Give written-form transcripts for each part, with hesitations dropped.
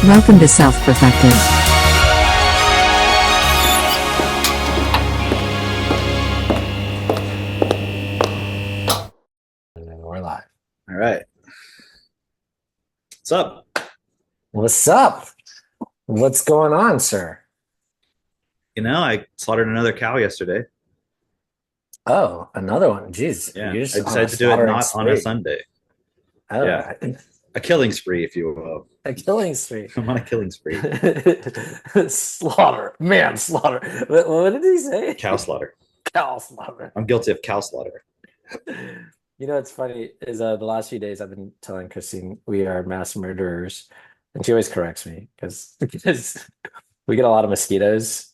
Welcome to Self-Perfected. We're live. All right. What's up? What's up? What's going on, sir? I slaughtered another cow yesterday. Oh, another one. Jeez, Yeah. you're I just on a decided to do it slaughtering not on a spree. Sunday. Oh, Yeah. A killing spree, if you will. a killing spree. I'm on a killing spree. Slaughter, man, slaughter. What did he say? Cow slaughter. Cow slaughter. I'm guilty of cow slaughter. You know what's funny is the last few days I've been telling Christine we are mass murderers, and she always corrects me because we get a lot of mosquitoes.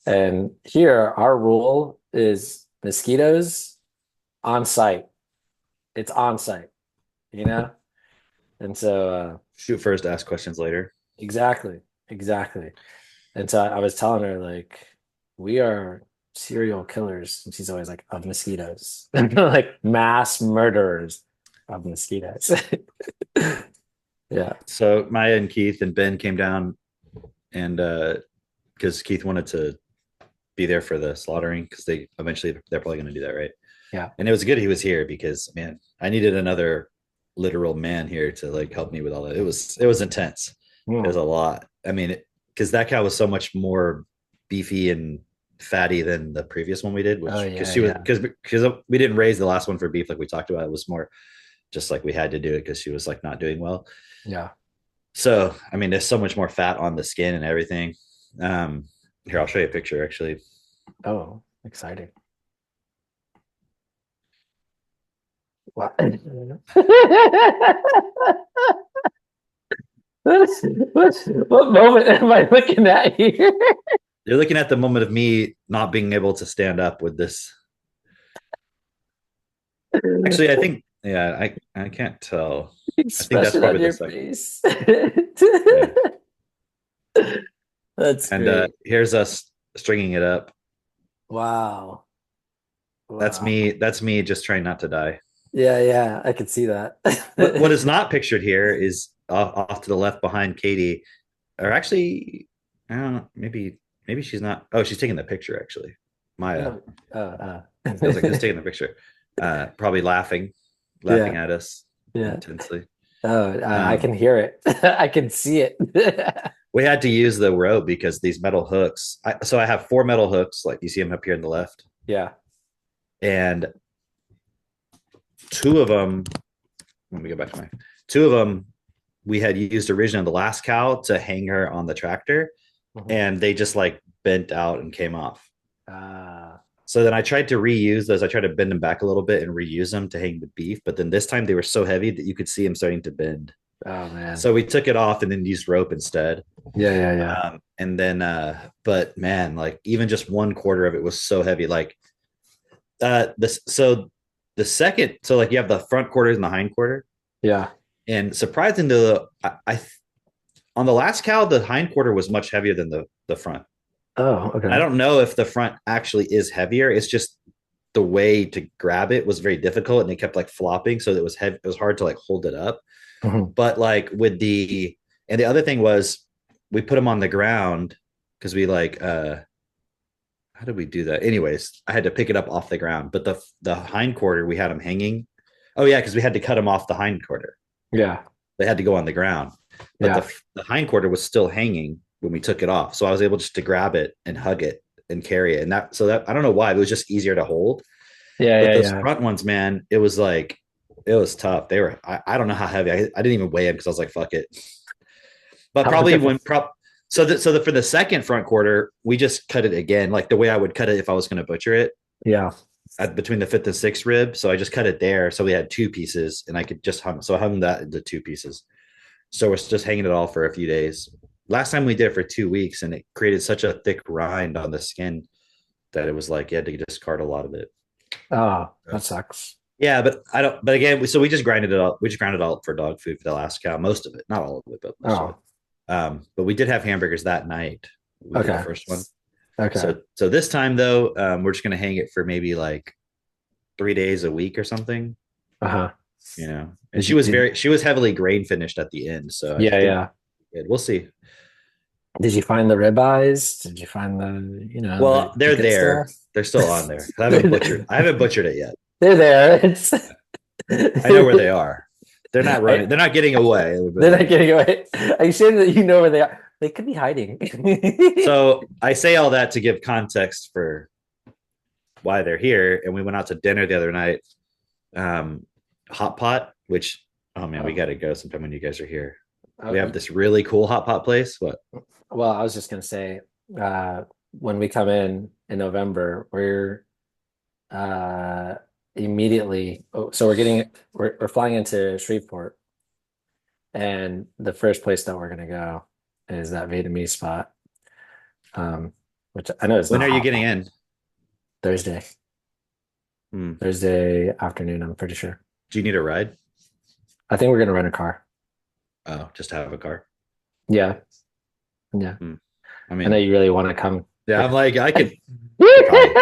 And here, our rule is mosquitoes on site. It's on site, you know? And so, Shoot first, ask questions later. exactly, exactly. And so I was telling her, like, we are serial killers. And she's always like, of mosquitoes. Like, mass murderers of mosquitoes. Yeah. So Maya and Keith and Ben came down and because Keith wanted to be there for the slaughtering because they're probably going to do that, right? Yeah. And it was good he was here because man, I needed another literal man here to like help me with all that. It was intense. It was Mm. a lot. I mean, because that cow was so much more beefy and fatty than the previous one we did, Oh, which because yeah, she was yeah. because we didn't raise the last one for beef like we talked about. It was more just like we had to do it because she was like not doing well. Yeah. So I mean, there's so much more fat on the skin and everything. Here, I'll show you a picture actually. Oh, exciting. Wow. What moment am I looking at here? You're looking at the moment of me not being able to stand up with this. Actually, I think yeah, I can't tell. I think that's Expression probably on the your second. face. Yeah. That's And great. here's us stringing it up. Wow. That's Wow. me. That's me just trying not to die. Yeah, yeah, I could see that. What is not pictured here is off to the left behind Katie, or actually, I don't know, maybe she's not. Oh, she's taking the picture actually. Maya Oh, uh. feels like who's taking the picture. Probably laughing Yeah, at us yeah. intensely. Oh, I Um, can hear it. I can see it. we had to use the rope because these metal hooks. So I have four metal hooks, like you see them up here on the left, Yeah. and two of them. Let me go back to my two of them. We had used originally on the last cow to hang her on the tractor, Mhm. and they just like bent out and came off. Uh, So then I tried to reuse those. I tried to bend them back a little bit and reuse them to hang the beef. But then this time they were so heavy that you could see them starting to bend. oh man. So we took it off and then used rope instead. Yeah, yeah, yeah. And then, but man, like even just one quarter of it was so heavy. Like this, so the second, so like you have the front quarters and the hind quarter. Yeah. And surprising to the, on the last cow, the hind quarter was much heavier than the front. Oh, And I okay. don't know if the front actually is heavier. It's just the way to grab it was very difficult and it kept like flopping. So it was heavy. It was hard to like hold it up. Mhm. But like and the other thing was we put them on the ground because we like, how did we do that? Anyways, I had to pick it up off the ground, but the hind quarter, we had them hanging. Oh yeah. Cause we had to cut them off the hind quarter. Yeah. They had to go on the ground, but Yeah. the hind quarter was still hanging when we took it off. So I was able just to grab it and hug it and carry it. And that I don't know why, it was just easier to hold. Yeah, But yeah, those yeah. front ones, man, it was tough. They were, I don't know how heavy. I didn't even weigh them because I was like, fuck it. But How much probably of a when for the second front quarter, we just cut it again, like the way I would cut it if I was going to butcher it yeah. between the fifth and sixth rib. So I just cut it there. So we had two pieces and I could just hung. So I hung that into two pieces. So we're just hanging it all for a few days. Last time we did it for 2 weeks and it created such a thick rind on the skin that it was like you had to discard a lot of it. Oh, that sucks. Yeah, but I don't. But again, so we just grinded it up. We just ground it all for dog food for the last cow, most of it, not all of it, but most of it. Oh, But we did have hamburgers that night. We did the okay. first one. Okay. So this time though, we're just gonna hang it for maybe like 3 days a week or something. Uh-huh. And Did you did she was heavily grain finished at the end, so I yeah, think yeah. good. We'll see. Did you find the ribeyes? Did you find Well, the they're good there. stuff? They're still on there. I haven't butchered. They're I haven't butchered it yet. there. It's I know where they are. They're not running. I, They're not getting away. Let me put it they're that not way. getting away. Are you sure that you know where they are? They could be hiding. So I say all that to give context for why they're here. And we went out to dinner the other night. Um, Hot Pot, which oh man, we Oh, got to go sometime when you guys are here. We oh, have this really cool hot pot place. What? well, I was just gonna say, when we come in November, we're uh immediately. Oh, so we're flying into Shreveport, and the first place that we're gonna go is that Vietnamese spot. Um, which I know it's When not are you hot getting pot. in? Thursday, Hmm. Thursday afternoon, I'm pretty sure. Do you need a ride? I think we're gonna rent a car. Oh, just to have a car. Yeah, yeah. Hmm. I I know mean, you really want to come. yeah, I'm For... like, I could probably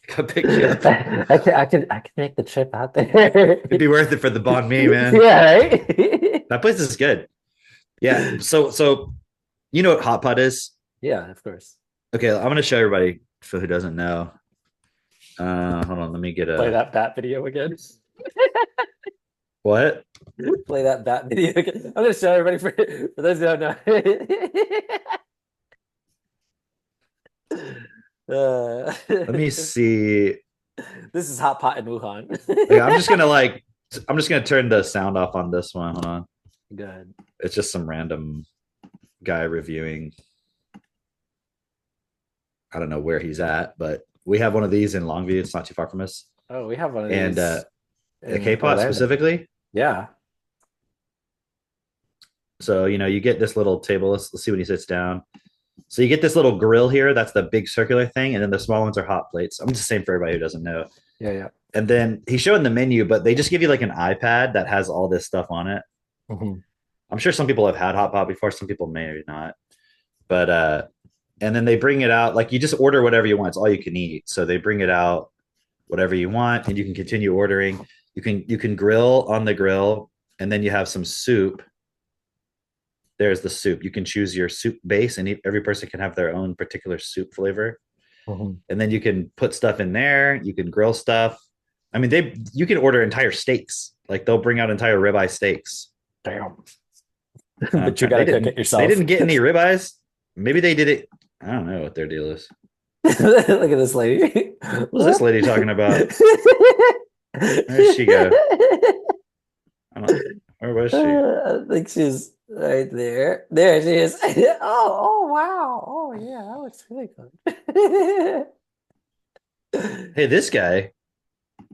come pick you up. I can make the trip out there. It'd be worth it for the bond me, man. Yeah, right? That place is good. Yeah. So you know what hot pot is? Yeah, of course. Okay, I'm gonna show everybody for who doesn't know. Hold on, let me get Play a that bat video again. what? Play that bat video again. I'm gonna show everybody for those who don't know. Let me see. This is hot pot in Wuhan. Okay, I'm just gonna turn the sound off on this one. Hold on. Good. It's just some random guy reviewing. I don't know where he's at, but we have one of these in Longview. It's not too far from us. Oh, we have one of And these a in K-pot Orlando. specifically. Yeah. So, you get this little table. Let's see when he sits down. So you get this little grill here. That's the big circular thing. And then the small ones are hot plates. I'm just the same for everybody who doesn't know. Yeah, yeah. And then he's showing the menu, but they just give you like an iPad that has all this stuff on it. Mhm. I'm sure some people have had hot pot before. Some people may or not. But and then they bring it out like you just order whatever you want. It's all you can eat. So they bring it out whatever you want, and you can continue ordering. You can grill on the grill, and then you have some soup. There's the soup. You can choose your soup base, and every person can have their own particular soup flavor. Mhm. And then you can put stuff in there. You can grill stuff. I mean, you can order entire steaks. Like they'll bring out entire ribeye steaks. Damn. But you They gotta cook it didn't. They yourself. didn't get any ribeyes. Maybe they did it. I don't know what their deal is. Look at this lady. What's this lady talking about? Where did she go? I don't. Where was she? I think she's right there. There she is. Oh, wow. Oh, yeah, that looks really good. Hey, this guy.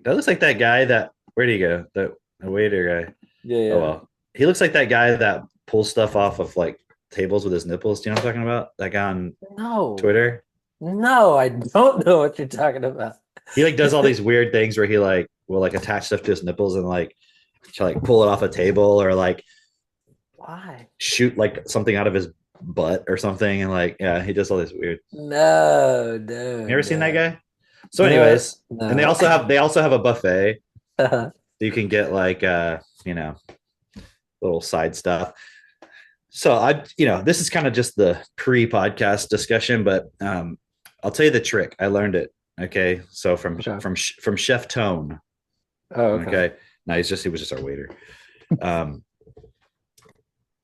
That looks like that guy that. Where'd he go? The waiter guy. Yeah, Oh yeah. well. He looks like that guy that pulls stuff off of like tables with his nipples. Do you know what I'm talking about? That guy on No, Twitter. no, I don't know what you're talking about. He like does all these weird things where he like will like attach stuff to his nipples and like to like pull it off a table or like Why? shoot like something out of his butt or something and like yeah he does all this weird. No, no, You ever seen that no. guy? So You know, anyways, and they no. also have a buffet. So you can get like little side stuff. So this is kind of just the pre-podcast discussion, but I'll tell you the trick. I learned it. Okay, so Sure. from Chef Tone. Oh, okay. Okay, no, he was just our waiter. Um,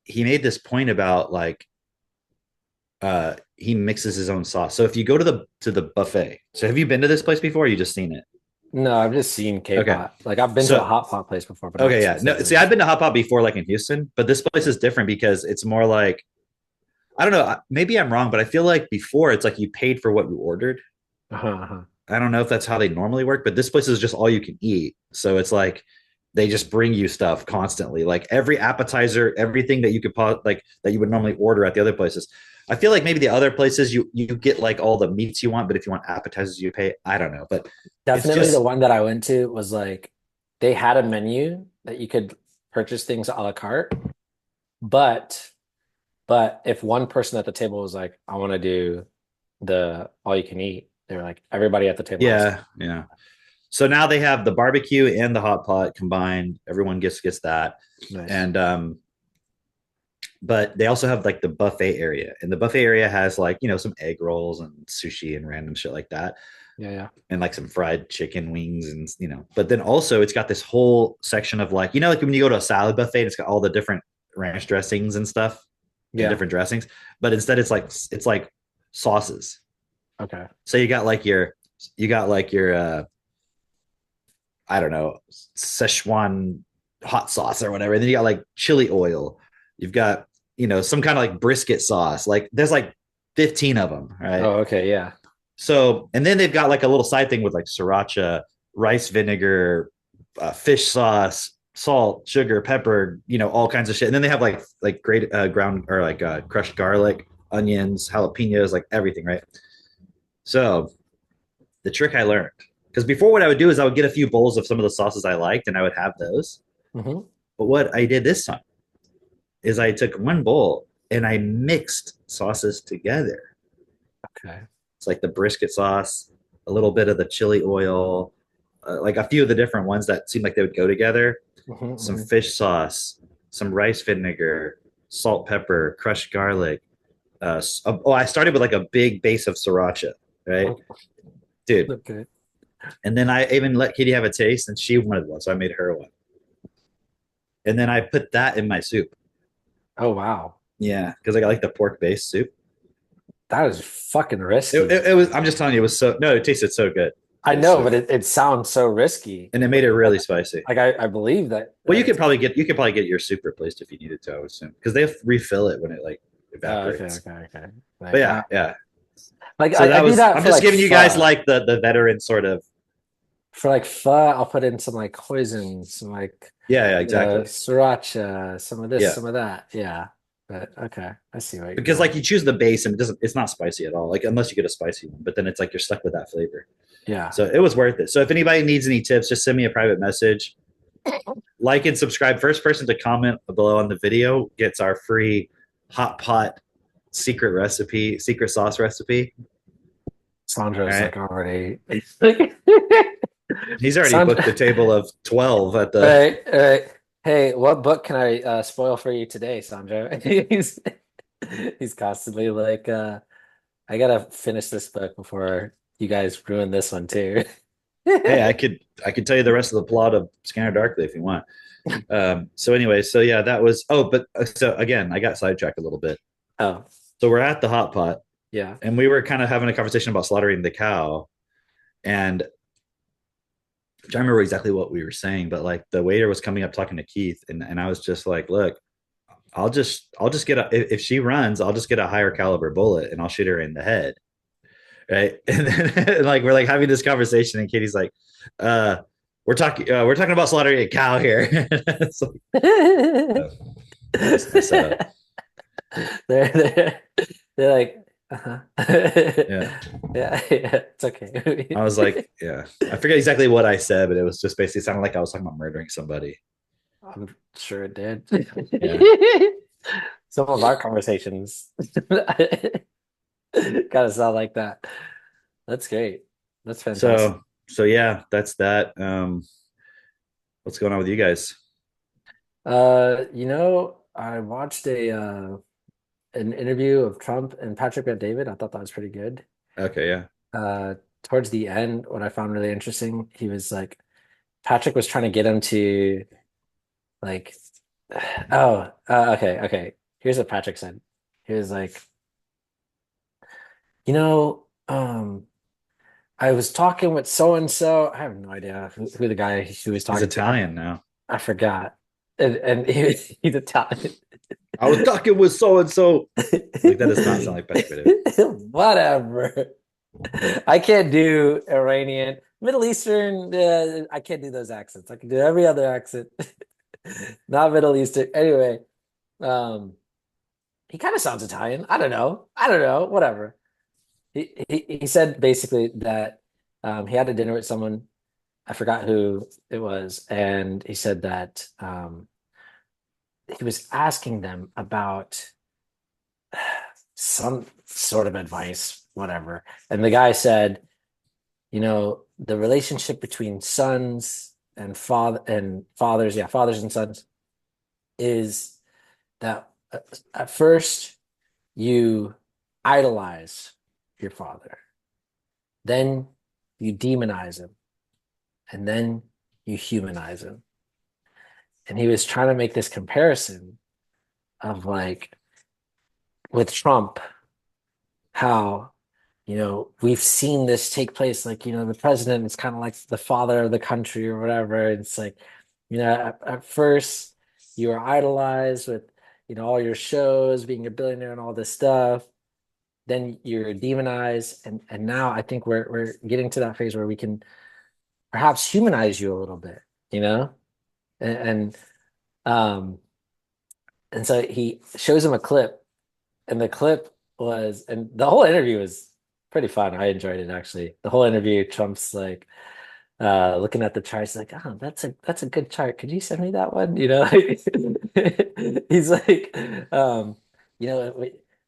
he made this point about like he mixes his own sauce. So if you go to the buffet, so have you been to this place before? Or you just seen it? No, I've just seen Okay, K-pop. Like I've been to a so hot pot place before, but okay, not yeah, no, see, specifically. I've been to Hot Pot before, like in Houston, but this place is different because it's more like I don't know. Maybe I'm wrong, but I feel like before it's like you paid for what you ordered. Uh-huh, uh-huh. I don't know if that's how they normally work, but this place is just all you can eat. So it's like they just bring you stuff constantly, like every appetizer, everything that you could like that you would normally order at the other places. I feel like maybe the other places you get like all the meats you want, but if you want appetizers, you pay. I don't know, but it's Definitely the just one that I went to was like they had a menu that you could purchase things a la carte, but if one person at the table was like, I want to do the all you can eat, they were like, everybody at the table has to. yeah, yeah. So now they have the barbecue and the hot pot combined. Everyone gets that, Nice. and But they also have like the buffet area, and the buffet area has like some egg rolls and sushi and random shit like that, Yeah, yeah. and like some fried chicken wings and But then also it's got this whole section of like like when you go to a salad buffet, it's got all the different ranch dressings and stuff and Yeah. different dressings, but instead it's like sauces. Okay. So you got like your I don't know, Szechuan hot sauce or whatever. And then you got like chili oil. You've got, some kind of like brisket sauce. Like there's like 15 of them, right? Oh, okay. Yeah. So, and then they've got like a little side thing with like sriracha, rice vinegar, fish sauce, salt, sugar, pepper, all kinds of shit. And then they have like great ground or like crushed garlic, onions, jalapenos, like everything, right? So the trick I learned, because before what I would do is I would get a few bowls of some of the sauces I liked and I would have those. Hmm. But what I did this time is I took one bowl and I mixed sauces together. Okay. It's like the brisket sauce, a little bit of the chili oil, like a few of the different ones that seemed like they would go together. Some Hmm. fish sauce, some rice vinegar, salt, pepper, crushed garlic. I started with like a big base of sriracha, right, dude? Okay. And then I even let Katie have a taste, and she wanted one, so I made her one. And then I put that in my soup. Oh, wow. Yeah, because I like the pork based soup. That is fucking It, risky. it, it was. I'm just telling you, it was so. No, it tasted so good. I It was know, so but good, it sounds so risky. and it made it really spicy. Like I believe that Well, it's you could probably get your soup replaced if you needed to. I would assume because they refill it when it like okay, evaporates. okay, okay. But Like yeah, yeah. So I that do was. that I'm for just like giving you guys pho. like the veteran sort of. For like pho, I'll put in some like hoisin, some like Yeah, yeah, exactly. sriracha, some of this, Yeah, some of that. Yeah. But okay, I see what you're because doing. like you choose the base and it doesn't. It's not spicy at all. Like unless you get a spicy one, but then it's like you're stuck with that flavor. Yeah. So it was worth it. So if anybody needs any tips, just send me a private message. Like and subscribe. First person to comment below on the video gets our free hot pot secret recipe, secret sauce recipe. All Sandro's right. like already He's already Sandra, booked the table of 12 at the. right, right. Hey, what book can I spoil for you today, Sandra? He's constantly like, I gotta finish this book before you guys ruin this one too. Hey, I could tell you the rest of the plot of Scanner Darkly if you want. So anyway, so yeah, that was. Oh, but so again, I got sidetracked a little bit. Oh, So we're at the hot pot, yeah. and we were kind of having a conversation about slaughtering the cow, and I don't remember exactly what we were saying, but like the waiter was coming up talking to Keith, and I was just like, look, I'll just get if she runs, I'll just get a higher caliber bullet and I'll shoot her in the head, right? And then like we're like having this conversation, and Katie's like, uh, we're talking about slaughtering a cow here. It's like, they're, uh, that was my setup. they're they're like, uh-huh. Yeah, Yeah, yeah, it's okay. I was like, yeah, I forget exactly what I said, but it was just basically sounded like I was talking about murdering somebody. I'm sure it did. Yeah. Some of our conversations kind of sound like that. That's great. That's fantastic. So yeah, that's that. What's going on with you guys? I watched a an interview of Trump and Patrick Bet David. I thought that was pretty good. Okay, yeah. Towards the end, what I found really interesting, he was like, Patrick was trying to get him to like, okay, okay. Here's what Patrick said. He was like, you know, I was talking with so and so. I have no idea who the guy who was He's talking to. Italian now. I forgot. And he's Italian. I was talking with so and so. Like that does not sound like Patrick David. Whatever. I can't do Iranian, Middle Eastern. I can't do those accents. I can do every other accent, not Middle Eastern. Anyway, um, he kind of sounds Italian. I don't know. I don't know. Whatever. He said basically that he had a dinner with someone. I forgot who it was, and he said that he was asking them about some sort of advice, whatever. And the guy said, the relationship between sons and fathers, yeah, fathers and sons, is that At first, you idolize your father, then you demonize him, and then you humanize him. And he was trying to make this comparison of like with Trump, how we've seen this take place. Like, the president is kind of like the father of the country or whatever. It's like, at first you were idolized with, all your shows, being a billionaire and all this stuff. Then you're demonized. And now I think we're getting to that phase where we can perhaps humanize you a little bit, you know? And um and so he shows him a clip, and the clip and the whole interview was pretty fun. I enjoyed it actually. The whole interview, Trump's like looking at the charts, like, oh, that's a good chart. Could you send me that one? He's like, we're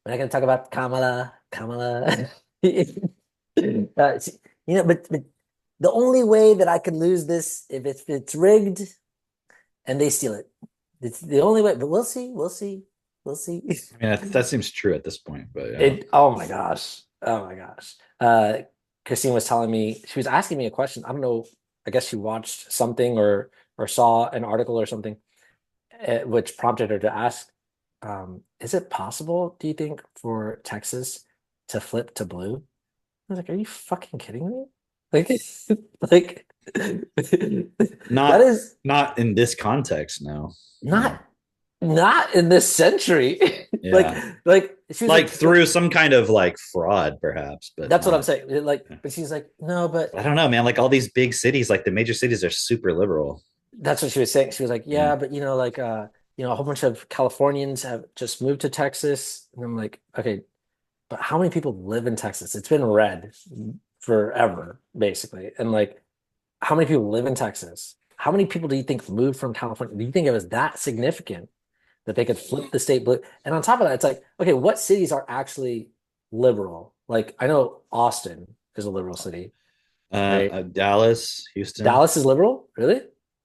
not gonna talk about Kamala. But the only way that I could lose this if it's rigged and they steal it. It's the only way, but we'll see. We'll see. We'll see. I mean, that seems true at this point, but yeah. Oh my gosh. Oh my gosh. Christine was telling me, she was asking me a question. I don't know. I guess she watched something or saw an article or something, which prompted her to ask, is it possible, do you think, for Texas to flip to blue? I was like, are you fucking kidding me? Like, like that Not is not in this context, no. No. not not in this century. Like, Yeah. she was Like like, through some kind of like fraud, perhaps, but that's what I'm not. saying. But she's like, no, but I don't know, man. Like all these big cities, like the major cities are super liberal. that's what she was saying. She was like, Yeah. yeah, but a whole bunch of Californians have just moved to Texas. And I'm like, okay, but how many people live in Texas? It's been red forever, basically. And like, how many people live in Texas? How many people do you think moved from California? Do you think it was that significant that they could flip the state blue? And on top of that, it's like, okay, what cities are actually liberal? Like, I know Austin is a liberal city, right? Dallas, Houston. Dallas is liberal, really?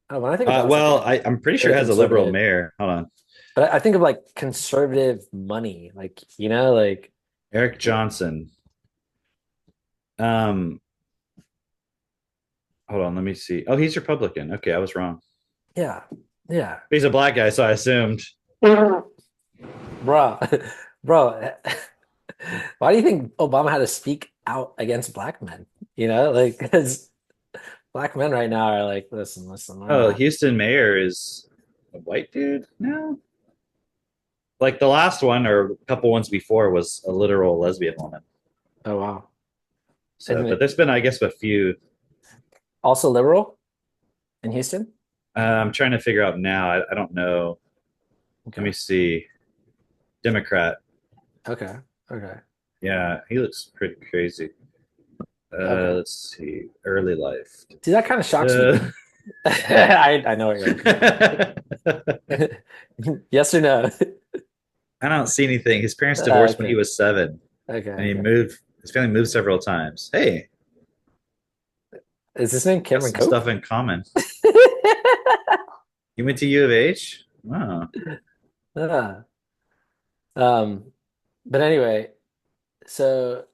Oh, when I think of Dallas, I think Well, of like I'm pretty sure very it has a liberal conservative. mayor. Hold on. But I think of like conservative money, like like Eric Johnson. Um, Hold on, let me see. Oh, he's Republican. Okay, I was wrong. yeah, yeah, He's a black guy, so I assumed. bro, bro. Why do you think Obama had to speak out against black men? Like, because black men right now are like, listen, we're Oh, not. Houston mayor is a white dude now. Like the last one or a couple ones before was a literal lesbian woman. Oh wow, So, but and there's been, I guess, a few. also liberal in Houston. I'm trying to figure out now. I don't know. Let Okay, me see. Democrat. okay, okay, Yeah, he looks pretty crazy. okay. Let's see. Early life. See, that kind of shocks me. Uh, I know what you're looking at. Yes or no? I don't see anything. His parents divorced when he Okay, was 7, okay, and he okay. moved. His family moved several times. Hey, Is his name got Cameron some Cope? stuff in common. You went to U of H? Wow. Ah, um, but anyway, so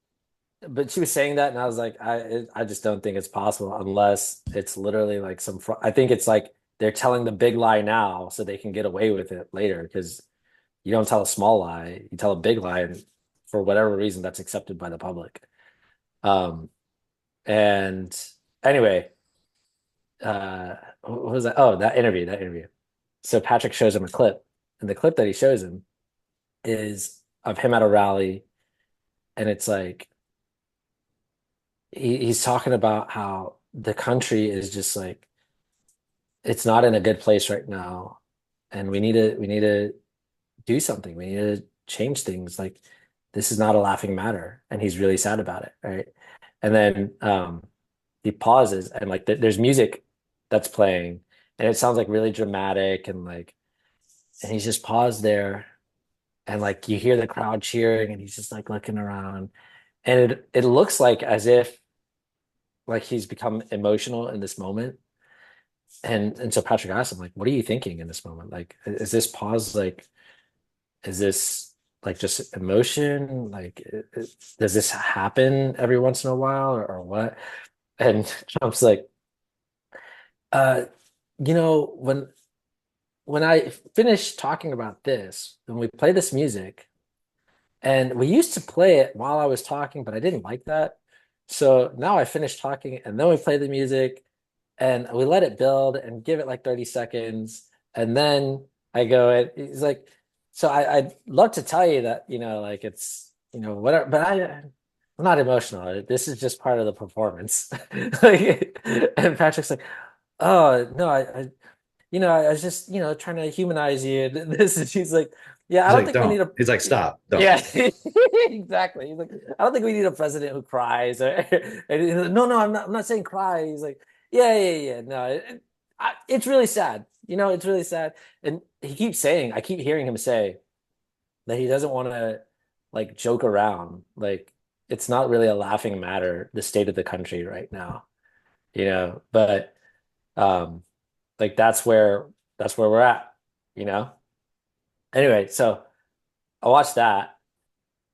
but she was saying that, and I was like, I just don't think it's possible unless it's literally like some I think it's like they're telling the big lie now so they can get away with it later because you don't tell a small lie, you tell a big lie, and for whatever reason that's accepted by the public. And anyway, what was that? Oh, that interview. So Patrick shows him a clip, and the clip that he shows him is of him at a rally, and it's like he's talking about how the country is just like it's not in a good place right now, and we need to do something. We need to change things. Like this is not a laughing matter, and he's really sad about it, right? And then he pauses, and like there's music that's playing, and it sounds like really dramatic, and he's just paused there, and like you hear the crowd cheering, and he's just like looking around, and it looks like as if like he's become emotional in this moment. And so Patrick asked him, like, what are you thinking in this moment? Like, is this pause like is this like just emotion? Like, does this happen every once in a while or what? And Trump's like, uh, when I finish talking about this, when we play this music, and we used to play it while I was talking, but I didn't like that. So now I finish talking, and then we play the music, and we let it build and give it like 30 seconds, and then I go and he's like, so I'd love to tell you that, like it's, whatever, but I'm not emotional. This is just part of the performance. Like, and Patrick's like, oh no, I was just, trying to humanize you. And this, and she's like, yeah, I He's don't like, think we don't. need a, He's like, stop, don't. yeah, exactly. He's like, I don't think we need a president who cries. And he's like, no, no, I'm not saying cry. He's like, yeah, yeah, yeah. No, it's really sad. It's really sad. And he keeps saying, I keep hearing him say that he doesn't want to like joke around. Like, it's not really a laughing matter, the state of the country right now, but, um, like that's where we're at, you know? Anyway, so I watched that.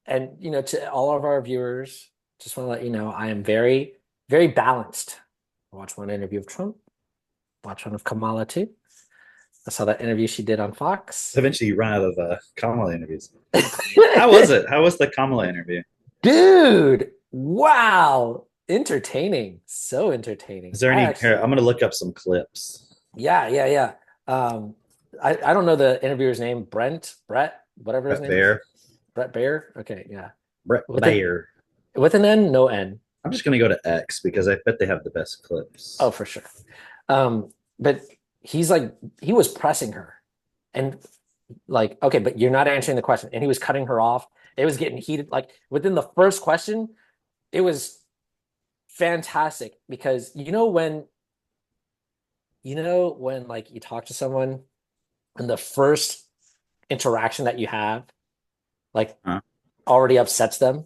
And to all of our viewers, just want to let you know I am very, very balanced. I watched one interview of Trump, watch one of Kamala too. I saw that interview she did on Fox. Eventually, you run out of Kamala interviews. How was it? How was the Kamala interview? Dude, wow. Entertaining. So entertaining. Is there I any? Here, actually, I'm gonna look up some clips. yeah, yeah, yeah. Um, I don't know the interviewer's name, Brett, whatever his Brett name is. Baer. Brett Baer. Okay, yeah. Brett With an Baer. with an N, no N. I'm just gonna go to X because I bet they have the best Oh, clips. for sure. But he's like, he was pressing her and like, okay, but you're not answering the question. And he was cutting her off. It was getting heated. Like within the first question, it was fantastic because when like you talk to someone and the first interaction that you have like Huh? already upsets them,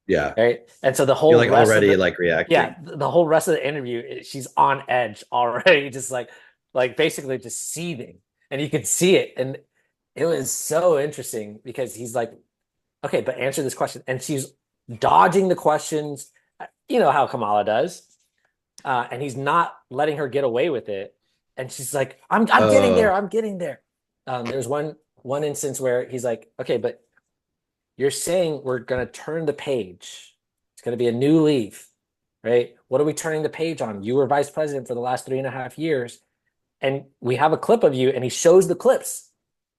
Yeah, right? And so the you're whole like rest of already the like yeah, reacting. the whole rest of the interview, she's on edge already, just like basically just seething, and you could see it, and it was so interesting because he's like, okay, but answer this question, and she's dodging the questions. You know how Kamala does, and he's not letting her get away with it, and she's like, I'm getting there, Oh, I'm getting there. There's one instance where he's like, okay, but you're saying we're going to turn the page. It's going to be a new leaf, right? What are we turning the page on? You were vice president for the last 3.5 years, and we have a clip of you, and he shows the clips.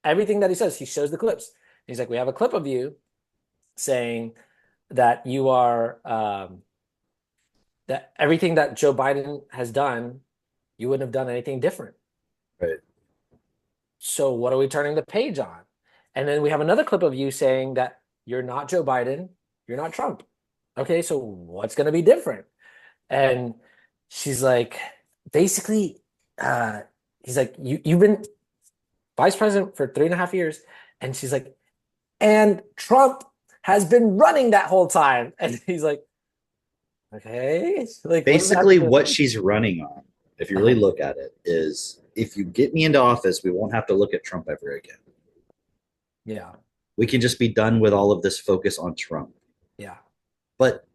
Everything that he says, he shows the clips. He's like, we have a clip of you saying that you are that everything that Joe Biden has done, you wouldn't have done anything different. right. So what are we turning the page on? And then we have another clip of you saying that you're not Joe Biden, you're not Trump. Okay, so what's going to be different? And she's like, basically, uh, he's like, you've been vice president for 3.5 years, and she's like, and Trump has been running that whole time, and he's like, okay, like, what does that have to Basically, do with what anything? she's running on, if you really Uh-huh. look at it, is if you get me into office, we won't have to look at Trump ever again. Yeah, We can just be done with all of this focus on Trump. yeah, But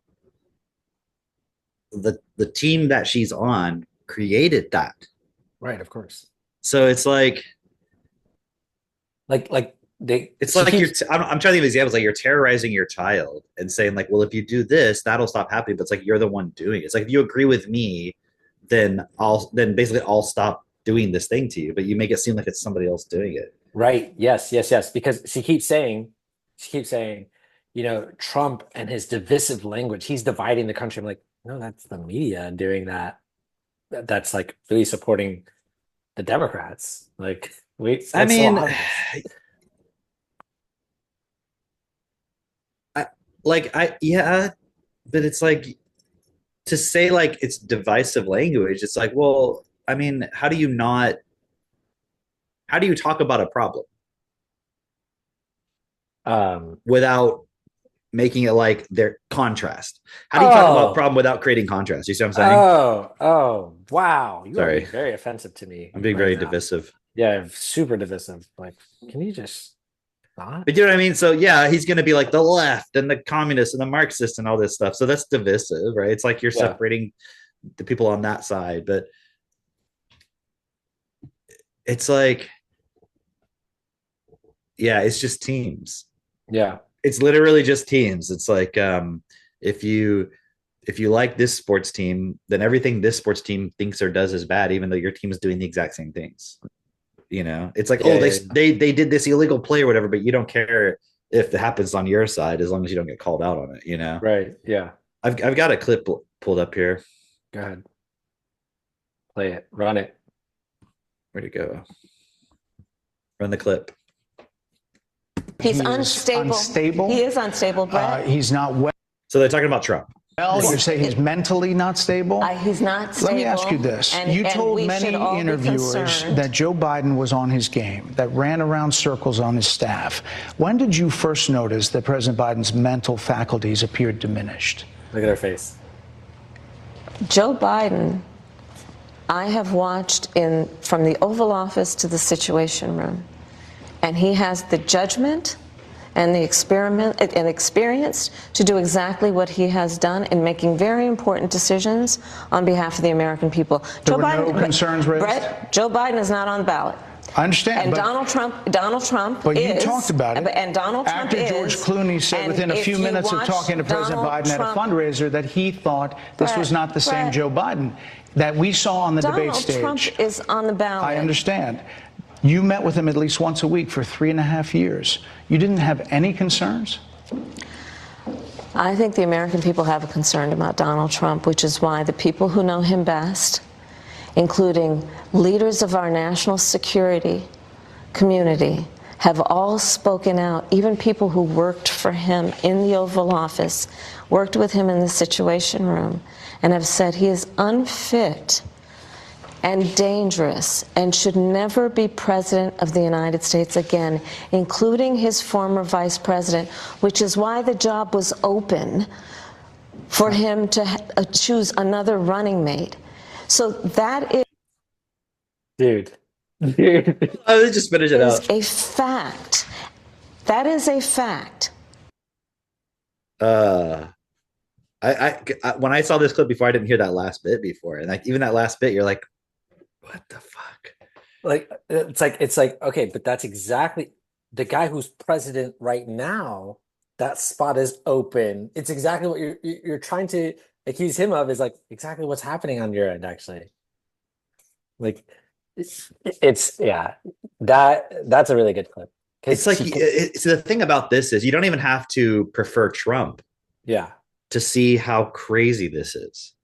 the team that she's on created that. right, of course. So it's like Like they, it's she like keeps I'm trying to think of examples like you're terrorizing your child and saying like, well, if you do this, that'll stop happening. But it's like you're the one doing it. It's like if you agree with me, then basically I'll stop doing this thing to you. But you make it seem like it's somebody else doing it. right. Yes, yes, yes. Because she keeps saying, Trump and his divisive language, he's dividing the country. I'm like, no, that's the media doing that. That's like really supporting the Democrats. Like, wait, I that's so mean, obvious. I yeah, but it's like to say like it's divisive language. It's like, well, I mean, how do you talk about a problem Um, without making it like their contrast? How do you talk about a oh, problem without creating contrast? You see what I'm saying? oh, wow. You are Sorry, being very offensive to me I'm being right very now. divisive. Yeah, super divisive. Like, can you just Not? But you know what I mean? So yeah, he's going to be like the left and the communists and the Marxists and all this stuff. So that's divisive, right? It's like you're Yeah. separating the people on that side, but it's like, yeah, it's just teams. Yeah. It's literally just teams. It's like if you if you like this sports team, then everything this sports team thinks or does is bad, even though your team is doing the exact same things. You know, it's like, Yeah. oh, Yeah. Yeah. they did this illegal play or whatever, but you don't care if it happens on your side as long as you don't get called out on it. You know, Right. Yeah. I've got a clip pulled up here. Go ahead. Play it. Run it. Where'd it go? Run the clip. He's He is unstable. unstable. He is unstable, Brett. He's not well. So they're talking about Trump. You say he's mentally not stable? He's not stable. Let me ask you this. And, You and told we many should all be interviewers concerned. that Joe Biden was on his game, that ran around circles on his staff. When did you first notice that President Biden's mental faculties appeared diminished? Look at her face. Joe Biden, I have watched from the Oval Office to the Situation Room, and he has the judgment and the experience to do exactly what he has done in making very important decisions on behalf of the American people. There were no concerns raised? Brett, Joe Biden is not on the ballot. I understand. And but, Donald Trump but is. you talked about it. And Donald Trump After George Clooney said and within a if few you minutes of watch talking to President Donald Biden at a Trump- fundraiser that he thought this Brett, was not the same Brett. Joe Biden that we saw on the debate stage. Donald Trump is on the ballot. I understand. You met with him at least once a week for 3.5 years. You didn't have any concerns? I think the American people have a concern about Donald Trump, which is why the people who know him best, including leaders of our national security community, have all spoken out. Even people who worked for him in the Oval Office, worked with him in the Situation Room, and have said he is unfit and dangerous and should never be president of the United States again, including his former vice president, which is why the job was open for him to choose another running mate. So that is Dude. Dude. Oh, just finish it up. a fact. That is a fact. When I saw this clip before, I didn't hear that last bit before, and like even that last bit, you're like, what the fuck? Like it's like okay, but that's exactly the guy who's president right now. That spot is open. It's exactly what you're trying to accuse him of, is like exactly what's happening on your end, actually. Like it's yeah, that's a really good clip. It's like so the thing about this is you don't even have to prefer Trump yeah, to see how crazy this is.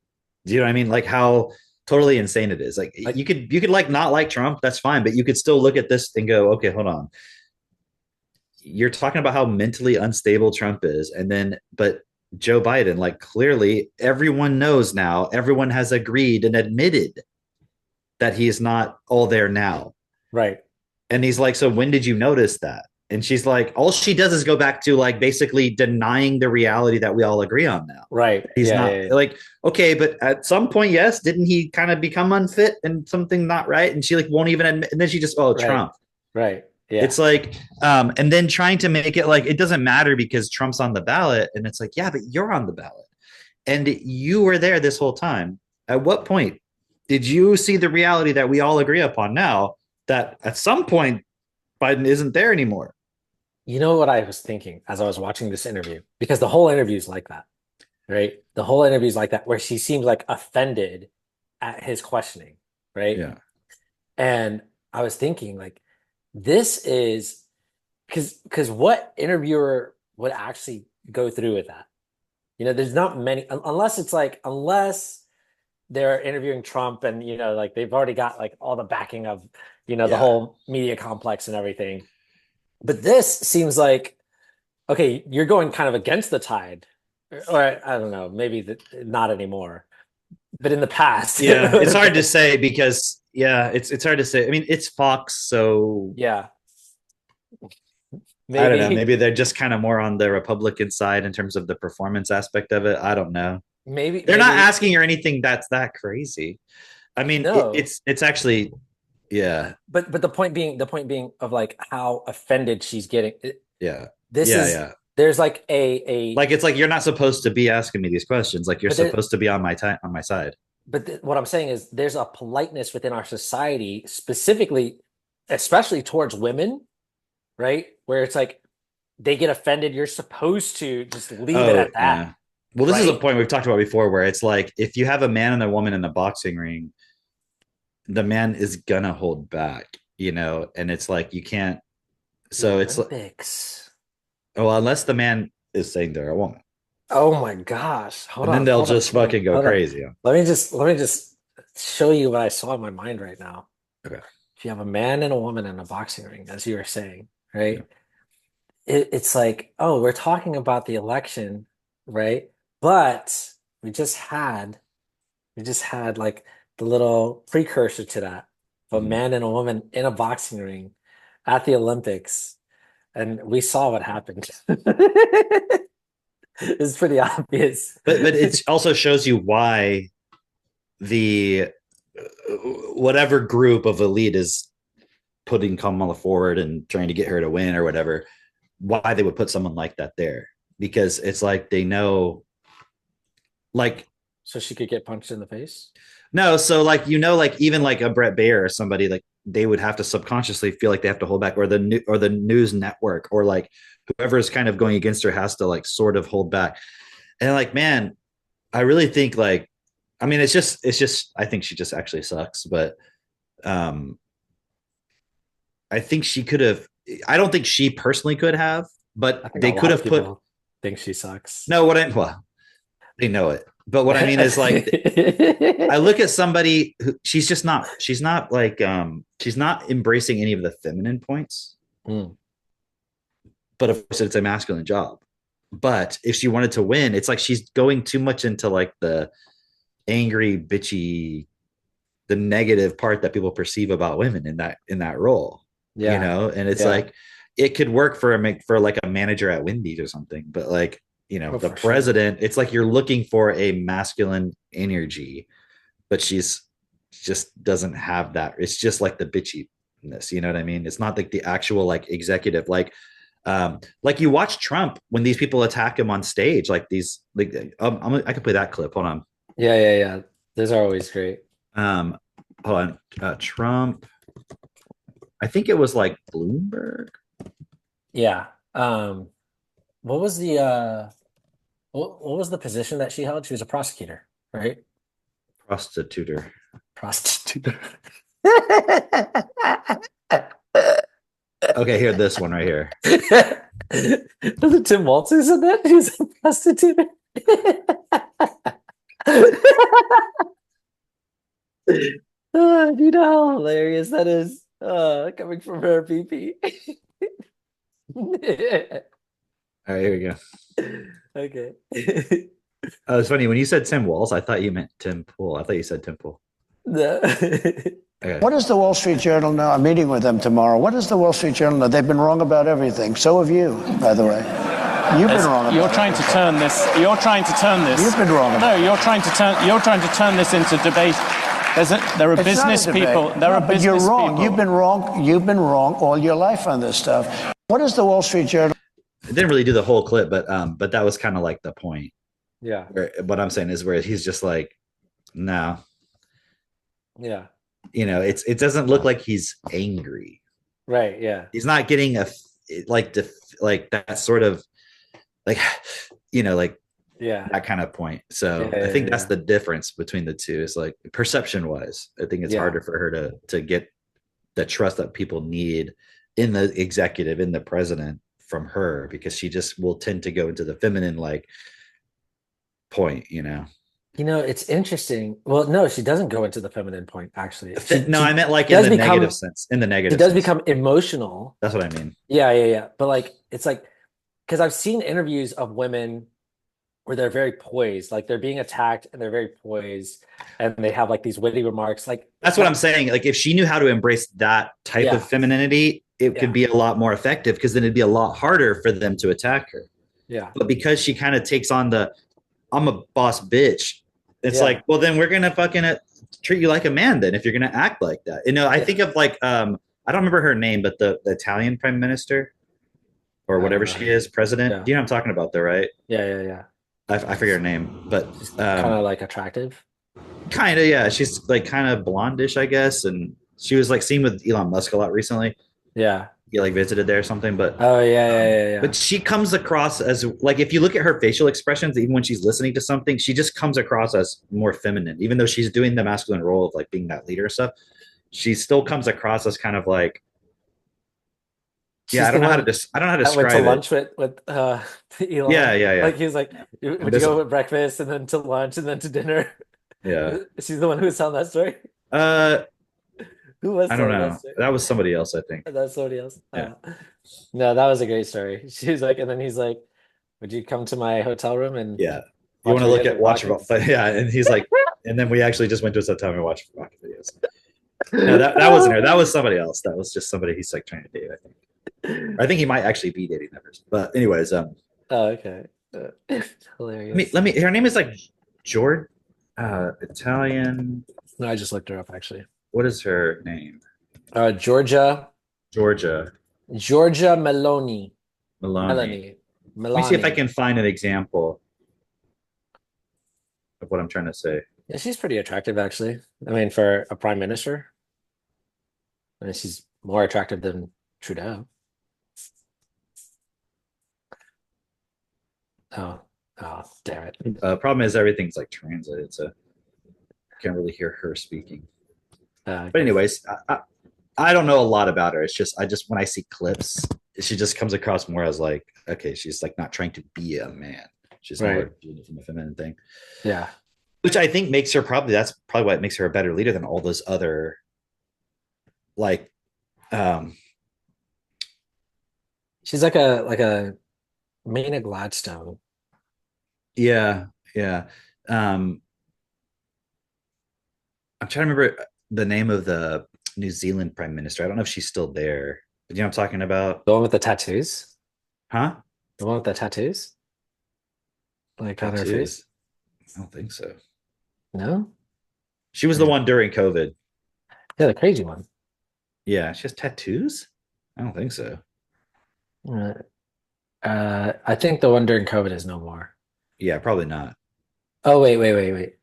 Do you know what I mean? Like how totally insane it is. Like you could like not like Trump, that's fine, but you could still look at this and go, okay, hold on. You're talking about how mentally unstable Trump is, and then but Joe Biden, like clearly everyone knows now, everyone has agreed and admitted that he is not all there now. right. And he's like, so when did you notice that? And she's like, all she does is go back to like basically denying the reality that we all agree on now. Right. He's yeah, not yeah, yeah. like, okay, but at some point, yes, didn't he kind of become unfit and something not right? And she like won't even admit, and then she just, oh, Right. Trump. Right. Yeah. It's like, and then trying to make it like it doesn't matter because Trump's on the ballot. And it's like, yeah, but you're on the ballot. And you were there this whole time. At what point did you see the reality that we all agree upon now, that at some point Biden isn't there anymore? You know what I was thinking as I was watching this interview? Because the whole interview is like that, right? The whole interview is like that, where she seems like offended at his questioning, right? Yeah. And I was thinking, like, this is because what interviewer would actually go through with that? You know, there's not many, unless it's like, unless they're interviewing Trump and, you know, like they've already got like all the backing of, you know, the whole media complex and everything. But this seems like, okay, you're going kind of against the tide, or I don't know, maybe not anymore, but in the past. Yeah, it's hard to say because it's hard to say. I mean, it's Fox, so Yeah. I don't know. Maybe they're just kind of more on the Republican side in terms of the performance aspect of it. I don't know. Maybe They're not asking her anything that's that crazy. I mean, No. it's actually Yeah. But the point being of like how offended she's getting. Yeah. This Yeah. is Yeah. there's like a Like it's like you're not supposed to be asking me these questions. Like you're but there, supposed to be on my time on my side. what I'm saying is there's a politeness within our society, specifically, especially towards women, right? Where it's like they get offended. You're supposed to just leave it Oh, at that, yeah. Well, this is a right? point we've talked about before where it's like if you have a man and a woman in a boxing ring, the man is gonna hold back, and it's like you can't. The So it's Olympics. well, unless the man is saying they're a woman, Oh my gosh. Hold and then on. they'll Hold on. just fucking go Hold on. crazy. Let me just show you what I saw in my mind right now. Okay. If you have a man and a woman in a boxing ring, as you were saying, right? Yeah. It's like, oh, we're talking about the election, right? But we just had like the little precursor to that, of a Mhm. man and a woman in a boxing ring at the Olympics, and we saw what happened. It's pretty obvious. But it also shows you why the whatever group of elite is putting Kamala forward and trying to get her to win or whatever, why they would put someone like that there. Because it's like they know, like, So she could get punched in the face. no, so like, like even like a Brett Baer or somebody, like they would have to subconsciously feel like they have to hold back, or the news network, or like whoever is kind of going against her has to like sort of hold back. And like, man, I really think like, I mean, it's just I think she just actually sucks, but um I think she could have. I don't think she personally could have, but I think a they could lot of have put. people think she sucks. No, well, they know it, but what I mean is like I look at somebody who she's just not. She's not like she's not embracing any of the feminine points, Mm. but of course it's a masculine job. But if she wanted to win, it's like she's going too much into like the angry, bitchy, the negative part that people perceive about women in that role. Yeah. And it's Yeah. like it could work for like a manager at Wendy's or something, but like Oh, the for sure. president, it's like you're looking for a masculine energy, but she's just doesn't have that. It's just like the bitchiness, you know what I mean? It's not like the actual like executive, like you watch Trump when these people attack him on stage, like these like I could play that clip. Hold on. Yeah. Those are always great. Um, hold on. Trump. I think it was like Bloomberg. Yeah. What was the what was the position that she held? She was a prosecutor, right? Prostituter. Prostitute. Okay, here, this one right here. Was it Tim Waltz who said that? He was a prostitute. You know how hilarious that is. Coming from her VP. All right, here we go. Okay. Oh, it's funny when you said Tim Walz. I thought you meant Tim Pool. I thought you said Tim Pool. No. Okay. What does the Wall Street Journal know? I'm meeting with them tomorrow. What does the Wall Street Journal know? They've been wrong about everything. So have you, by the way. You've been wrong about You're trying to turn this. You're trying to turn this. You've been wrong about No, you're trying to turn this into debate. There are It's business not a debate. people. There are But business you're wrong. people. You've been wrong. You've been wrong all your life on this stuff. What does the Wall Street Journal? I didn't really do the whole clip, but that was kind of like the point. Yeah. What I'm saying is where he's just like, no, Yeah. it doesn't look like he's angry. Right. Yeah. He's not getting like that sort of like, like Yeah. that kind of point. So Yeah, I think yeah, that's yeah. the difference between the two. Is like perception wise, I think it's Yeah. harder for her to get the trust that people need in the executive, in the president from her, because she just will tend to go into the feminine like point. It's interesting. Well, no, she doesn't go into the feminine point, actually. No, I meant like does in the become- negative sense. In the negative, She does sense. become emotional. That's what I mean. Yeah. But like, it's like, because I've seen interviews of women where they're very poised, like they're being attacked and they're very poised, and they have like these witty remarks. Like That's what I'm saying. Like if she knew how to embrace that type Yeah. of femininity, it could be a lot more effective, because then it'd be a lot harder for them to attack her. Yeah. But because she kind of takes on I'm a boss bitch, it's Yeah. like, well, then we're gonna fucking treat you like a man then if you're going to act like that. I think of like I don't remember her name, but the Italian prime minister or whatever she is, president. Yeah. You know what I'm talking about, though, right? Yeah. I forget her name, but Kind of like attractive. kind of, yeah. She's like kind of blondish, I guess, and she was like seen with Elon Musk a lot recently. Yeah. He like visited there or something, but Oh yeah. but she comes across as like if you look at her facial expressions, even when she's listening to something, she just comes across as more feminine, even though she's doing the masculine role of like being that leader and stuff. She still comes across as kind of like I don't know how to I don't know how to I went to describe lunch it. with Elon. Yeah. Like he was like, would you go at breakfast and then to lunch and then to dinner? Yeah. She's the one who was telling that story. Who was I don't telling know. that story? That was somebody else, I think. That's somebody else. Yeah. No, that was a great story. She was like, and then he's like, would you come to my hotel room and Yeah. You want to look at watch rocket? yeah, and he's like, and then we actually just went to his hotel and watched rocket videos. No, that wasn't her. That was somebody else. That was just somebody he's like trying to date, I think. I think he might actually be dating that person. But anyways, Oh, okay. Hilarious. let me her name is like George Italian. No, I just looked her up actually. What is her name? Georgia Meloni. Meloni. Let me see if I can find an example of what I'm trying to say. Yeah, she's pretty attractive actually. I mean, for a prime minister. I mean, she's more attractive than Trudeau. Oh, damn it. Problem is everything's like translated, so I can't really hear her speaking. But anyways, I don't know a lot about her. It's just when I see clips, she just comes across more as like, okay, she's like not trying to be a man. She's more doing it from a feminine thing. Yeah. Which I think makes her that's probably why it makes her a better leader than all those other like she's like a Maynard Gladstone. Yeah. I'm trying to remember the name of the New Zealand prime minister. I don't know if she's still there. But you know what I'm talking about? The one with the tattoos? Huh? The one with the tattoos? Like on her face? I don't think so. No? She was the one during COVID. Yeah, the crazy one. Yeah, she has tattoos? I don't think so. I think the one during COVID is no more. Yeah, probably not. Oh, wait.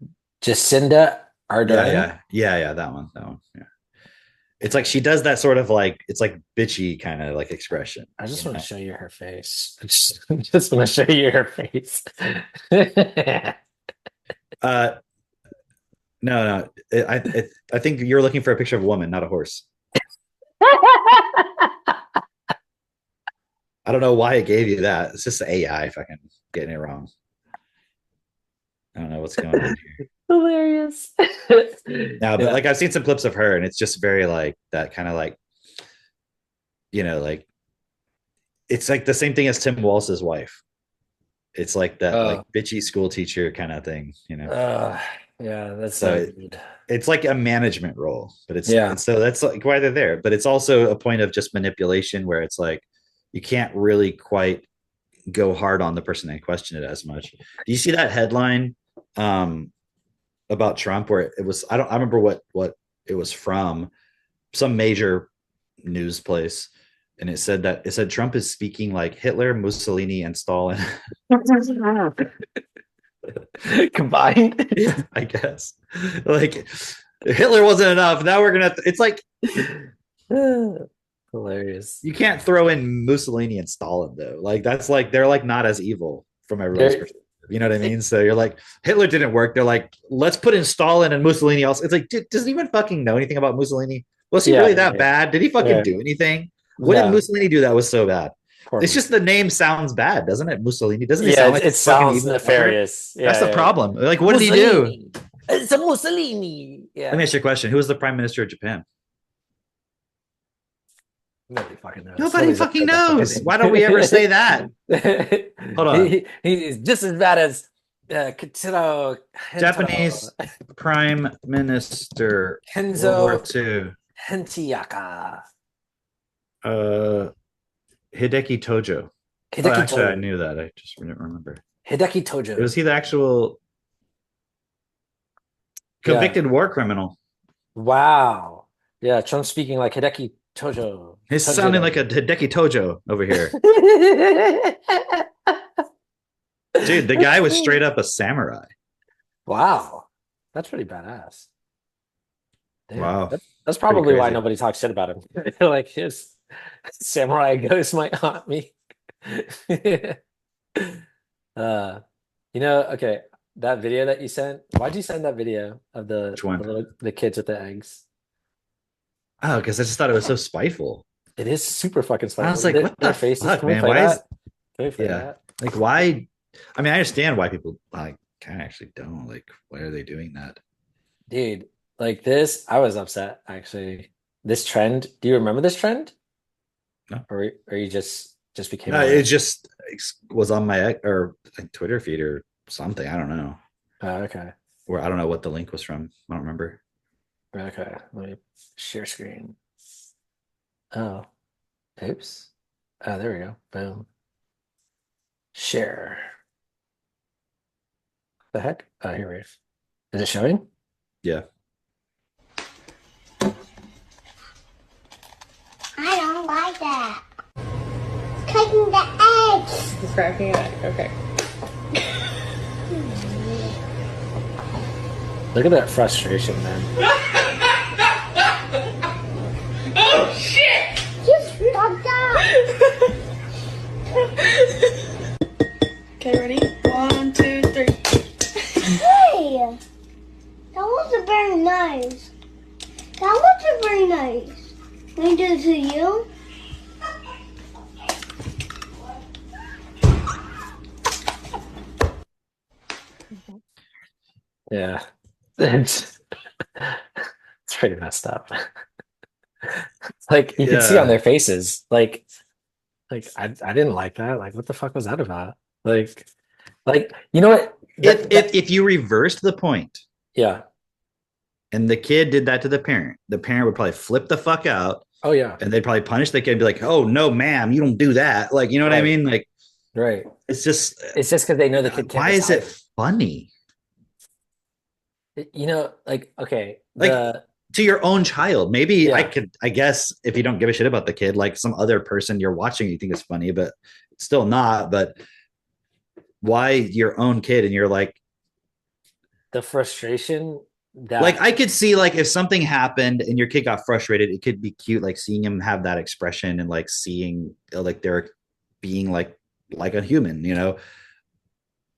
Jacinda Ardern? Yeah, that one. Yeah. It's like she does that sort of like, it's like bitchy kind of like expression. I just want to show you her face. I just want to show you her face. No. I think you're looking for a picture of a woman, not a horse. I don't know why it gave you that. It's just AI if I can get it wrong. I don't know what's going on here. Hilarious. Now, but like I've seen some clips of her, and it's just very like that kind of like, like it's like the same thing as Tim Walz's wife. It's like that like bitchy school teacher kind of thing, Yeah, that's so it's like a management role, but it's so that's like why they're there. But it's also a point of just manipulation where it's like you can't really quite go hard on the person and question it as much. Do you see that headline about Trump where it was I remember what it was from, some major news place, and it said Trump is speaking like Hitler, Mussolini, and Stalin combined. Yeah, I guess like Hitler wasn't enough. Now we're gonna it's like hilarious. You can't throw in Mussolini and Stalin though. Like that's like they're like not as evil from everyone's perspective. You know what I mean? So you're like, Hitler didn't work. They're like, let's put in Stalin and Mussolini also. It's like, does he even fucking know anything about Mussolini? Was he really that bad? Did he fucking do anything? What did Mussolini do that was so bad? It's just the name sounds bad, doesn't it? Mussolini. Doesn't it sound like it sounds nefarious. That's the problem. Like, what did he do? It's a Mussolini. Yeah. Let me ask you a question. Who was the prime minister of Japan? Nobody fucking knows. Nobody fucking knows. Why don't we ever say that? Hold on. He's just as bad as Kitsuro Japanese prime minister Kenzo II. Hentiyaka. Hideki Tojo. Actually, I knew that. I just didn't remember. Hideki Tojo. Was he the actual? Convicted war criminal. Wow. Yeah, Trump speaking like Hideki He's sounding like a Hideki Tojo over here. Dude, the guy was straight up a samurai. Wow. That's pretty badass. Damn. Wow. That's probably why crazy. nobody talks shit about him. Like his samurai ghost might haunt me. uh okay, that video that you sent, why'd you send that video of Which one? the kids with the eggs? Oh, because I just thought it was so spiteful. It is super fucking spiteful. I was like, what Their the faces. fuck, Can we man? play Why that? is Can we play yeah. that? Like why? I mean, I understand why people like kind of actually don't. Like, why are they doing that? Dude, like this, I was upset actually. This trend, do you remember this trend? No. Or you just became No, aware? it just was on my or Twitter feed or something. I don't know. Oh, okay. Or I don't know what the link was from. I don't remember. Okay. Let me share screen. Oh, oops. Oh, there we go. Boom. Share. The heck? Oh, here it is. Is it showing? Yeah. I don't like that. Cutting the eggs. He's cracking it. Okay. Look at that frustration, man. Oh shit! You fucked up. Okay, ready? 1, 2, 3. Hey, that wasn't very nice. That wasn't very nice. Can I do it to you? Yeah. It's pretty messed up. Like you can see on their faces, like I didn't like that. Like what the fuck was that about? Like you know what? If you reversed the point Yeah. and the kid did that to the parent would probably flip the fuck out Oh yeah. and they'd probably punish the kid and be like, oh no, ma'am, you don't do that. Like, you know what I Right. mean? Like, Right. it's just It's just because they know the kid can't why is it decide. funny? You know, like okay, Like, to your own child. Maybe Yeah. I guess if you don't give a shit about the kid, like some other person you're watching, you think it's funny, but still not. But why your own kid? And you're like, the frustration that like, I could see like if something happened and your kid got frustrated, it could be cute, like seeing him have that expression and like seeing like they're being like a human, you know,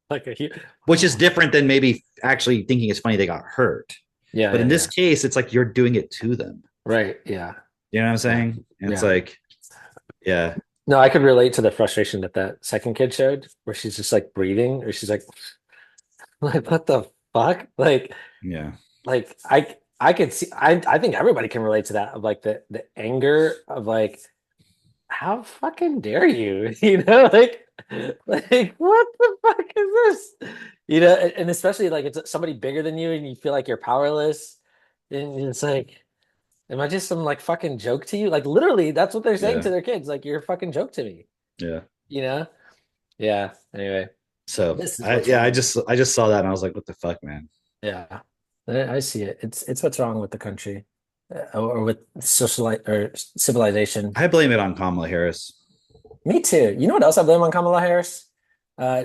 like a which is different than maybe actually thinking it's funny they got hurt. yeah, But yeah, in this yeah. case, it's like you're doing it to them. Right, yeah. You know what I'm saying? And it's Yeah. like, yeah. No, I could relate to the frustration that second kid showed, where she's just like breathing, or she's like, like what the fuck? Yeah. Like I could see. I think everybody can relate to that of like the anger of like, how fucking dare you? You know, like what the fuck is this? You know, and especially like it's somebody bigger than you, and you feel like you're powerless, and it's like, am I just some like fucking joke to you? Like literally, that's what they're saying Yeah. to their kids. Like you're a fucking joke to me. Yeah. You know? Yeah. Anyway, So this is I what's yeah, wrong. I just saw that and I was like, what the fuck, man? Yeah, I see it. It's what's wrong with the country, or with civilization. I blame it on Kamala Harris. Me too. You know what else I blame on Kamala Harris?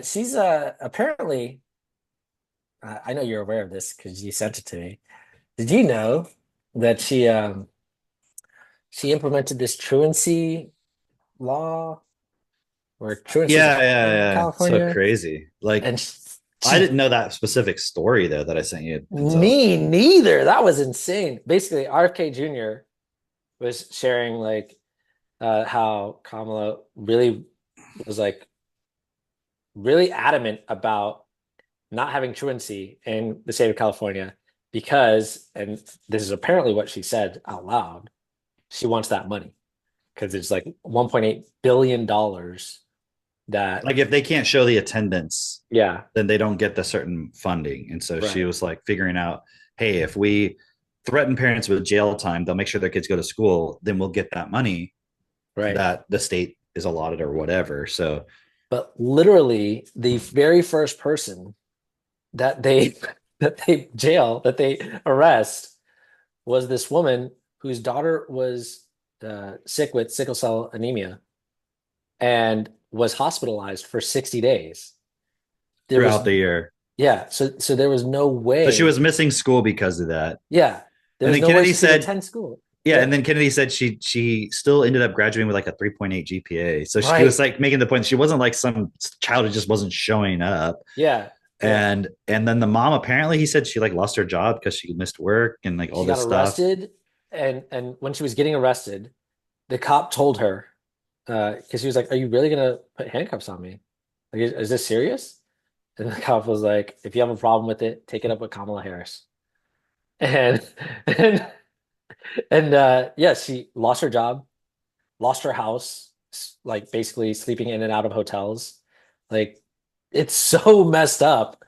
She's apparently. I know you're aware of this because you sent it to me. Did you know that she implemented this truancy law, where truancy is a Yeah, crime yeah, in yeah. So California? crazy. Like, And I didn't know that specific story though that I sent you. So, me neither. That was insane. Basically, RFK Jr. was sharing like how Kamala really was like really adamant about not having truancy in the state of California because, and this is apparently what she said out loud, she wants that money because it's like $1.8 billion that, like, if they can't show the attendance, yeah, then they don't get the certain funding. And so she Right. was like figuring out, hey, if we threaten parents with jail time, they'll make sure their kids go to school, then we'll get that money right. that the state is allotted or whatever. So But literally, the very first person that they that they arrest was this woman whose daughter was sick with sickle cell anemia and was hospitalized for 60 days. There throughout was, the year. yeah, so there was no way. So she was missing school because of that. Yeah, there And was then no way Kennedy she could said, attend school. yeah, and then Kennedy said she still ended up graduating with like a 3.8 GPA. So she was Right. like making the point she wasn't like some child who just wasn't showing up. Yeah, yeah. And then the mom, apparently he said she like lost her job because she missed work and like all She this got stuff. arrested, and when she was getting arrested, the cop told her, because he was like, "Are you really gonna put handcuffs on me? Like, is this serious?" And the cop was like, "If you have a problem with it, take it up with Kamala Harris." And and yeah, she lost her job, lost her house, like basically sleeping in and out of hotels. Like, it's so messed up.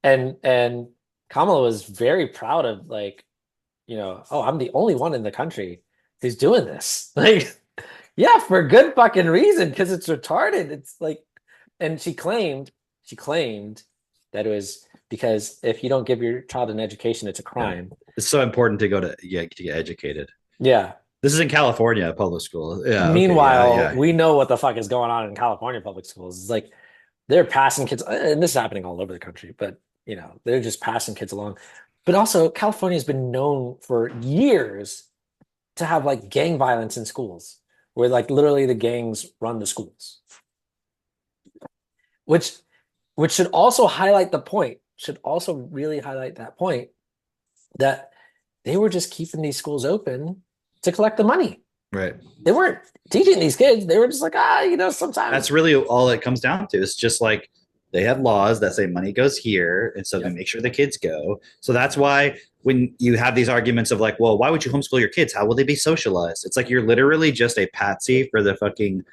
And Kamala was very proud of, like, oh, I'm the only one in the country who's doing this. Like, yeah, for good fucking reason, because it's retarded. It's like, and she claimed that it was because if you don't give your child an education, it's a crime. It's so important to go to get educated. Yeah. This is in California, public school. Yeah. Okay, Meanwhile, yeah. we know what the fuck is going on in California public schools. It's like they're passing kids, and this is happening all over the country, but they're just passing kids along. But also, California has been known for years to have like gang violence in schools, where like literally the gangs run the schools, which should also highlight the point, should also really highlight that point that they were just keeping these schools open to collect the money. Right. They weren't teaching these kids. They were just like, sometimes. That's really all it comes down to. It's just like they have laws that say money goes here, and so they make sure the kids go. So that's why when you have these arguments of like, well, why would you homeschool your kids? How will they be socialized? It's like you're literally just a patsy for the fucking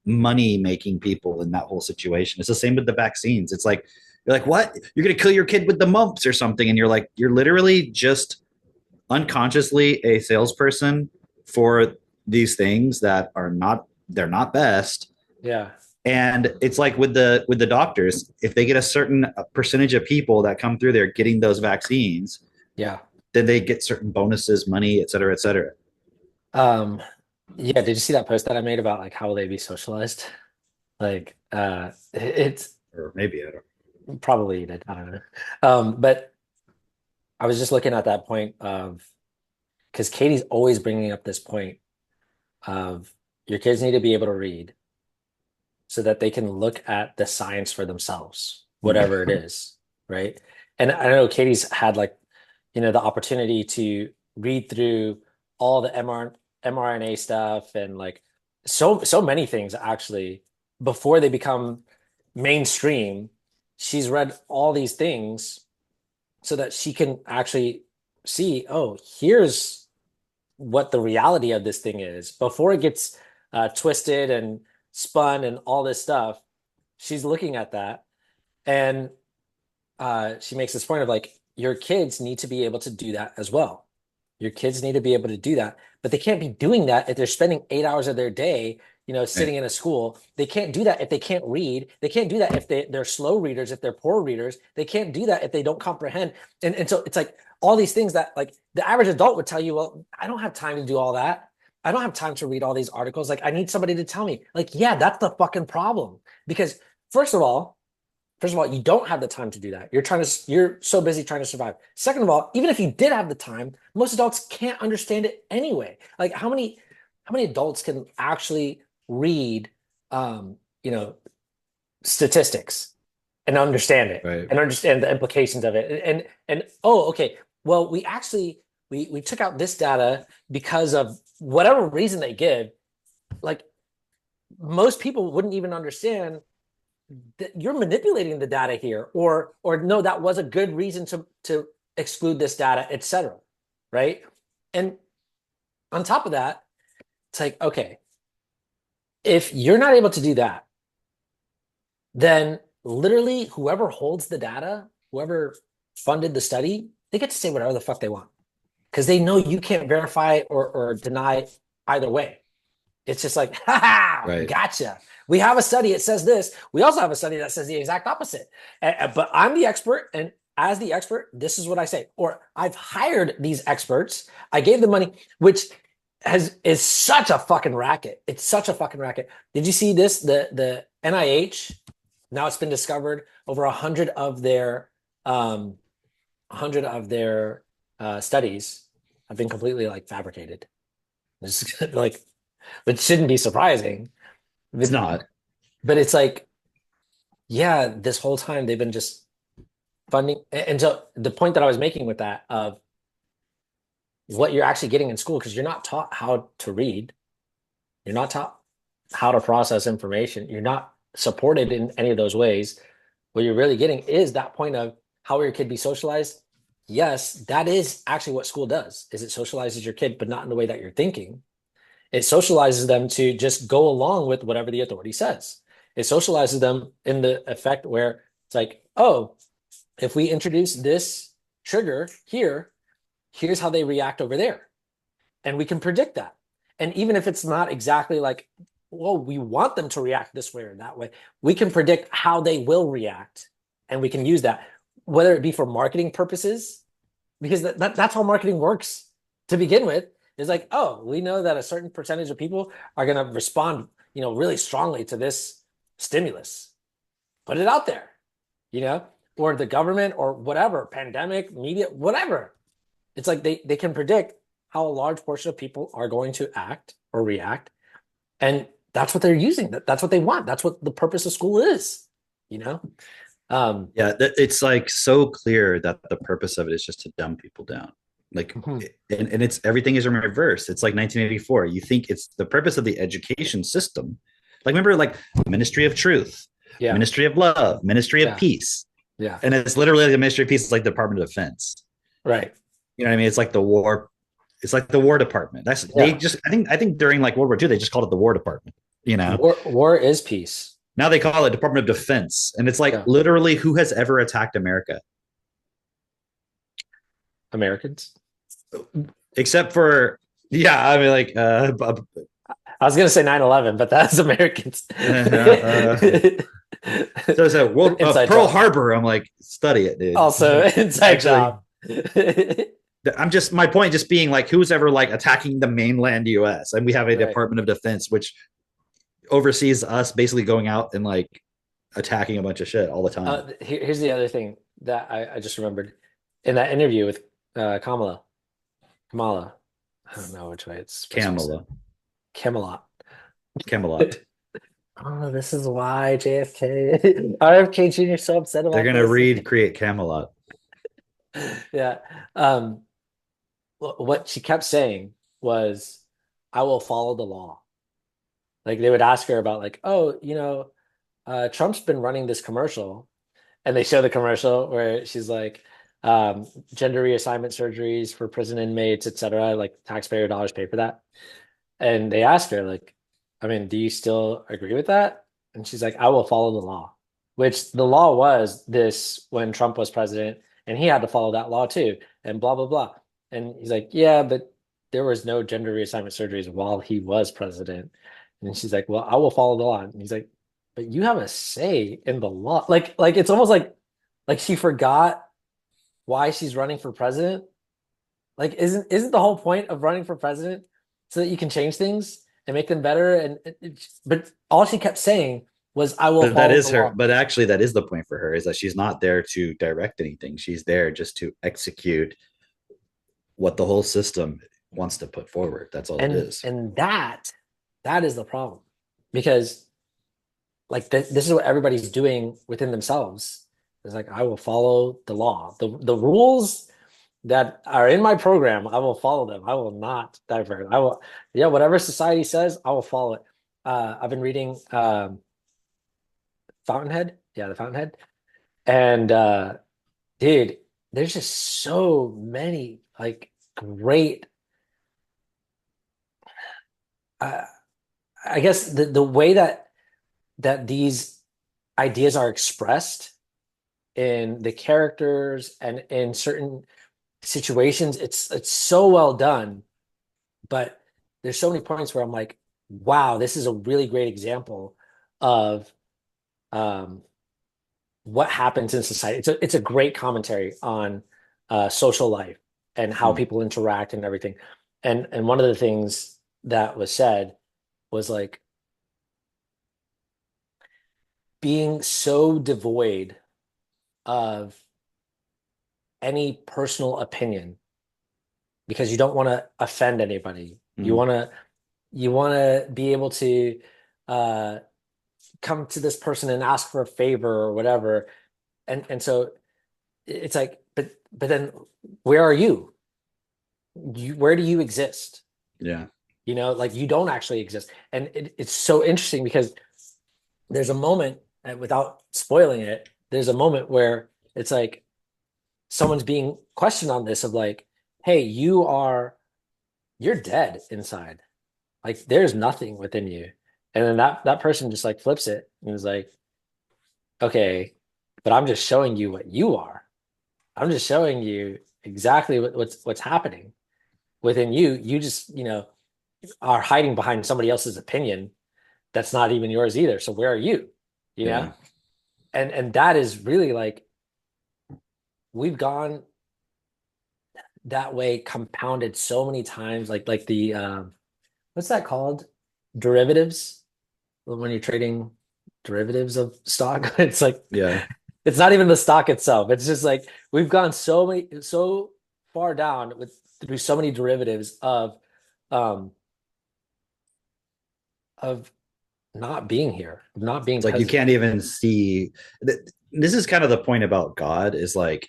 money making people in that whole situation. It's the same with the vaccines. It's like you're like, what? You're gonna kill your kid with the mumps or something, and you're like, you're literally just unconsciously a salesperson for these things that are not, they're not best. Yeah. And it's like with the doctors, if they get a certain percentage of people that come through there getting those vaccines, Yeah. then they get certain bonuses, money, et cetera, et cetera. Yeah, did you see that post that I made about like how will they be socialized? Like, it's Or maybe I don't. probably you did. I don't know. But I was just looking at that point of, because Katie's always bringing up this point of your kids need to be able to read so that they can look at the science for themselves, whatever it is, right? And I know Katie's had like, the opportunity to read through all the mRNA stuff and like so many things actually before they become mainstream. She's read all these things so that she can actually see, oh, here's what the reality of this thing is before it gets twisted and spun and all this stuff. She's looking at that, and she makes this point of like, your kids need to be able to do that as well. Your kids need to be able to do that, but they can't be doing that if they're spending 8 hours of their day, sitting in a school. They can't do that if they can't read. They can't do that if they're slow readers, if they're poor readers. They can't do that if they don't comprehend. And so it's like all these things that like the average adult would tell you, well, I don't have time to do all that. I don't have time to read all these articles. Like, I need somebody to tell me. Like, yeah, that's the fucking problem. Because first of all, you don't have the time to do that. You're so busy trying to survive. Second of all, even if you did have the time, most adults can't understand it anyway. Like, how many adults can actually read, statistics and understand it, Right. and understand the implications of it? And oh, okay, well, we actually we took out this data because of whatever reason they give. Like, most people wouldn't even understand that you're manipulating the data here, or no, that was a good reason to exclude this data, etc. Right? And on top of that, it's like, okay, if you're not able to do that, then literally whoever holds the data, whoever funded the study, they get to say whatever the fuck they want, because they know you can't verify or deny either way. It's just like, Right. Gotcha. We have a study, it says this. We also have a study that says the exact opposite. But I'm the expert, and as the expert, this is what I say. Or I've hired these experts. I gave them money, which is such a fucking racket. It's such a fucking racket. Did you see this? The NIH, now it's been discovered over 100 of their studies have been completely like fabricated. It's like, which shouldn't be surprising. It's not. But it's like, yeah, this whole time they've been just funding. And so the point that I was making with that of what you're actually getting in school, because you're not taught how to read, you're not taught how to process information, you're not supported in any of those ways. What you're really getting is that point of how will your kid be socialized? Yes, that is actually what school does, is it socializes your kid, but not in the way that you're thinking. It socializes them to just go along with whatever the authority says. It socializes them in the effect where it's like, oh, if we introduce this trigger here, here's how they react over there. And we can predict that. And even if it's not exactly like, well, we want them to react this way or that way, we can predict how they will react. And we can use that, whether it be for marketing purposes, because that's how marketing works to begin with. It's like, oh, we know that a certain percentage of people are going to respond, really strongly to this stimulus. Put it out there, or the government or whatever, pandemic, media, whatever. It's like they can predict how a large portion of people are going to act or react. And that's what they're using. That's what they want. That's what the purpose of school is, Yeah, it's like so clear that the purpose of it is just to dumb people down. Like, and it's everything is in reverse. It's like 1984. You think it's the purpose of the education system. Like, remember, like Ministry of Truth, Ministry of Love, Ministry of Peace. Yeah. And it's literally like the Ministry of Peace is like the Department of Defense. Right. You know what I mean? It's like the war. It's like the War Department. They just. I think during like World War II, they just called it the War Department. War is peace. Now they call it Department of Defense, and it's like literally who has ever attacked America? Americans, except for I mean like I was gonna say 9/11, but that's Americans. So Pearl Harbor. I'm like, study it, dude. Also inside job. I'm just my point just being like who's ever like attacking the mainland US, and we have a Department of Defense which oversees us basically going out and like attacking a bunch of shit all the time. Here's the other thing that I just remembered in that interview with Kamala. I don't know which way it's Camelot. Oh, this is why JFK RFK Jr. is so upset about they're gonna create Camelot. Yeah. What she kept saying was, I will follow the law. Like they would ask her about like, oh, Trump's been running this commercial, and they show the commercial where she's like, gender reassignment surgeries for prison inmates, etc. Like taxpayer dollars pay for that. And they ask her like, I mean, do you still agree with that? And she's like, I will follow the law, which the law was this when Trump was president, and he had to follow that law too, and blah, blah, blah. And he's like, yeah, but there was no gender reassignment surgeries while he was president. And she's like, well, I will follow the law. And he's like, but you have a say in the law. Like it's almost like she forgot why she's running for president. Like, isn't the whole point of running for president so that you can change things and make them better? But all she kept saying was, I will follow that is the her law. But actually that is the point for her, is that she's not there to direct anything. She's there just to execute what the whole system wants to put forward. That's all it is. And that is the problem, because like this is what everybody's doing within themselves. It's like, I will follow the law, the rules that are in my program. I will follow them. I will not divert. I will, whatever society says, I will follow it. I've been reading Fountainhead. Yeah, the Fountainhead. And dude, there's just so many like great I guess the way that these ideas are expressed in the characters and in certain situations, it's so well done. But there's so many points where I'm like, wow, this is a really great example of what happens in society. It's a great commentary on social life and how Hmm. people interact and everything. And one of the things that was said was like being so devoid of any personal opinion because you don't want to offend anybody. You Hmm. want to you want to be able to uh, come to this person and ask for a favor or whatever. And so it's like, but then where are you? Where do you exist? Yeah. Like you don't actually exist. And it's so interesting because there's a moment, and without spoiling it, there's a moment where it's like someone's being questioned on this of like, hey, you're dead inside. Like there's nothing within you. And then that person just like flips it and is like, okay, but I'm just showing you what you are. I'm just showing you exactly what's happening within you. You just, are hiding behind somebody else's opinion that's not even yours either. So where are you? You know? Yeah. And that is really like we've gone that way compounded so many times. Like the what's that called? Derivatives. When you're trading derivatives of stock, it's like Yeah. it's not even the stock itself. It's just like we've gone so far down through so many derivatives um of not being here, not being It's like you present. can't even see. This is kind of the point about God is like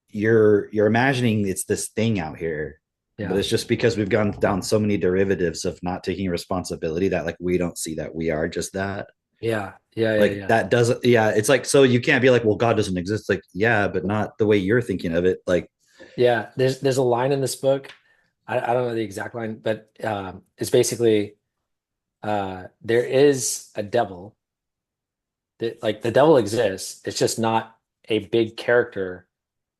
you're imagining it's this thing out here, but Yeah. it's just because we've gone down so many derivatives of not taking responsibility that like we don't see that we are just that. Yeah. Yeah. Yeah. Like Yeah. that doesn't, yeah, it's like, so you can't be like, well, God doesn't exist. Like, yeah, but not the way you're thinking of it. Like, Yeah. There's a line in this book. I don't know the exact line, but it's basically there is a devil that like the devil exists. It's just not a big character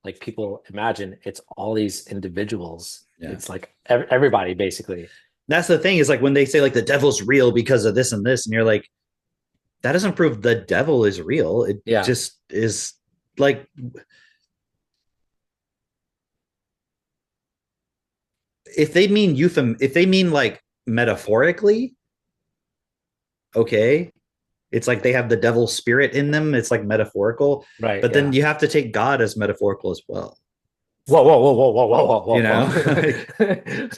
like people imagine. It's all these individuals. yeah, It's like everybody basically. that's the thing is like when they say like the devil's real because of this and this, and you're like, that doesn't prove the devil is real. It Yeah. just is like, if they mean like metaphorically, okay, it's like they have the devil's spirit in them. It's like metaphorical, Right. but then Yeah. you have to take God as metaphorical as well. Whoa, whoa, whoa, whoa, whoa, whoa, You whoa, know, like,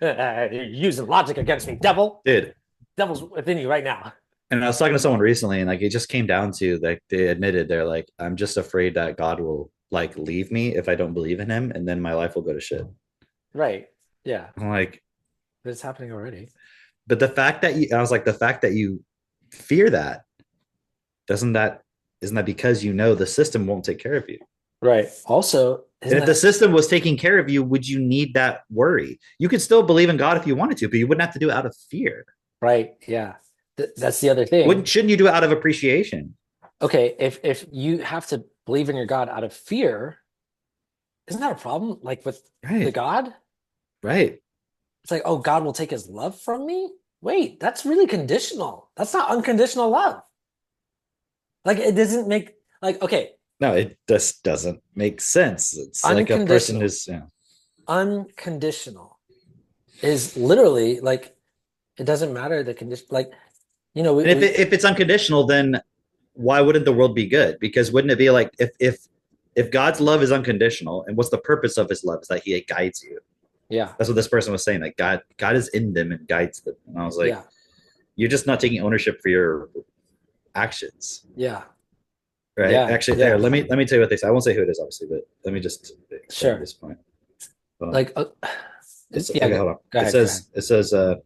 whoa. You're using logic against me, devil. dude. Devil's within you right now. And I was talking to someone recently, and like it just came down to like they admitted they're like, I'm just afraid that God will like leave me if I don't believe in Him, and then my life will go to shit. Right. Yeah. I'm like, But it's happening already. but the fact that I was like, the fact that you fear that doesn't that isn't that because you know the system won't take care of you? Right. Also, And isn't if the that system was taking care of you, would you need that worry? You could still believe in God if you wanted to, but you wouldn't have to do it out of fear. right? Yeah. That's the other thing. Wouldn't shouldn't you do it out of appreciation? Okay, if you have to believe in your God out of fear, isn't that a problem? Like with the Right. God? Right. It's like, oh, God will take his love from me? Wait, that's really conditional. That's not unconditional love. Like it doesn't make like okay, No, it just doesn't make sense. It's like a person unconditional. is, yeah. Unconditional is literally like it doesn't matter the condition like And if it's unconditional, then why wouldn't the world be good? Because wouldn't it be like if God's love is unconditional, and what's the purpose of His love is that He guides you. yeah, That's what this person was saying. Like God is in them and guides them. And I was like, yeah, you're just not taking ownership for your actions, yeah, right? yeah, Actually, there. yeah, Let me tell you what they say. I won't say who it is, obviously, but let me just explain sure. this point. Hold on. Like yeah, Okay, hold on. go It ahead, go ahead. says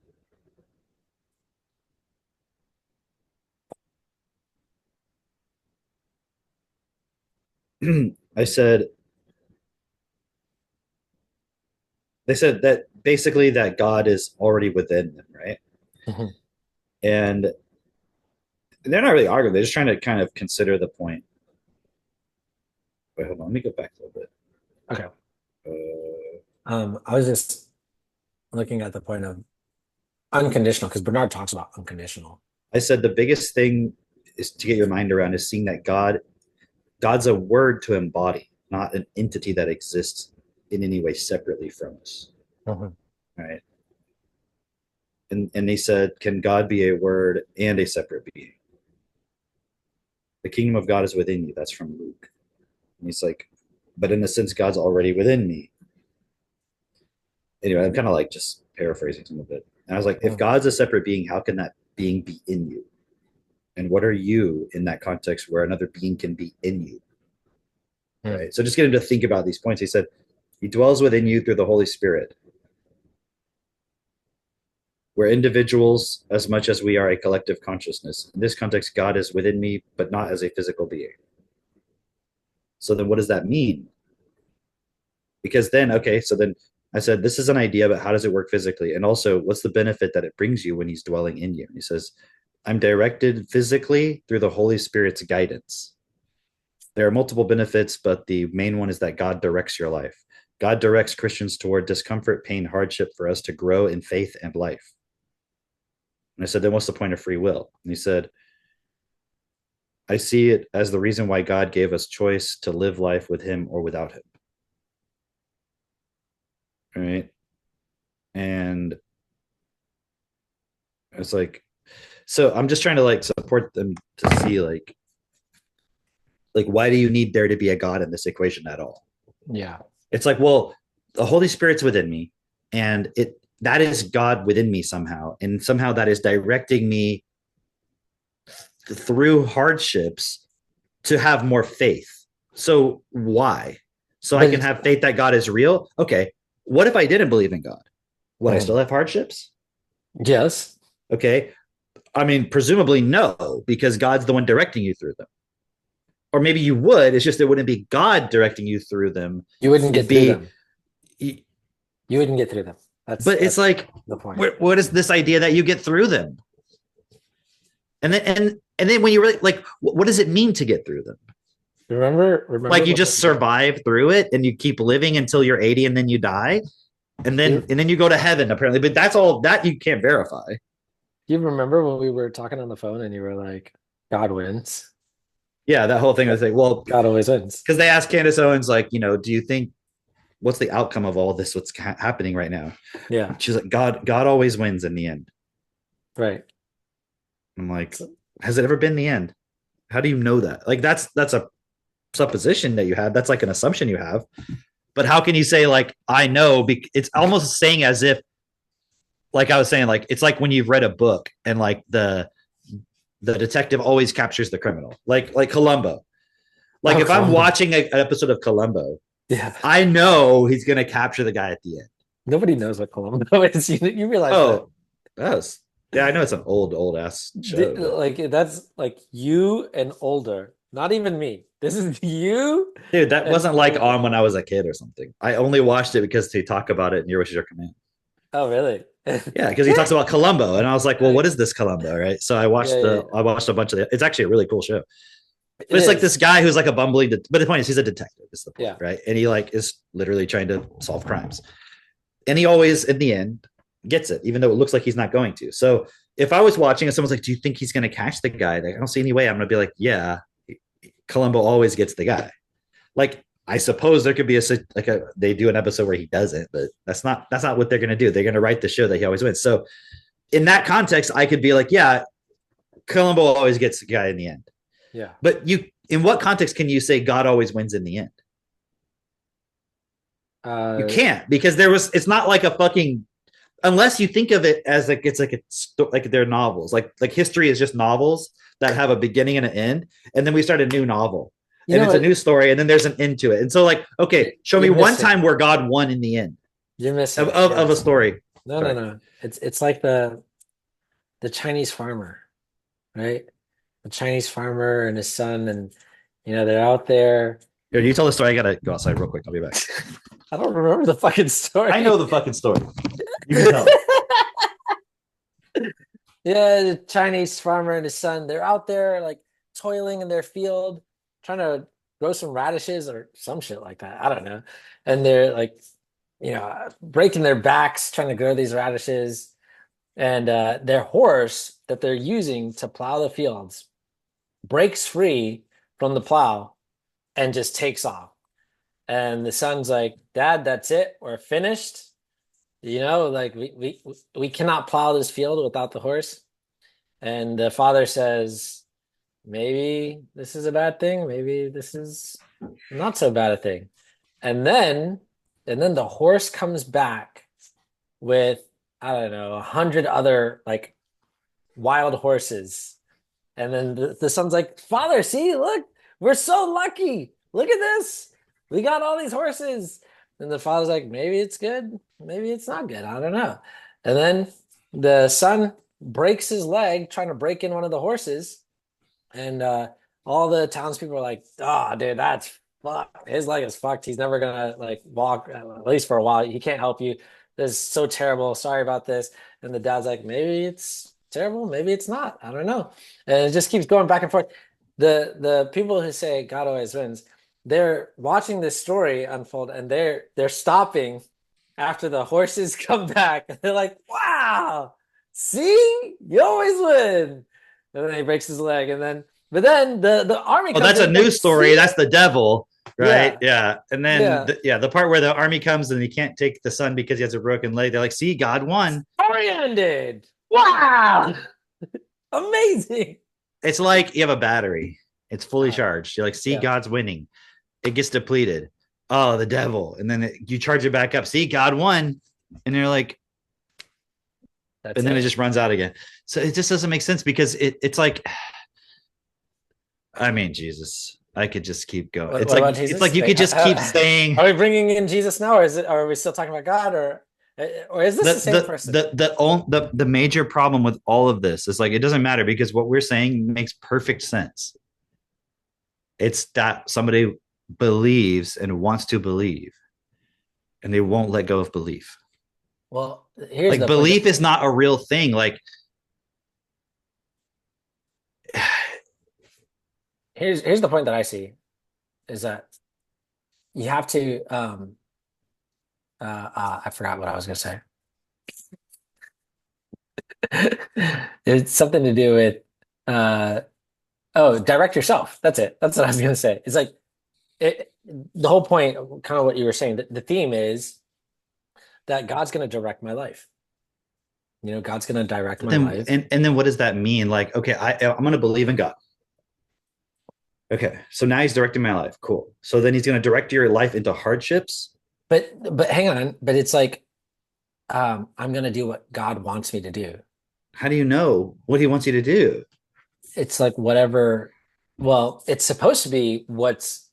I said they said that basically that God is already within them, right? Mhm. And they're not really arguing. They're just trying to kind of consider the point. Wait, hold on. Let me go back a little bit. Okay. Uh, I was just looking at the point of unconditional because Bernard talks about unconditional. I said the biggest thing is to get your mind around is seeing that God's a word to embody, not an entity that exists in any way separately from us. Right. And he said, can God be a word and a separate being? The kingdom of God is within you. That's from Luke. And he's like, but in a sense, God's already within me. Anyway, I'm kind of like just paraphrasing some of it. And I was like, if God's a separate being, how can that being be in you? And what are you in that context where another being can be in you? Right. So just get him to think about these points. He said, he dwells within you through the Holy Spirit. We're individuals as much as we are a collective consciousness. In this context, God is within me, but not as a physical being. So then what does that mean? Because then, okay, so then I said, this is an idea, but how does it work physically? And also, what's the benefit that it brings you when he's dwelling in you? And he says, I'm directed physically through the Holy Spirit's guidance. There are multiple benefits, but the main one is that God directs your life. God directs Christians toward discomfort, pain, hardship for us to grow in faith and life. And I said, then what's the point of free will? And he said, I see it as the reason why God gave us choice to live life with him or without him. All right. And it's like, so I'm just trying to like support them to see like why do you need there to be a God in this equation at all? Yeah. It's like, well, the Holy Spirit's within me, and that is God within me somehow, and somehow that is directing me through hardships to have more faith. So why? So I can have faith that God is real. Okay. What if I didn't believe in God? Would I still have hardships? Yes. Okay. I mean, presumably no, because God's the one directing you through them. Or maybe you would. It's just it wouldn't be God directing you through them. You wouldn't get through them. You wouldn't get through them. It's like the point. What is this idea that you get through them? And then when you really like, what does it mean to get through them? Remember, like you just survive through it and you keep living until you're 80 and then you die, and then you go to heaven apparently. But that's all that you can't verify. You remember when we were talking on the phone and you were like, God wins? Yeah, that whole thing. I was like, well, God always wins. Because they asked Candace Owens, like, do you think what's the outcome of all this? What's happening right now? Yeah. She's like, God always wins in the end. Right. I'm like, has it ever been the end? How do you know that? Like, that's a supposition that you have. That's like an assumption you have. But how can you say like, I know? It's almost saying as if, like I was saying, like, it's like when you've read a book and like the detective always captures the criminal, like Columbo. Like if Columbo. I'm watching an episode of Columbo, yeah, I know he's going to capture the guy at the end. Nobody knows what Columbo is. You realize that? Yeah, I know it's an old ass show. Like that's like you and older. Not even me. This is you, dude. That wasn't like on when I was a kid or something. I only watched it because they talk about it in Your Wish Is Your Command. Oh, really? Yeah, because he talks about Columbo, and I was like, well, what is this Columbo, right? So I watched I watched a bunch of it. It's actually a really cool show. But it's like this guy who's like a bumbling, but the point is he's a detective. Is the point, right? And he like is literally trying to solve crimes, and he always, in the end, gets it, even though it looks like he's not going to. So if I was watching and someone's like, "Do you think he's going to catch the guy?" Like, I don't see any way. I'm going to be like, "Yeah, Columbo always gets the guy." Like, I suppose there could be they do an episode where he doesn't, but that's not what they're going to do. They're going to write the show that he always wins. So in that context, I could be like, yeah, Columbo always gets the guy in the end. Yeah. But in what context can you say God always wins in the end? You can't, because it's not like a fucking, unless you think of it as like, it's like they're novels, like history is just novels that have a beginning and an end. And then we start a new novel. And it's a new story, and then there's an end to it. And so, like, okay, show me one time where God won in the end. You're missing of a story. No. It's like the Chinese farmer, right? The Chinese farmer and his son, and they're out there. Here, you tell the story. I gotta go outside real quick. I'll be back. I don't remember the fucking story. I know the fucking story. You can tell. Yeah, the Chinese farmer and his son, they're out there like toiling in their field, trying to grow some radishes or some shit like that. I don't know. And they're like, breaking their backs trying to grow these radishes. And their horse that they're using to plow the fields breaks free from the plow and just takes off. And the son's like, Dad, that's it. We're finished. You know, like we cannot plow this field without the horse. And the father says, maybe this is a bad thing. Maybe this is not so bad a thing. And then the horse comes back with, I don't know, 100 other like wild horses. And then the son's like, Father, see, look, we're so lucky. Look at this. We got all these horses. And the father's like, maybe it's good. Maybe it's not good. I don't know. And then the son breaks his leg trying to break in one of the horses. And all the townspeople are like, oh, dude, that's fucked. His leg is fucked. He's never gonna like walk, at least for a while. He can't help you. This is so terrible. Sorry about this. And the dad's like, maybe it's terrible, maybe it's not. I don't know. And it just keeps going back and forth. The people who say God always wins, they're watching this story unfold and they're stopping after the horses come back. They're like, wow, see, you always win. And then he breaks his leg, and then but then the army comes that's a in, new like, story. see? That's the devil, right? Yeah. And then Yeah. the part where the army comes and he can't take the son because he has a broken leg. They're like, see, God won. Story ended. Wow. Amazing. It's like you have a battery. It's fully charged. You're like, see, Yeah. God's winning. It gets depleted. Oh, the devil. And then you charge it back up. See, God won. And you're like, That's and then it just runs out again. So it just doesn't make sense because it's like, I mean, Jesus, I could just keep going. What It's about like Jesus? it's like you could just keep saying. Are we bringing in Jesus now, or are we still talking about God, or is this the same person? The major problem with all of this is like it doesn't matter because what we're saying makes perfect sense. It's that somebody believes and wants to believe, and they won't let go of belief. Well, here's like the belief point. is not a real thing. Like Here's the point that I see is that you have to I forgot what I was gonna say. It's something to do with direct yourself. That's it. That's what I was gonna say. It's like the whole point, kind of what you were saying, the theme is that God's gonna direct my life. You know, God's gonna direct my life. and then what does that mean? Like, okay, I'm gonna believe in God. Okay, so now he's directing my life. Cool. So then he's going to direct your life into hardships. But hang on. But it's like, I'm going to do what God wants me to do. How do you know what he wants you to do? It's like whatever. Well, it's supposed to be what's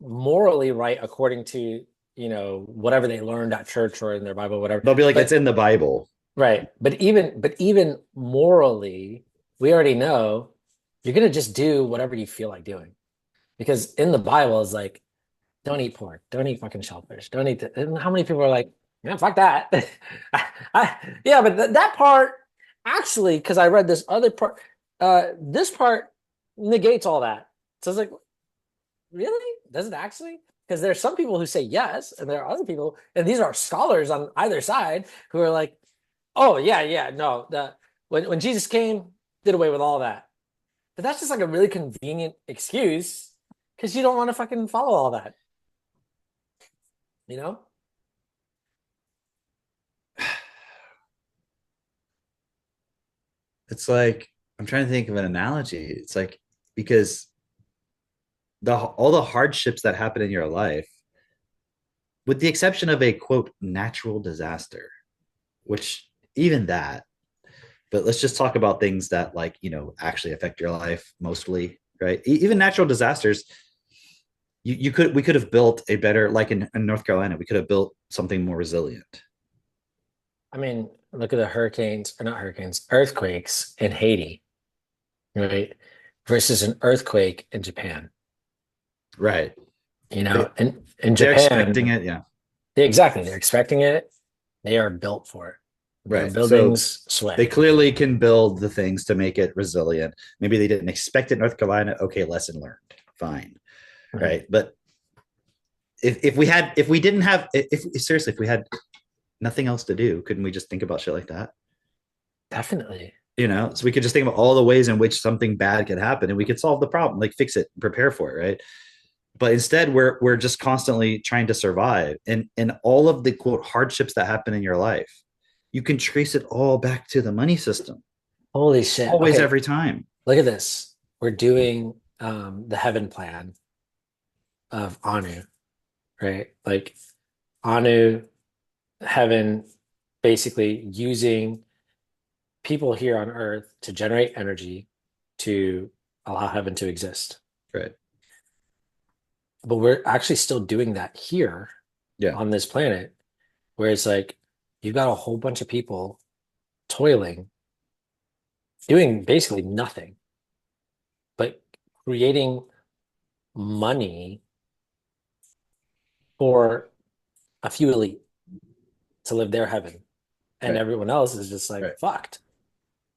morally right according to, you know, whatever they learned at church or in their Bible, whatever. They'll be like, it's in the Bible. Right. But even morally, we already know you're going to just do whatever you feel like doing. Because in the Bible is like, don't eat pork, don't eat fucking shellfish, don't eat and how many people are like, yeah, fuck that. Yeah, but that part actually, because I read this other part, this part negates all that. So it's like, really? Does it actually? Because there's some people who say yes, and there are other people, and these are scholars on either side who are like, oh yeah, no, when Jesus came, did away with all that. But that's just like a really convenient excuse because you don't want to fucking follow all that. You know? It's like, I'm trying to think of an analogy. It's like, because all the hardships that happen in your life, with the exception of a quote natural disaster, which even that, but let's just talk about things that like, you know, actually affect your life mostly, right? Even natural disasters, we could have built a better, like in North Carolina, we could have built something more resilient. I mean, look at the earthquakes in Haiti, right? Versus an earthquake in Japan. Right. You know, and in They're Japan, expecting it, yeah. Exactly. They're expecting it. They are built for it. Right. Buildings sway. They clearly can build the things to make it resilient. Maybe they didn't expect it in North Carolina. Okay, lesson learned. Fine. Mhm. Right. But if we had nothing else to do, couldn't we just think about shit like that? Definitely. So we could just think about all the ways in which something bad could happen and we could solve the problem, like fix it, prepare for it, right? But instead we're just constantly trying to survive, and all of the quote hardships that happen in your life, you can trace it all back to the money system. Holy shit. Always, Okay, every time. look at this. We're doing the heaven plan of Anu, right? Like Anu, heaven, basically using people here on earth to generate energy to allow heaven to exist. Right. But we're actually still doing that here Yeah. on this planet, where it's like you've got a whole bunch of people toiling, doing basically nothing, but creating money for a few elite to live their heaven. And Right. everyone else is just like Right. fucked.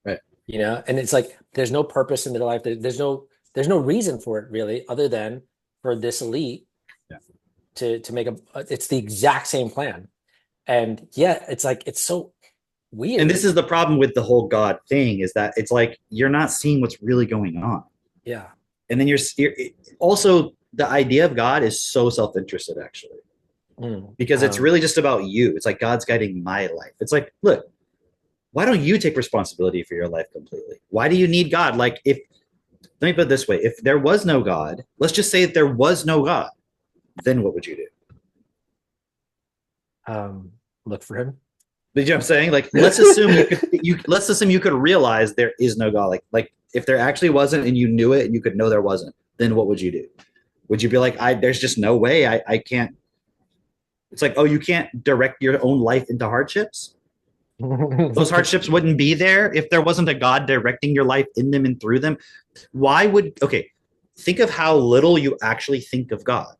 Right. And it's like there's no purpose in their life. There's no reason for it really, other than for this elite to make it's the exact same plan. And yeah, it's like it's so weird. And this is the problem with the whole God thing, is that it's like you're not seeing what's really going on. Yeah. And then you're also, the idea of God is so self-interested, actually, because it's really just about you. It's like God's guiding my life. It's like, look, why don't you take responsibility for your life completely? Why do you need God? Like, let me put it this way: if there was no God, let's just say that there was no God, then what would you do? Look for him. But you know what I'm saying? Like, let's assume let's assume you could realize there is no God. Like if there actually wasn't and you knew it and you could know there wasn't, then what would you do? Would you be like, there's just no way, I can't. It's like, oh, you can't direct your own life into hardships? Those hardships wouldn't be there if there wasn't a God directing your life in them and through them. Okay, think of how little you actually think of God.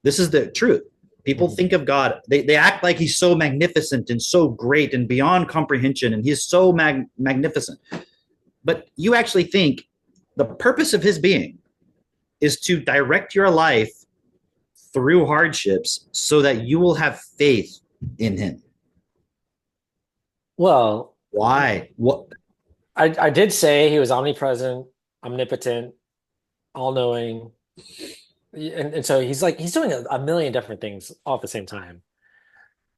This is the truth. People think of God, they act like he's so magnificent and so great and beyond comprehension, and he's so magnificent. But you actually think the purpose of his being is to direct your life through hardships so that you will have faith in him. Well, why? What? I did say he was omnipresent, omnipotent, all-knowing. And so he's doing a million different things all at the same time.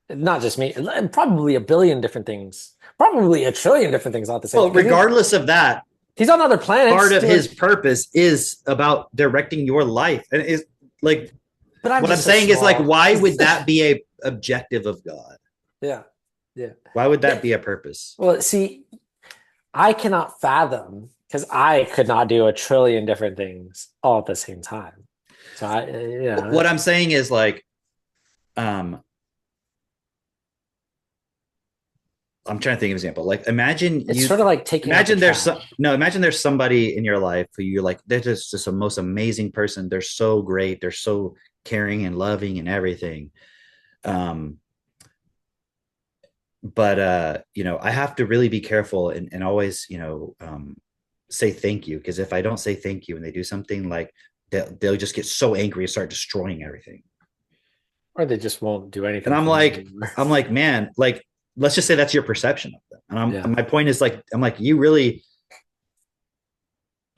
Not just me, and probably a billion different things, probably a trillion different things all at the same time. Well, regardless of that, he's on other planets. Part of his purpose is about directing your life. And is like, but what I'm saying is like, why would that be a objective of God? Yeah. Yeah. Why would that be a purpose? Well, see, I cannot fathom, because I could not do a trillion different things all at the same time. So what I'm saying is like, I'm trying to think of an example. Like, imagine it's sort of like taking. Imagine there's somebody in your life who you're like, they're just the most amazing person. They're so great. They're so caring and loving and everything. But I have to really be careful and always, say thank you, because if I don't say thank you and they do something, like they'll just get so angry and start destroying everything, or they just won't do anything. And I'm like, man, like, let's just say that's your perception of them. And my point is like, I'm like, you really,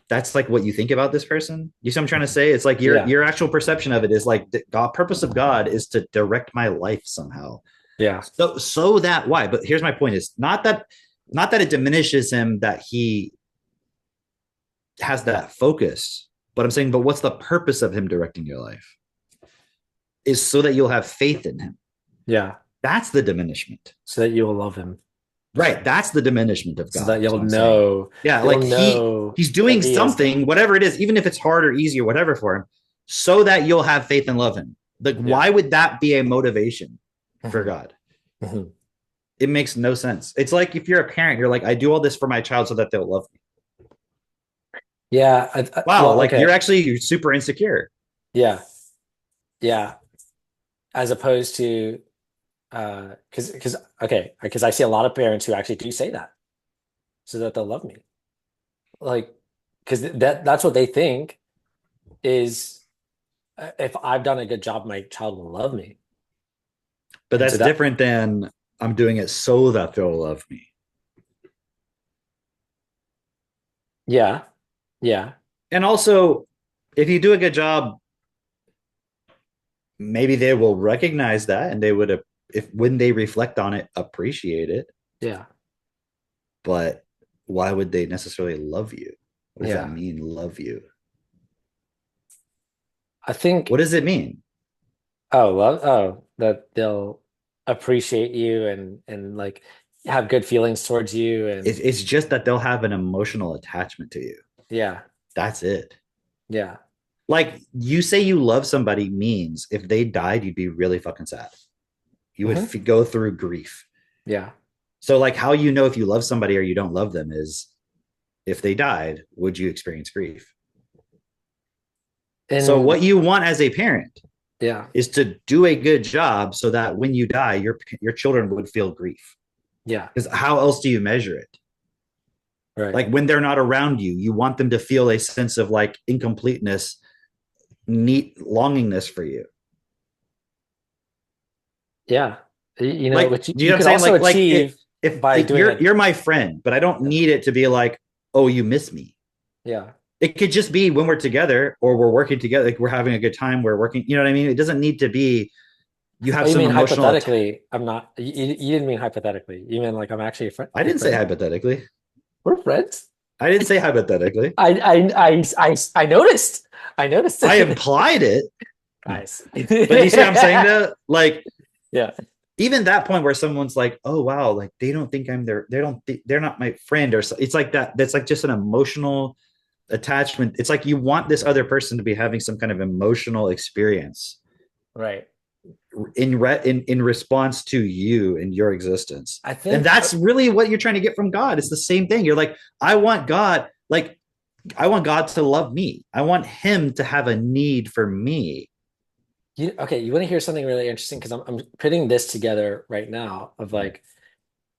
that's like what you think about this person. You see what I'm trying to say? It's like your actual perception of it is like the purpose of God is to direct my life somehow. Yeah. So that why? But here's my point: is not that it diminishes him that he has that focus, but I'm saying, but what's the purpose of him directing your life? Is so that you'll have faith in him. Yeah. That's the diminishment. So that you will love him. Right. That's the diminishment of God. So that you'll know. Yeah. Like he's doing something, whatever it is, even if it's hard or easy or whatever for him, so that you'll have faith and love him. Like, why would that be a motivation for God? Mm-hmm. It makes no sense. It's like if you're a parent, you're like, I do all this for my child so that they'll love me. Yeah. You're super insecure. Yeah. Yeah. As opposed to, because I see a lot of parents who actually do say that, so that they'll love me. Like, because that's what they think is, if I've done a good job, my child will love me. But that's different than I'm doing it so that they'll love me. Yeah. Yeah. And also, if you do a good job, maybe they will recognize that and they would, if when they reflect on it, appreciate it. Yeah. But why would they necessarily love you? What does that Yeah. mean, love you? I think, What does it mean? that they'll appreciate you and like have good feelings towards you and It's just that they'll have an emotional attachment to you. yeah. That's it. Yeah. Like you say you love somebody means if they died, you'd be really fucking sad. You would go through grief. Yeah. So, like, how you know if you love somebody or you don't love them is if they died, would you experience grief? So, And what you want as a parent yeah. is to do a good job so that when you die, your children would feel grief. Yeah. Because how else do you measure it? Right. Like when they're not around you, you want them to feel a sense of like incompleteness, neat longingness for you. Yeah. You know, Like, which do you you know what could I'm saying? also Like achieve if by like, doing you're it. you're my friend, but I don't need it to be like, oh, you miss me. Yeah. It could just be when we're together or we're working together, like we're having a good time, we're working. You know what I mean? It doesn't need to be you Oh, have you some mean emotional. hypothetically? I'm not. You didn't mean hypothetically. You mean like I'm actually a friend. I Your didn't say friend. hypothetically. We're friends. I didn't say hypothetically. I noticed. I noticed. I implied it. Guys. But you see what I'm saying though? Like Yeah. even that point where someone's like, oh wow, like they don't think I'm their, they're not my friend, or so, it's like that. That's like just an emotional attachment. It's like you want this other person to be having some kind of emotional experience Right. in response to you and your existence. I And think. that's really what you're trying to get from God. It's the same thing. You're like, I want God, like I want God to love me. I want him to have a need for me. Okay, you want to hear something really interesting because I'm putting this together right now of like,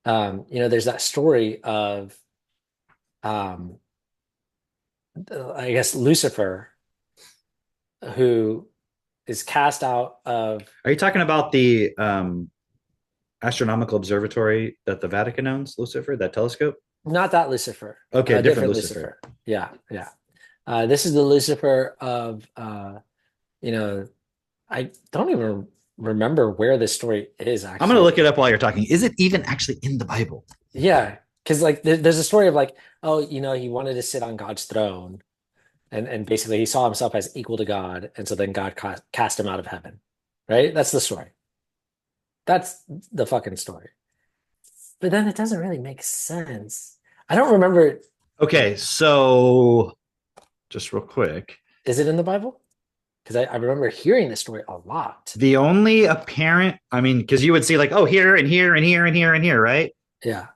there's that story of, um, I guess Lucifer, who is cast out of Are you talking about the astronomical observatory that the Vatican owns, Lucifer, that telescope? not that Lucifer, Okay, different different Lucifer. Lucifer. Yeah, yeah. This is the Lucifer of, I don't even remember where this story is I'm going actually. to look it up while you're talking. Is it even actually in the Bible? Yeah, because like there's a story of like, oh, he wanted to sit on God's throne, and basically he saw himself as equal to God, and so then God cast him out of heaven. Right? That's the story. That's the fucking story. But then it doesn't really make sense. I don't remember. Okay, so just real quick. Is it in the Bible? Because I remember hearing this story a lot. The only apparent, I mean, because you would see like, oh, here and here and here and here and here, right? Yeah.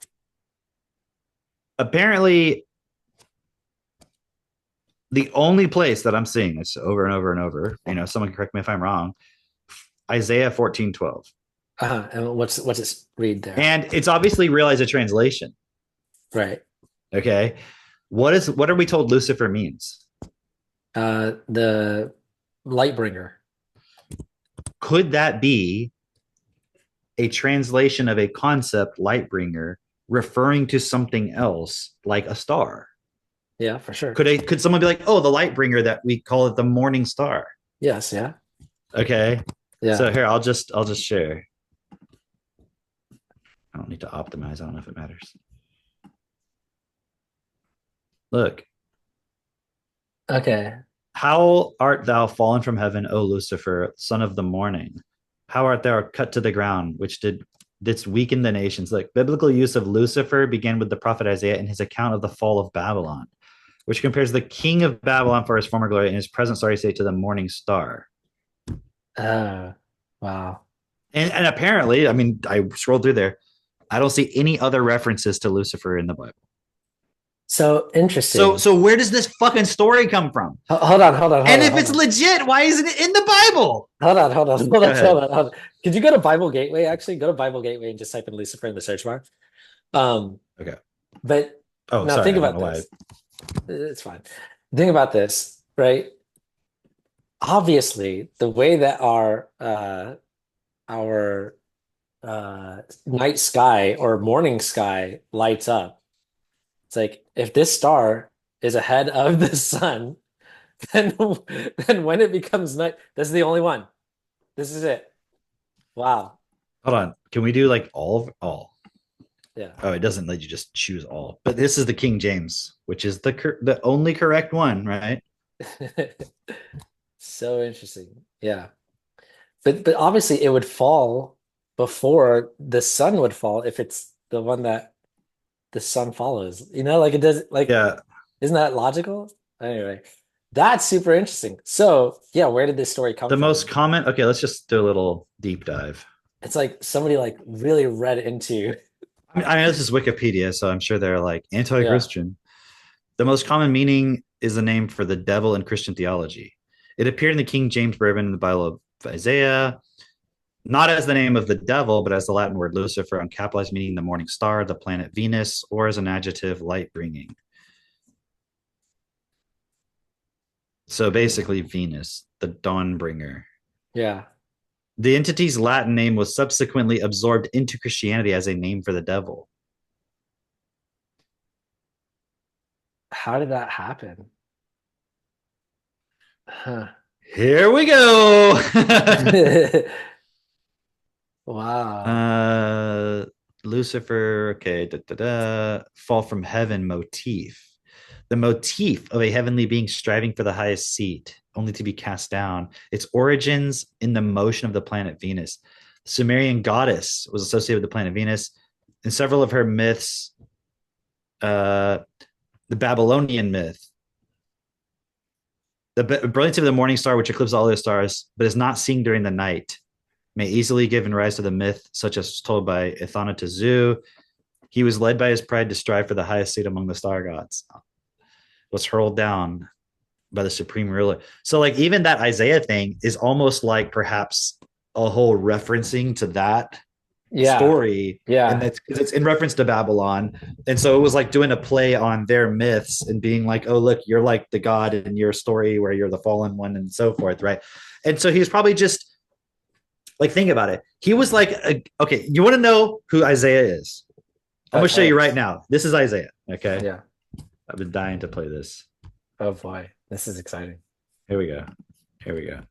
Apparently, the only place that I'm seeing this over and over and over, someone can correct me if I'm wrong, Isaiah 14:12. And what's it read there? And it's obviously realized a translation. Right. Okay. What are we told Lucifer means? The light bringer. Could that be a translation of a concept, light bringer, referring to something else like a star? Yeah, for sure. Could someone be like, oh, the light bringer, that we call it the morning star? Yes, yeah. Okay. Yeah. So here, I'll just share. I don't need to optimize. I don't know if it matters. Look. Okay. How art thou fallen from heaven, O Lucifer, son of the morning? How art thou cut to the ground, which didst weaken the nations? Like biblical use of Lucifer began with the prophet Isaiah in his account of the fall of Babylon, which compares the king of Babylon for his former glory and his present sorry state to the morning star. Wow. And apparently, I mean, I scrolled through there. I don't see any other references to Lucifer in the Bible. So interesting. So where does this fucking story come from? Hold on. And if it's legit, why isn't it in the Bible? Hold on. Could you go to Bible Gateway? Actually, go to Bible Gateway and just type in Lucifer in the search bar. Okay. But now sorry, think about this. It's fine. Think about this, right? Obviously, the way that our night sky or morning sky lights up, it's like if this star is ahead of the sun, then when it becomes night, this is the only one. This is it. Wow. Hold on. Can we do like all? Yeah. Oh, it doesn't let you just choose all. But this is the King James, which is the only correct one, right? So interesting. Yeah. But obviously it would fall before the sun would fall if it's the one that the sun follows. You know, like it does like Yeah. isn't that logical? Anyway, that's super interesting. So yeah, where did this story come The from? most common. Okay, let's just do a little deep dive. It's like somebody like really read into. I mean, this is Wikipedia, so I'm sure they're like anti-Christian. The most common meaning is the name for the devil in Christian theology. It appeared in the King James Version in the Bible of Isaiah, not as the name of the devil, but as the Latin word Lucifer, uncapitalized, meaning the morning star, the planet Venus, or as an adjective, light bringing. So basically, Venus, the dawn bringer. Yeah. The entity's Latin name was subsequently absorbed into Christianity as a name for the devil. How did that happen? Huh. Here we go. Wow. Lucifer, okay, fall from heaven motif. The motif of a heavenly being striving for the highest seat, only to be cast down. Its origins in the motion of the planet Venus. The Sumerian goddess was associated with the planet Venus. In several of her myths, the Babylonian myth, the brilliance of the morning star, which eclipses all other stars, but is not seen during the night, may easily give rise to the myth, such as told by Ethanatezu. He was led by his pride to strive for the highest seat among the star gods, was hurled down by the supreme ruler. So like even that Isaiah thing is almost like perhaps a whole referencing to that story. Yeah. And it's in reference to Babylon. And so it was like doing a play on their myths and being like, oh, look, you're like the god in your story where you're the fallen one and so forth. Right. And so he was probably just like, think about it. He was like, okay, you want to know who Isaiah is? I'm going to show you right now. This is Isaiah. Okay. Yeah. I've been dying to play this. Oh boy. This is exciting. Here we go. Here we go.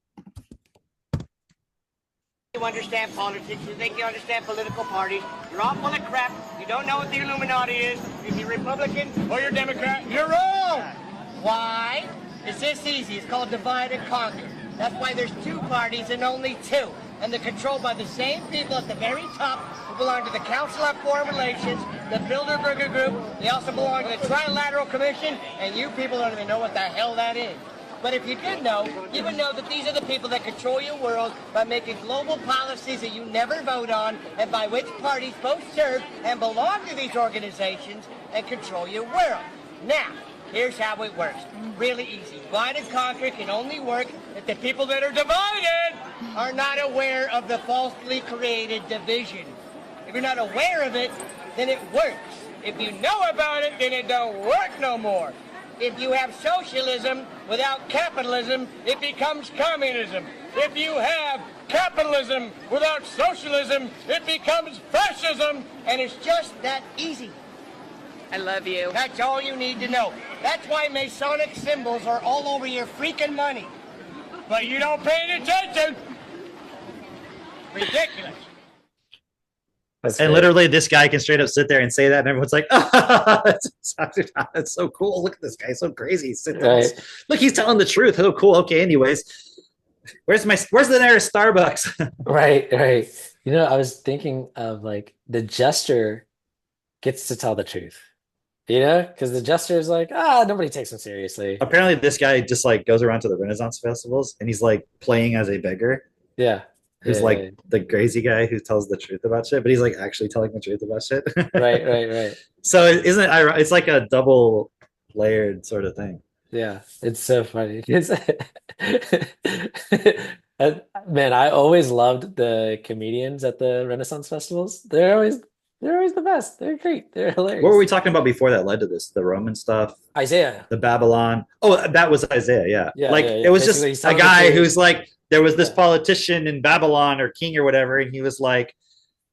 You understand politics, you think you understand political parties, you're all full of crap, you don't know what the Illuminati is, if you're Republican or you're Democrat, you're wrong! Why? It's this easy, it's called divide and conquer. That's why there's two parties and only two, and they're controlled by the same people at the very top who belong to the Council on Foreign Relations, the Bilderberger Group, they also belong to the Trilateral Commission, and you people don't even know what the hell that is. But if you did know, you would know that these are the people that control your world by making global policies that you never vote on and by which parties both serve and belong to these organizations and control your world. Now, here's how it works. Really easy. Divide and conquer can only work if the people that are divided are not aware of the falsely created division. If you're not aware of it, then it works. If you know about it, then it don't work no more. If you have socialism without capitalism, it becomes communism. If you have capitalism without socialism, it becomes fascism, and it's just that easy. I love you. That's all you need to know. That's why Masonic symbols are all over your freaking money. But you don't pay any attention. Ridiculous. And literally, this guy can straight up sit there and say that, and everyone's like, "Oh, that's so cool! Look at this guy, so crazy! Look, he's telling the truth. Oh, cool. Okay. Anyways, where's the nearest Starbucks?" Right. You know, I was thinking of like the jester gets to tell the truth. You know, because the jester is like, nobody takes him seriously. Apparently, this guy just like goes around to the Renaissance festivals, and he's like playing as a beggar. Yeah. Who's like the crazy guy who tells the truth about shit, but he's like actually telling the truth about shit. Right. So isn't it? It's like a double layered sort of thing. Yeah, it's so funny. Man, I always loved the comedians at the Renaissance festivals. They're always the best. They're great. They're hilarious. What were we talking about before that led to this? The Roman stuff, Isaiah, the Babylon. Oh, that was Isaiah. Yeah. It was basically, just a guy who's like, there was this politician in Babylon or king or whatever, and he was like,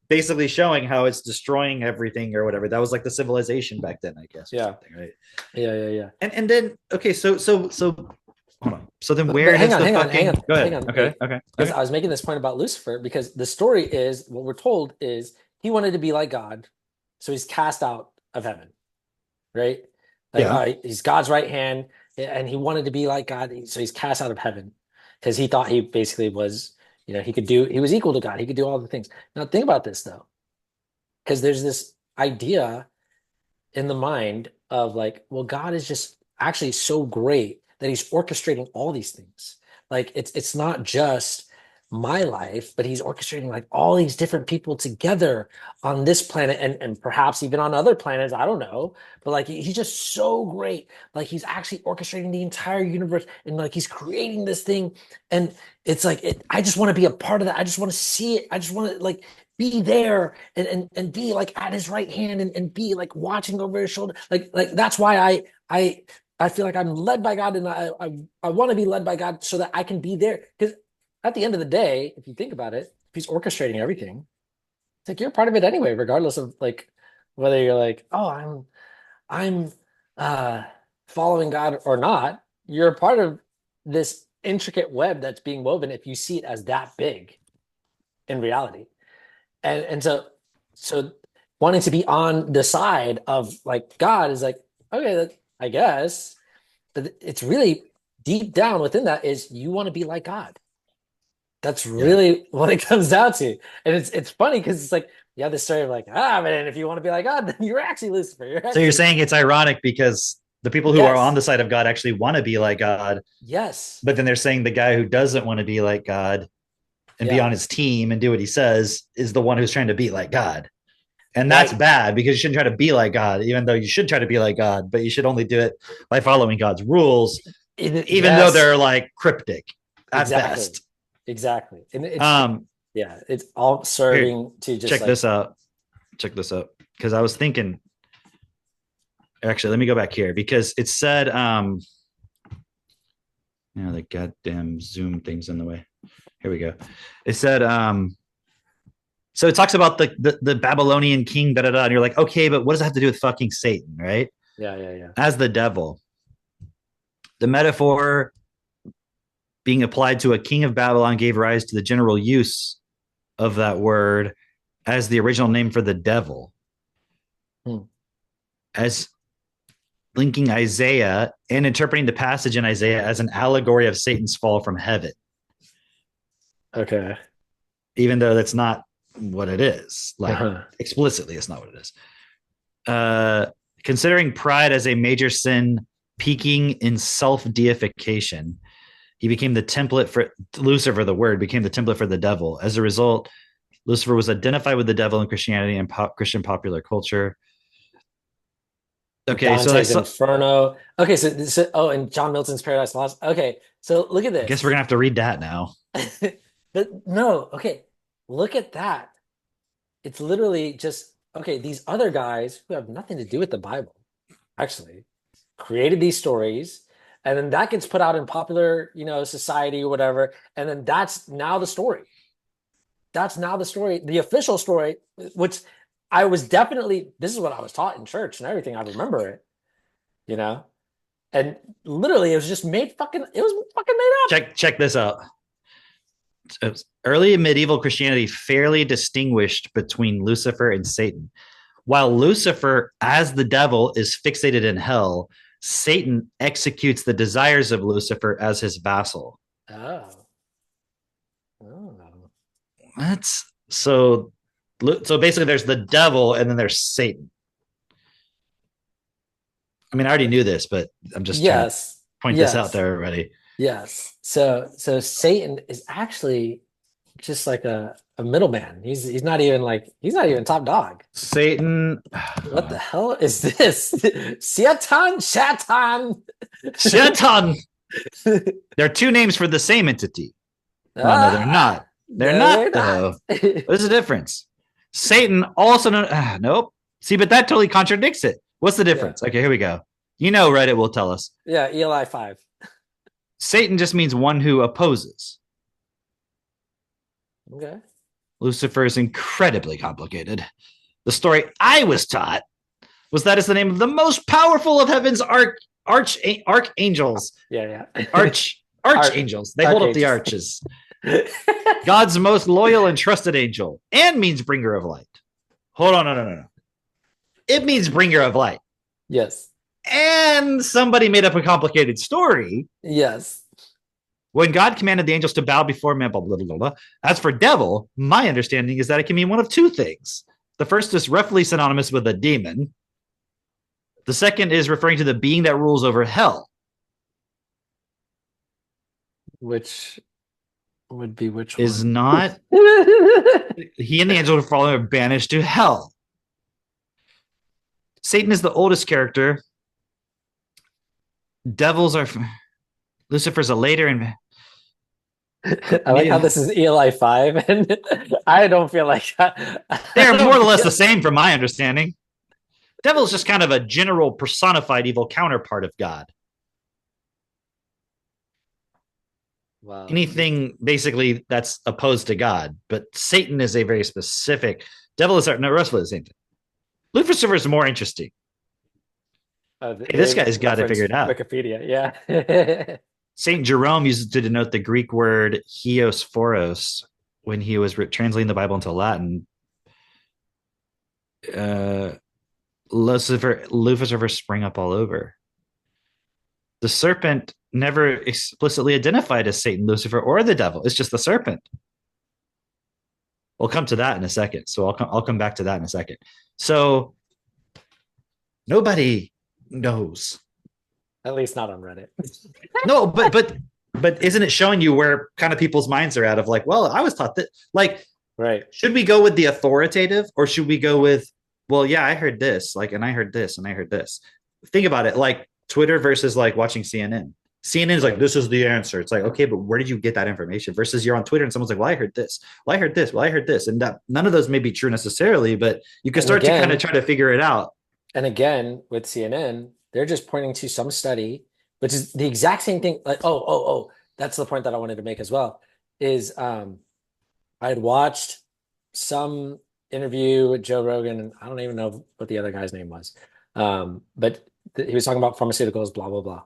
basically showing how it's destroying everything or whatever. That was like the civilization back then, I guess. Or Yeah. something, right. Yeah. And then okay, so hold on. So then But where hang does on, the hang on, fucking hang on, go ahead? hang on. Okay, Wait. okay. Because I was making this point about Lucifer, because the story is what we're told is he wanted to be like God, so he's cast out of heaven, right? Like Yeah. he's God's right hand, and he wanted to be like God, so he's cast out of heaven because he thought he basically was, he was equal to God. He could do all the things. Now think about this though, because there's this idea in the mind of like, well, God is just actually so great that he's orchestrating all these things. Like it's not just my life, but he's orchestrating like all these different people together on this planet and perhaps even on other planets. I don't know. But like he's just so great. Like he's actually orchestrating the entire universe and like he's creating this thing. And it's like I just want to be a part of that. I just want to see it. I just want to like be there and be like at his right hand and be like watching over his shoulder. Like that's why I feel like I'm led by God, and I want to be led by God so that I can be there. Because at the end of the day, if you think about it, if he's orchestrating everything, it's like you're part of it anyway, regardless of like whether you're like, oh, I'm following God or not. You're a part of this intricate web that's being woven if you see it as that big in reality. And so wanting to be on the side of like God is like, okay, I guess, but it's really deep down within that is you want to be like God. That's really what it comes down to. And it's funny because it's like you have this story of like, man, if you want to be like God, then you're actually Lucifer. So you're saying it's ironic because the people who are Yes. on the side of God actually want to be like God. Yes. But then they're saying the guy who doesn't want to be like God and be on his team and do what he says is the one who's trying to be like God. And that's bad because you shouldn't try to be like God, even though you should try to be like God, but you should only do it by following God's rules, even though they're like cryptic at best. Exactly. And it's all serving to just check this out. Check this out. Because I was thinking, actually, let me go back here because it said, the goddamn Zoom thing's in the way. Here we go. It said, so it talks about the Babylonian king, and you're like, okay, but what does that have to do with fucking Satan, right? Yeah. As the devil. The metaphor being applied to a king of Babylon gave rise to the general use of that word as the original name for the devil. As linking Isaiah and interpreting the passage in Isaiah as an allegory of Satan's fall from heaven. Okay. Even though that's not what it is. Like explicitly, it's not what it is. Considering pride as a major sin, peaking in self-deification, he became the template for Lucifer. The word became the template for the devil. As a result, Lucifer was identified with the devil in Christianity and Christian popular culture. Okay, Dante's Inferno. Okay, so and John Milton's Paradise Lost. Okay, so look at this. I guess we're gonna have to read that now. But no, okay, look at that. It's literally just these other guys who have nothing to do with the Bible, actually, created these stories, and then that gets put out in popular, society or whatever, and then that's now the story. That's now the story, the official story, which I was definitely, this is what I was taught in church and everything. I remember it, and literally it was just made fucking made up. Check this out. Early medieval Christianity fairly distinguished between Lucifer and Satan. While Lucifer, as the devil, is fixated in hell, Satan executes the desires of Lucifer as his vassal. Oh. That's so basically there's the devil and then there's Satan. I mean, I already knew this, but I'm just trying to point this out there already. Yes. So Satan is actually just like a middleman. He's not even top dog. Satan. What the hell is this? Satan. There are two names for the same entity. No, they're not. They're not. Though. There's a difference. Satan also known. Nope. See, but that totally contradicts it. What's the difference? Okay, here we go. Reddit will tell us. Yeah, Eli 5. Satan just means one who opposes. Okay. Lucifer is incredibly complicated. The story I was taught was that is the name of the most powerful of heaven's archangels. Yeah. Archangels. They hold up the Archangels. arches. God's most loyal and trusted angel, and means bringer of light. Hold on, no. It means bringer of light. Yes. And somebody made up a complicated story. Yes. When God commanded the angels to bow before man, blah, blah, blah, blah. As for devil, my understanding is that it can mean one of two things. The first is roughly synonymous with a demon. The second is referring to the being that rules over hell. Which would be which Is one? not he and the angels are fallen are banished to hell. Satan is the oldest character. Devils are Lucifer's a later and I like how this is Eli 5, and I don't feel like they're more or less the same from my understanding. Devil's just kind of a general personified evil counterpart of God. Wow. Anything basically that's opposed to God, but Satan is a very specific. Devil is roughly the same thing. Lucifer is more interesting. This guy's got it figured out. Wikipedia, yeah. Saint Jerome used it to denote the Greek word "hios when he was translating the Bible into Latin. Lucifer sprang up all over. The serpent never explicitly identified as Satan, Lucifer, or the devil. It's just the serpent. We'll come to that in a second. So I'll come back to that in a second. So nobody knows. At least not on Reddit. No, but isn't it showing you where kind of people's minds are at of like, well, I was taught that, like, right. Should we go with the authoritative or should we go with, well, yeah, I heard this, like, and I heard this, and I heard this. Think about it, like Twitter versus like watching CNN. CNN is like, this is the answer. It's like, okay, but where did you get that information? Versus you're on Twitter and someone's like, well, I heard this. Well, I heard this. Well, I heard this. And that none of those may be true necessarily, but you can start to kind of try to figure it out. And again, with CNN, they're just pointing to some study, which is the exact same thing. Like, that's the point that I wanted to make as well, is I had watched some interview with Joe Rogan, and I don't even know what the other guy's name was. But he was talking about pharmaceuticals, blah, blah, blah.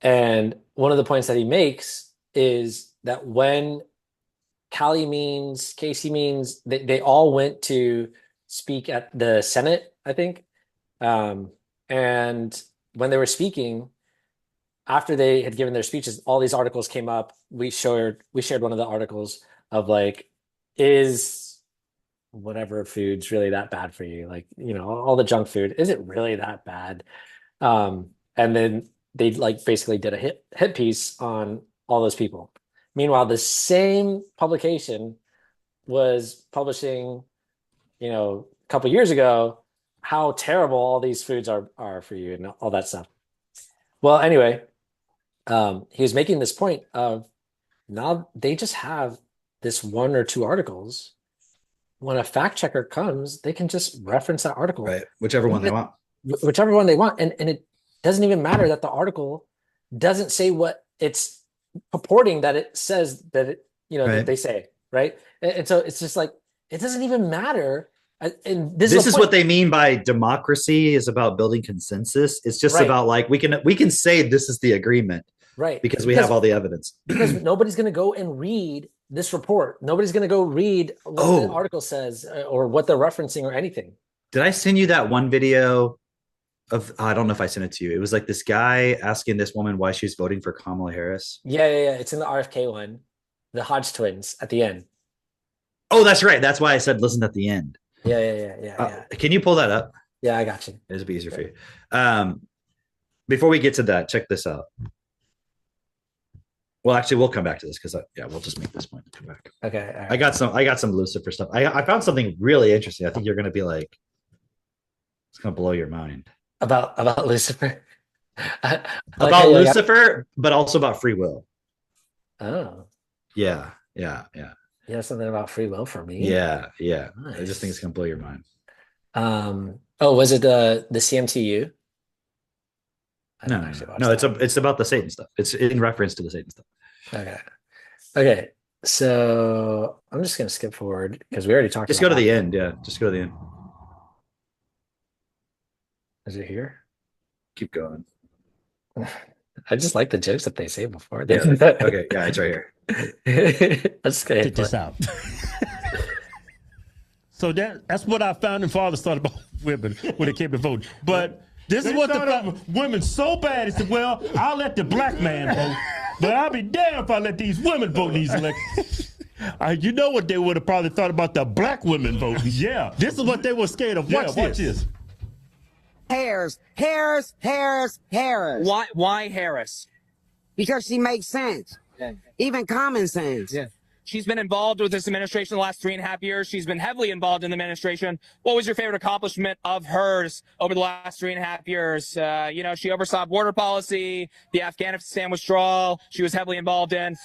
And one of the points that he makes is that when Casey Means, they all went to speak at the Senate, I think. And when they were speaking, after they had given their speeches, all these articles came up. We shared one of the articles of like, is whatever food's really that bad for you? Like, all the junk food, is it really that bad? And then they like basically did a hit piece on all those people. Meanwhile, the same publication was publishing, a couple years ago, how terrible all these foods are for you and all that stuff. Well, anyway, he was making this point of now they just have this one or two articles. When a fact checker comes, they can just reference that article. Right. Whichever one they want. Whichever one they want. And it doesn't even matter that the article doesn't say what it's purporting that it says that it, right. that they say, right? And so it's just like, it doesn't even matter. And this is what they mean by democracy is about building consensus. It's just about like, we can say this is the agreement. Right. Because we have all the evidence. Because nobody's going to go and read this report. Nobody's going to go read what the article says or what they're referencing or anything. Did I send you that one video of, I don't know if I sent it to you. It was like this guy asking this woman why she was voting for Kamala Harris. Yeah. It's in the RFK one, the Hodge twins at the end. Oh, that's right. That's why I said listen at the end. Yeah. Can you pull that up? Yeah, I got you. It'll be easier for you. Before we get to that, check this out. Well, actually, we'll come back to this because we'll just make this point and come back. Okay. Right. I got some Lucifer stuff. I found something really interesting. I think you're going to be like, it's going to blow your mind about Lucifer. About Lucifer, but also about free will. Oh. Yeah. You have something about free will for me? Yeah. Nice. I just think it's going to blow your mind. Was it the CMTU? No. It's about the Satan stuff. It's in reference to the Satan stuff. Okay. So I'm just gonna skip forward because we already talked Just about go to that. the end. Yeah, just go to the end. Is it here? Keep going. I just like the jokes that they say before. Yeah. Okay. Yeah, it's right here. Let's go ahead. Check this out. So that's what our founding fathers thought about women when it came to voting. But this is what women so bad. He said, well, I'll let the black man vote, but I'll be damned if I let these women vote in these elections. You know what they would have probably thought about the black women voting. Yeah. This is what they were scared of. Watch this. Harris. Why Harris? Because she makes sense. Yeah. Even common sense. Yeah. She's been involved with this administration the last 3.5 years. She's been heavily involved in the administration. What was your favorite accomplishment of hers over the last 3.5 years? She oversaw border policy, the Afghanistan withdrawal. She was heavily involved in.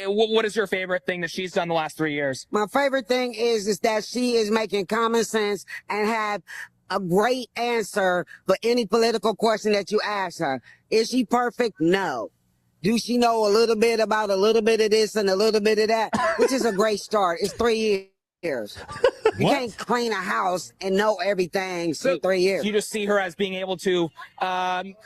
What is your favorite thing that she's done the last 3 years? My favorite thing is that she is making common sense and have a great answer for any political question that you ask her. Is she perfect? No. Do she know a little bit about a little bit of this and a little bit of that? Which is a great start. It's 3 years. You can't clean a house and know everything in 3 years. You just see her as being able to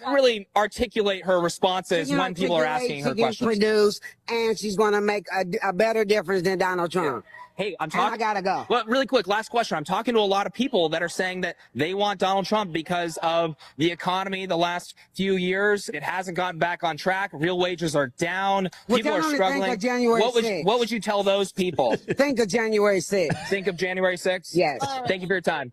really articulate her responses when people are asking her questions. Produce, and she's going to make a better difference than Donald Trump. Hey, I'm talking. I gotta go. Well, really quick, last question. I'm talking to a lot of people that are saying that they want Donald Trump because of the economy the last few years. It hasn't gotten back on track. Real wages are down. People are struggling. Think of January 6th. What would you tell those people? Think of January 6th. Think of January 6th? Yes. Thank you for your time.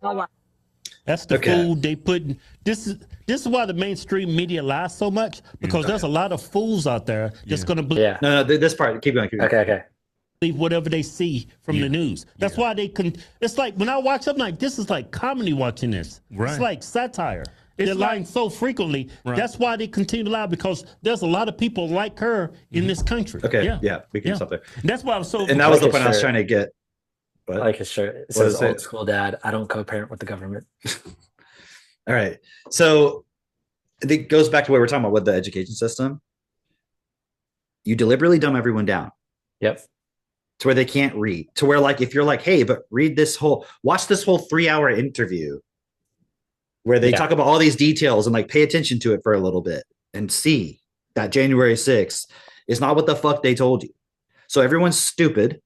That's the food they put in. This is why the mainstream media lies so much, because there's a lot of fools out there that's going to believe. Yeah. No, this part. Keep going. Okay. Whatever they see from the news. That's why they can. It's like when I watch, I'm like, this is like comedy watching this. Right. It's like satire. They're lying so frequently. Right. That's why they continue to lie, because there's a lot of people like her in this country. Okay. Yeah. We can stop there. That's why I was so. And that was the point I was trying to get. I like his shirt. It says old school dad. I don't co-parent with the government. All right. So it goes back to what we're talking about with the education system. You deliberately dumb everyone down. Yep. To where they can't read. To where, like, if you're like, hey, but watch this whole 3-hour interview where they talk about all these details and like pay attention to it for a little bit and see that January 6th is not what the fuck they told you. So everyone's stupid.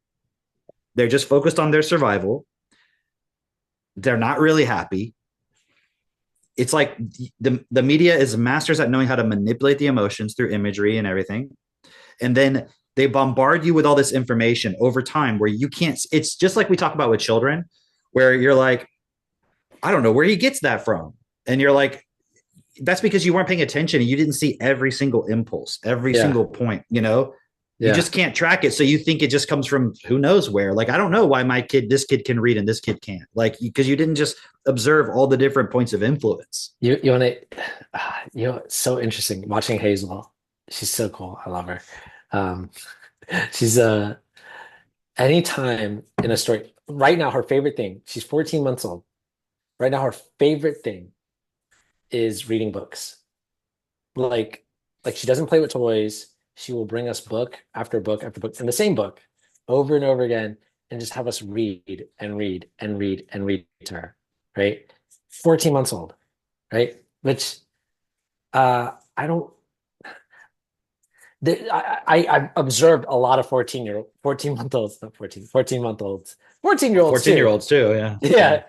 They're just focused on their survival. They're not really happy. It's like the media is masters at knowing how to manipulate the emotions through imagery and everything. And then they bombard you with all this information over time where you can't. It's just like we talk about with children, where you're like, I don't know where he gets that from. And you're like, that's because you weren't paying attention and you didn't see every single impulse, every single point, You just can't track it. So you think it just comes from who knows where. Like, I don't know why this kid can read and this kid can't. Like, because you didn't just observe all the different points of influence. You want to, it's so interesting watching Hazel. She's so cool. I love her. She's anytime in a story right now, her favorite thing, she's 14 months old. Right now, her favorite thing is reading books. Like she doesn't play with toys. She will bring us book after book after book and the same book over and over again and just have us read and read and read and read to her. Right. 14 months old. Right. Which I observed a lot of 14-month-olds, not 14, 14-month-olds, 14-year-olds 14-year-olds too, yeah. Yeah.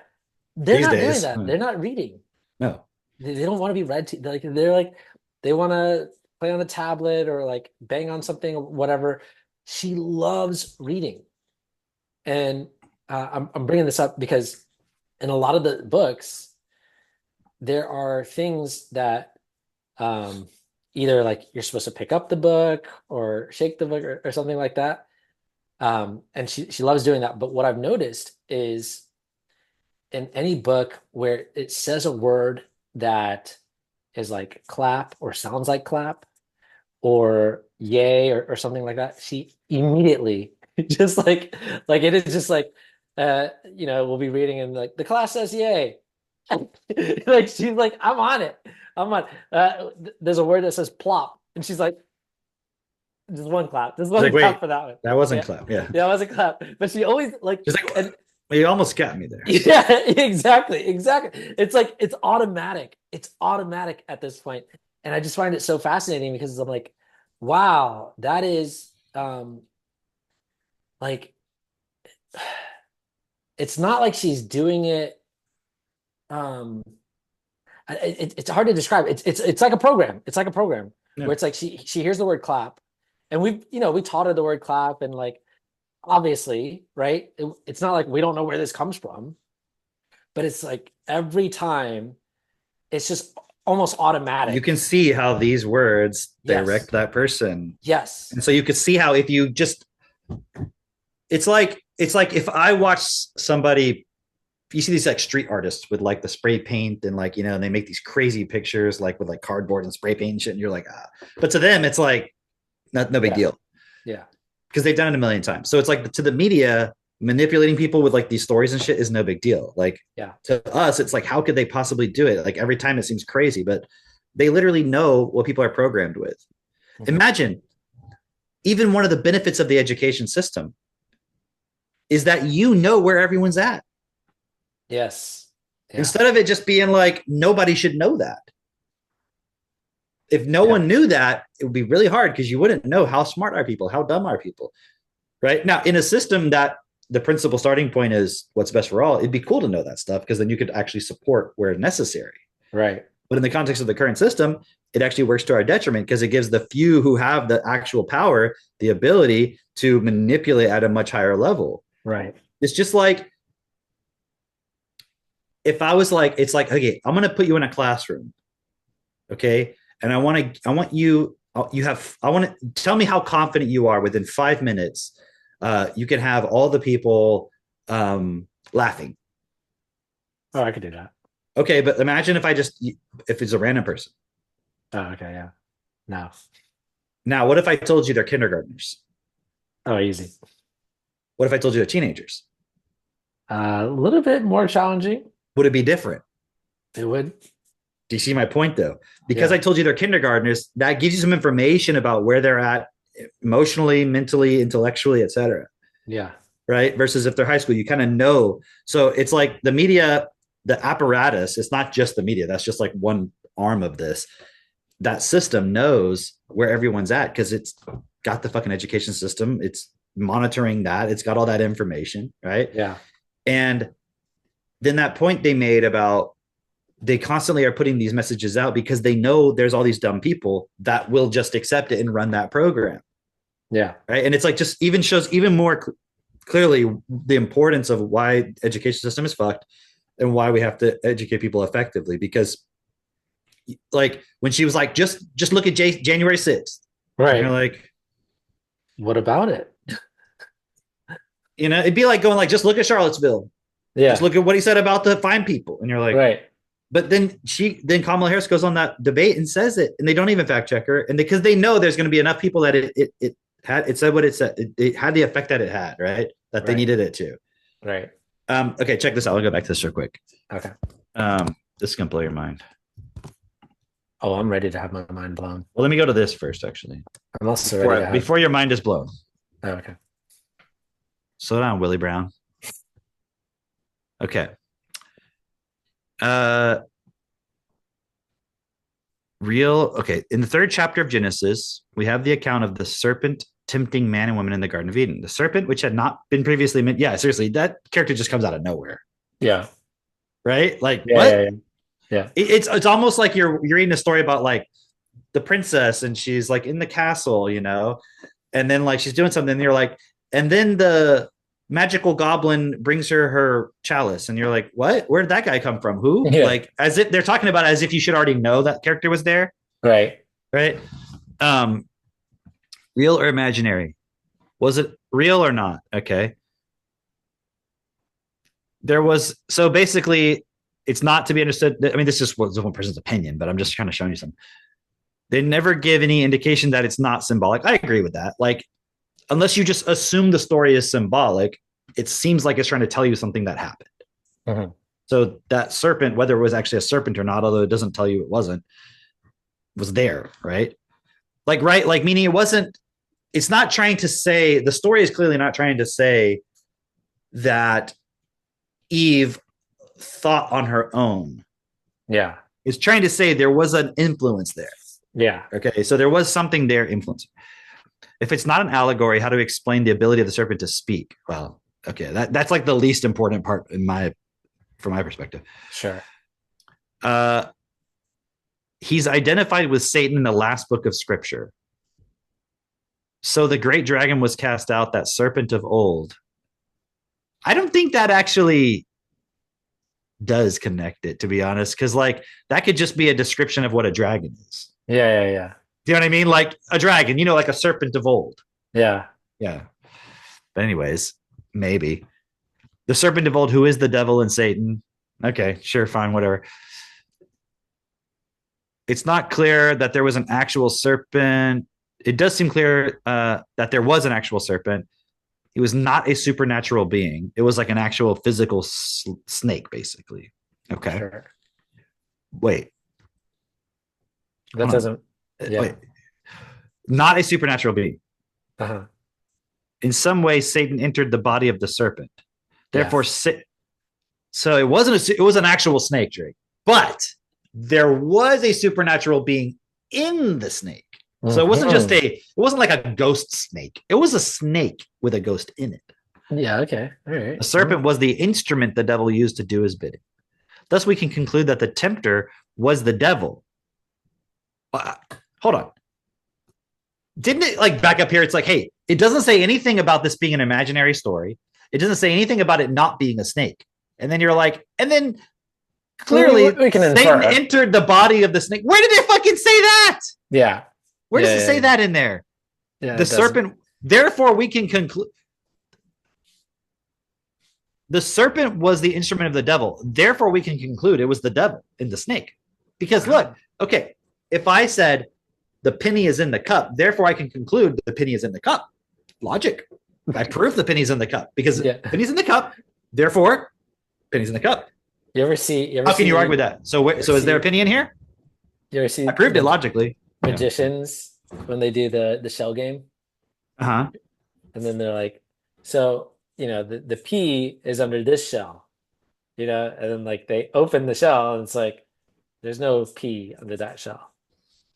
They're These not days, doing that. They're not reading. No. They don't want to be read to. They want to play on the tablet or like bang on something or whatever. She loves reading. And I'm bringing this up because in a lot of the books, there are things that either like you're supposed to pick up the book or shake the book or something like that. And she loves doing that. But what I've noticed is in any book where it says a word that is like clap or sounds like clap or yay or something like that, she immediately just like it is just like, we'll be reading and like the class says yay. Like she's like, I'm on it. There's a word that says plop, and she's like, Just one clap. Just She's one like, clap wait, for that one. that wasn't Yeah. clap. Yeah. Yeah, it was a clap. But she always like, She's like, and you almost got me there. yeah, exactly. It's like it's automatic. It's automatic at this point. And I just find it so fascinating because I'm like, wow, that is like it's not like she's doing it it's hard to describe. It's like a program. It's like a program Yeah. where it's like she hears the word clap, and we taught her the word clap, and like obviously, right? It's not like we don't know where this comes from, but it's like every time, it's just almost automatic. You can see how these words Yes. direct that person. Yes. And so you could see how if you just, it's like if I watch somebody, you see these like street artists with like the spray paint and like, and they make these crazy pictures like with like cardboard and spray paint and shit. And you're like, ah, but to them, it's like, no big Yeah. deal. Yeah. Because they've done it a million times. So it's like to the media, manipulating people with like these stories and shit is no big deal. Like Yeah. to us, it's like, how could they possibly do it? Like every time it seems crazy, but they literally know what people are programmed with. Mhm. Imagine even one of the benefits of the education system is that where everyone's at. Yes. Yeah. Instead of it just being like, nobody should know that. If no one knew that, it would be really hard because you wouldn't know how smart are people, how dumb are people. Right now, in a system that the principal starting point is what's best for all, it'd be cool to know that stuff because then you could actually support where necessary. Right. But in the context of the current system, it actually works to our detriment because it gives the few who have the actual power the ability to manipulate at a much higher level. Right. It's just like if I was like, it's like, okay, I'm going to put you in a classroom. Okay. And I want to tell me how confident you are within 5 minutes. You can have all the people laughing. Oh, I could do that. Okay. But imagine if it's a random person. Oh, okay. Yeah. No. Now, what if I told you they're kindergartners? Oh, easy. What if I told you they're teenagers? A little bit more challenging. Would it be different? It would. Do you see my point though? Because Yeah. I told you they're kindergartners, that gives you some information about where they're at emotionally, mentally, intellectually, etc. Yeah. Right? Versus if they're high school, you kind of know. So it's like the media, the apparatus, it's not just the media. That's just like one arm of this. That system knows where everyone's at because it's got the fucking education system. It's monitoring that. It's got all that information. Right. Yeah. And then that point they made about they constantly are putting these messages out because they know there's all these dumb people that will just accept it and run that program. Yeah. Right. And it's like just even shows even more clearly the importance of why education system is fucked and why we have to educate people effectively. Because like when she was like, just look at January 6th. Right. And you're like, what about it? It'd be like going like, just look at Charlottesville. Yeah. Just look at what he said about the fine people. And you're like, right. But then Kamala Harris goes on that debate and says it, and they don't even fact check her. And because they know there's going to be enough people that it said what it said. It had the effect that it had, right? That they needed it to. Right. Okay, check this out. I'll go back to this real quick. Okay. This is going to blow your mind. Oh, I'm ready to have my mind blown. Well, let me go to this first, actually. I'm also ready to have... Before your mind is blown. Oh, okay. Slow down, Willie Brown. Okay. In the third chapter of Genesis, we have the account of the serpent tempting man and woman in the Garden of Eden. The serpent, which had not been previously meant. Yeah, seriously, that character just comes out of nowhere. Yeah. Right? Like, yeah, what? Yeah. It's almost like you're reading a story about like the princess and she's like in the castle, and then like she's doing something and you're like, and then the magical goblin brings her chalice and you're like, what? Where did that guy come from? Who? Yeah. Like as if they're talking about it as if you should already know that character was there. Right. Real or imaginary? Was it real or not? Okay. So basically it's not to be understood. I mean, this just was one person's opinion, but I'm just kind of showing you something. They never give any indication that it's not symbolic. I agree with that. Like, unless you just assume the story is symbolic, it seems like it's trying to tell you something that happened. Mm-hmm. So that serpent, whether it was actually a serpent or not, although it doesn't tell you it wasn't, was there, right? Like, right? Like, meaning it wasn't it's not trying to say, the story is clearly not trying to say that Eve thought on her own. Yeah. It's trying to say there was an influence there. Yeah. Okay, so there was something there influencing. If it's not an allegory, how do we explain the ability of the serpent to speak? Well, okay, that's like the least important part from my perspective. Sure. He's identified with Satan in the last book of Scripture. So the great dragon was cast out, that serpent of old. I don't think that actually does connect it, to be honest, because like that could just be a description of what a dragon is. Yeah. Do you know what I mean? Like a dragon, like a serpent of old. Yeah. But anyways, maybe the serpent of old, who is the devil and Satan. Okay, sure, fine, whatever. It's not clear that there was an actual serpent. It does seem clear that there was an actual serpent. He was not a supernatural being. It was like an actual physical snake, basically. Okay. Sure. Wait. That doesn't. Yeah. Wait. Not a supernatural being. Uh-huh. In some way, Satan entered the body of the serpent. Therefore, so it was an actual snake, Drake. But there was a supernatural being in the snake. So it wasn't it wasn't like a ghost snake. It was a snake with a ghost in it. Yeah, okay. All right. The serpent was the instrument the devil used to do his bidding. Thus, we can conclude that the tempter was the devil. Hold on. Didn't it like back up here? It's like, hey, it doesn't say anything about this being an imaginary story. It doesn't say anything about it not being a snake. And then you're like, and then clearly we can Satan infer. entered the body of the snake. Where did it fucking say that? Yeah. Where does it say that in there? Yeah, the serpent, therefore we can conclude the serpent was the instrument of the devil. Therefore we can conclude it was the devil in the snake. Because look, okay, if I said the penny is in the cup, therefore I can conclude the penny is in the cup. Logic. I prove the penny's in the cup because penny's in the cup. Therefore, penny's in the cup. How can you argue with that? So is there a penny in here? You ever see? I proved it logically. Magicians when they do the shell game. Uh-huh. And then they're like, so the P is under this shell, and then like they open the shell and it's like there's no P under that shell.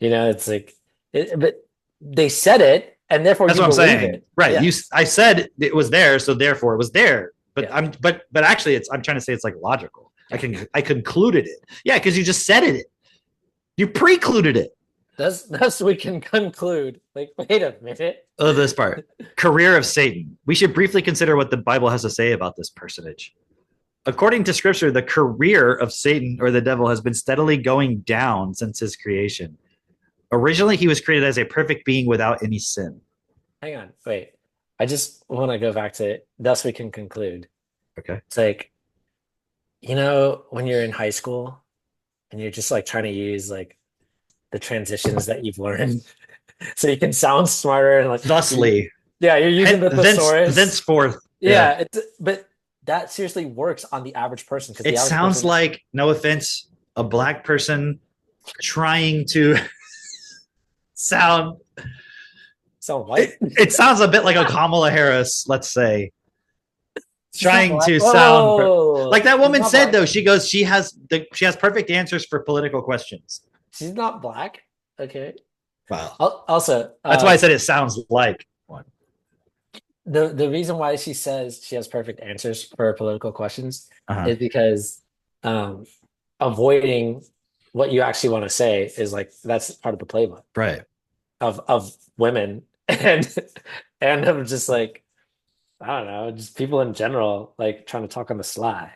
It's like but they said it and therefore that's you what I'm believe saying. it. Right. Yeah. I said it was there, so therefore it was there. But but actually I'm trying to say it's like logical. I concluded it. Yeah, because you just said it. You precluded it. Thus we can conclude. Like, wait a minute. Oh, this part. Career of Satan. We should briefly consider what the Bible has to say about this personage. According to Scripture, the career of Satan or the devil has been steadily going down since his creation. Originally, he was created as a perfect being without any sin. Hang on, wait. I just want to go back to it. Thus we can conclude. Okay. It's like, when you're in high school and you're just like trying to use like the transitions that you've learned so you can sound smarter and like thusly. Yeah, you're using the thesaurus. Thenceforth. Yeah, but that seriously works on the average person. It sounds like, no offense, a black person trying to sound white. It sounds a bit like a Kamala Harris, let's say. Trying to sound like that woman said, though. She goes, she has perfect answers for political questions. She's not black. Okay. Wow. Also, that's why I said it sounds like one. The reason why she says she has perfect answers for political questions is because avoiding what you actually want to say is like that's part of the playbook, right? Of women and of just like, I don't know, just people in general, like trying to talk on the sly.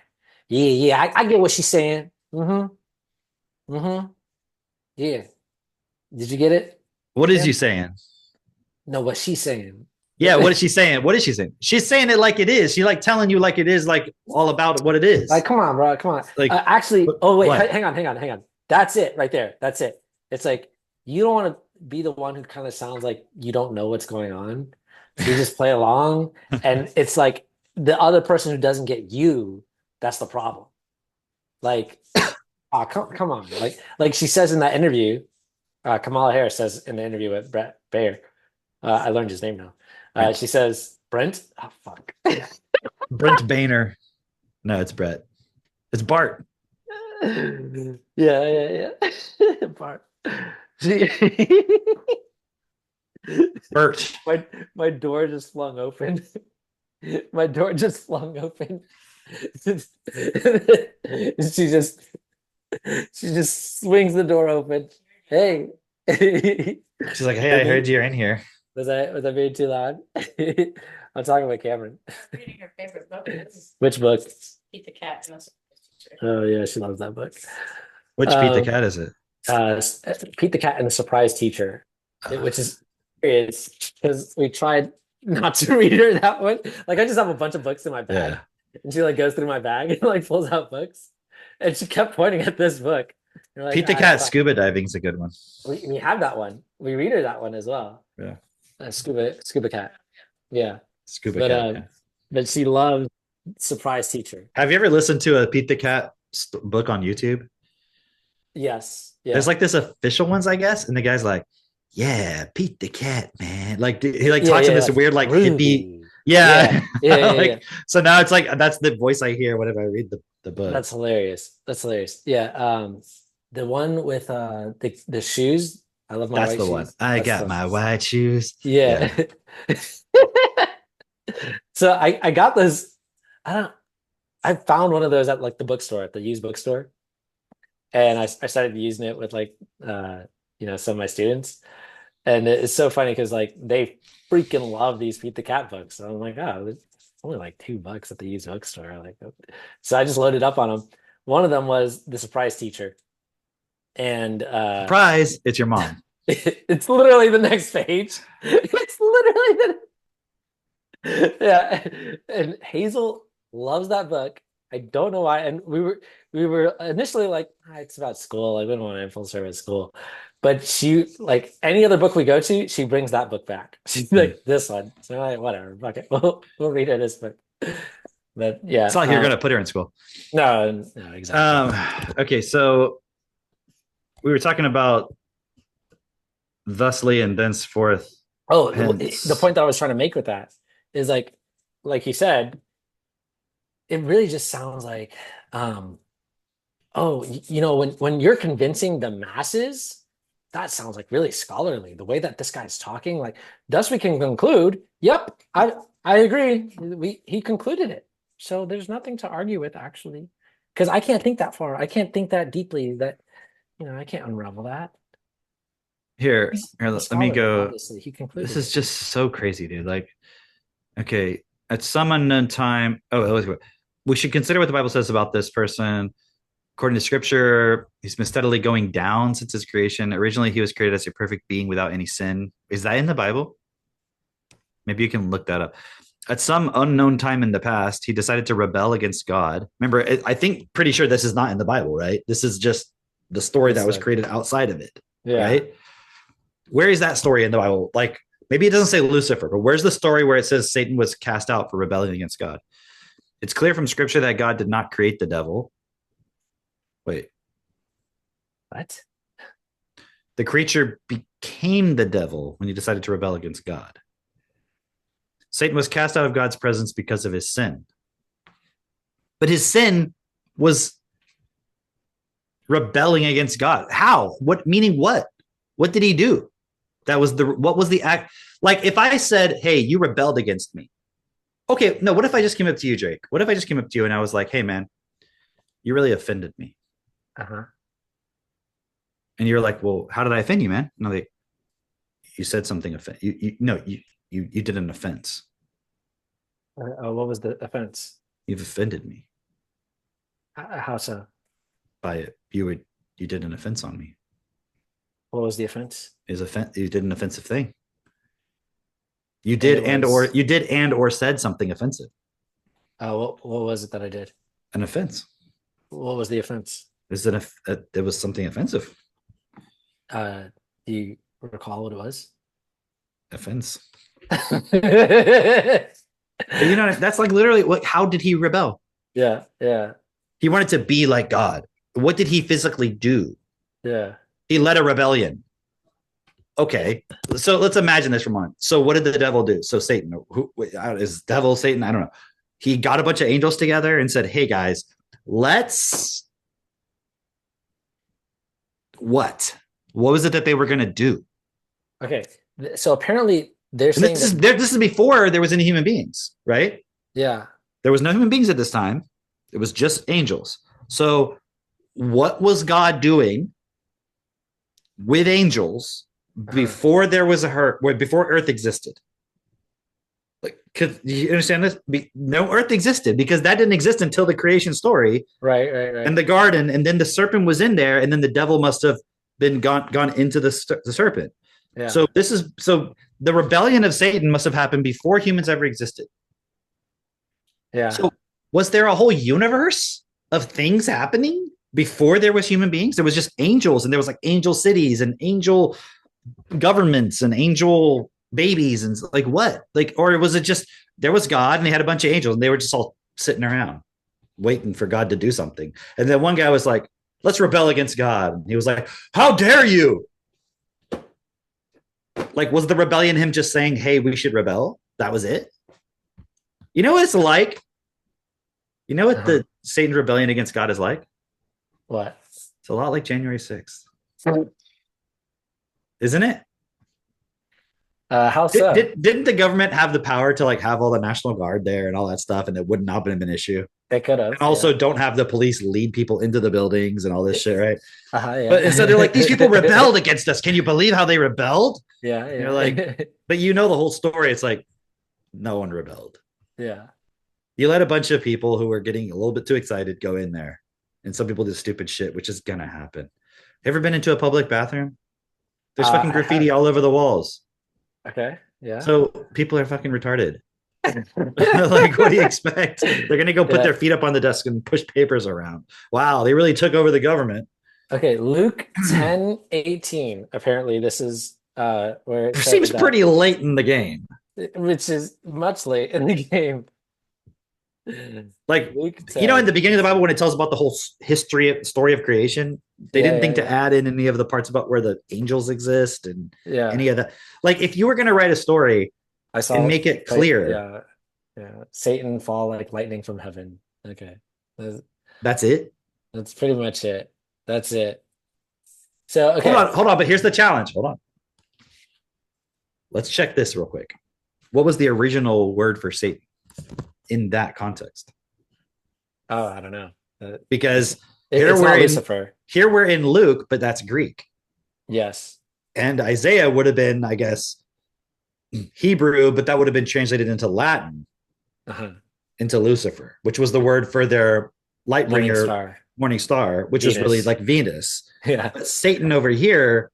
Yeah, I get what she's saying. Yeah. Did you get it? What is you saying? No, what she's saying. Yeah, what is she saying? What is she saying? She's saying it like it is. She's like telling you like it is, like all about what it is. Like, come on, bro, come on. Like, actually, oh wait, hang on. That's it right there. That's it. It's like you don't want to be the one who kind of sounds like you don't know what's going on. You just play along, and it's like the other person who doesn't get you. That's the problem. Like, come on. Like she says in that interview, Kamala Harris says in the interview with Brett Baer, I learned his name now. Brent. She says, Brent? Oh, fuck. Brent Boehner. No, it's Brett. It's Bart. Yeah. Bart. She, Bert. my door just flung open. My door just flung open. she just swings the door open. Hey. She's like, hey, I heard you're in here. Was I being too loud? I'm talking about Cameron. Reading her favorite book. Which book? Pete the Cat. Oh yeah, she loves that book. Which Pete the Cat is it? Pete the Cat and the Surprise Teacher, which is because we tried not to read her that one. Like I just have a bunch of books in my bag, and she like goes through my bag and like pulls out books, and she kept pointing at this book. Like, Pete the Cat scuba diving is a good one. We have that one. We read her that one as well. Yeah, scuba cat. Yeah, scuba cat. Yeah. But she loves Surprise Teacher. Have you ever listened to a Pete the Cat book on YouTube? Yes. Yeah. There's like this official ones, I guess, and the guy's like, "Yeah, Pete the Cat, man." Like he like talks in this weird like hippie. Yeah. Like, so now it's like that's the voice I hear whenever I read the book. That's hilarious. Yeah. The one with the shoes. I love my That's white the shoes. one. I got my white shoes. Yeah. So I got this. I found one of those at like the bookstore, at the used bookstore. And I started using it with like some of my students. And it's so funny because like they freaking love these Pete the Cat books. So I'm like, oh, it's only like $2 at the used bookstore. Like, so I just loaded up on them. One of them was The Surprise Teacher. And surprise, it's your mom. It's literally the next page. It's literally yeah. And Hazel loves that book. I don't know why. And we were initially like, it's about school. Like we don't want to influence her at school. But she, like any other book we go to, she brings that book back. She's like, this one. So I'm like, whatever. Okay, we'll read her this book. But yeah. It's not like you're gonna put her in school. No, exactly. Okay, so we were talking about thusly and thenceforth. Oh, the point that I was trying to make with that is like you said, it really just sounds like, when you're convincing the masses, that sounds like really scholarly. The way that this guy's talking, like, thus we can conclude, yep, I agree. He concluded it. So there's nothing to argue with, actually, because I can't think that far. I can't think that deeply. That I can't unravel that. Here, let me go. Obviously, he concluded. This is just so crazy, dude. Like, okay, at some unknown time. We should consider what the Bible says about this person. According to Scripture, he's been steadily going down since his creation. Originally, he was created as a perfect being without any sin. Is that in the Bible? Maybe you can look that up. At some unknown time in the past, he decided to rebel against God. Remember, I think pretty sure this is not in the Bible, right? This is just the story that was created outside of it, right? Where is that story in the Bible? Like, maybe it doesn't say Lucifer, but where's the story where it says Satan was cast out for rebelling against God? It's clear from Scripture that God did not create the devil. Wait. What? The creature became the devil when he decided to rebel against God. Satan was cast out of God's presence because of his sin. But his sin was rebelling against God. How? What? Meaning what? What did he do? What was the act? Like, if I said, hey, you rebelled against me. Okay, no, what if I just came up to you, Drake? What if I just came up to you and I was like, hey, man, you really offended me. Uh-huh. And you're like, well, how did I offend you, man? No, you said something you did an offense. What was the offense? You've offended me. How so? By it, you did an offense on me. What was the offense? You did an offensive thing. You did or said something offensive. What was it that I did? An offense. What was the offense? It was something offensive. Do you recall what it was? Offense. That's like literally how did he rebel? Yeah. He wanted to be like God. What did he physically do? Yeah. He led a rebellion. Okay, so let's imagine this for a moment. So what did the devil do? So Satan, who is devil Satan? I don't know. He got a bunch of angels together and said, "Hey guys, let's what? What was it that they were going to do?" Okay, so apparently they're And saying this is before there was any human beings, right? yeah. There was no human beings at this time. It was just angels. So what was God doing with angels before there was before Earth existed? Like, could you understand this? No Earth existed because that didn't exist until the creation story, Right. and the garden, and then the serpent was in there, and then the devil must have been gone into the serpent. Yeah. So the rebellion of Satan must have happened before humans ever existed. Yeah. So was there a whole universe of things happening before there was human beings? There was just angels, and there was like angel cities and angel governments and angel babies and like what? Like, or was it just there was God and they had a bunch of angels and they were just all sitting around waiting for God to do something? And then one guy was like, "Let's rebel against God." And he was like, "How dare you?" Like, was the rebellion him just saying, "Hey, we should rebel"? That was it. You know what it's like? You know what the Satan's rebellion against God is like? What? It's a lot like January 6th. Isn't it? How so? Didn't the government have the power to like have all the National Guard there and all that stuff, and it would not have been an issue? They could have. And also, don't have the police lead people into the buildings and all this shit, right? Yeah. But so they're like, these people rebelled against us. Can you believe how they rebelled? Yeah. And you're like, but you know the whole story. It's like, no one rebelled. Yeah. You let a bunch of people who are getting a little bit too excited go in there, and some people do stupid shit, which is gonna happen. Ever been into a public bathroom? There's fucking graffiti all over the walls. Okay. Yeah. So people are fucking retarded. Like, what do you expect? They're gonna go put their feet up on the desk and push papers around. Wow, they really took over the government. Okay, Luke 10:18. Apparently, this is where it seems pretty late in the game. Which is much late in the game. Like, you know, in the beginning of the Bible, when it tells about the whole story of creation, they didn't think to add in any of the parts about where the angels exist and any of that. Like, if you were going to write a story and make it clear. Yeah. Satan fall like lightning from heaven. Okay. That's it? That's pretty much it. That's it. So, okay. Hold on. But here's the challenge. Hold on. Let's check this real quick. What was the original word for Satan in that context? Oh, I don't know. Because here we're in Luke, but that's Greek. Yes. And Isaiah would have been, I guess, Hebrew, but that would have been translated into Latin, into Lucifer, which was the word for their light bringer, morning star, which Venus. Was really like Venus. Yeah. But Satan over here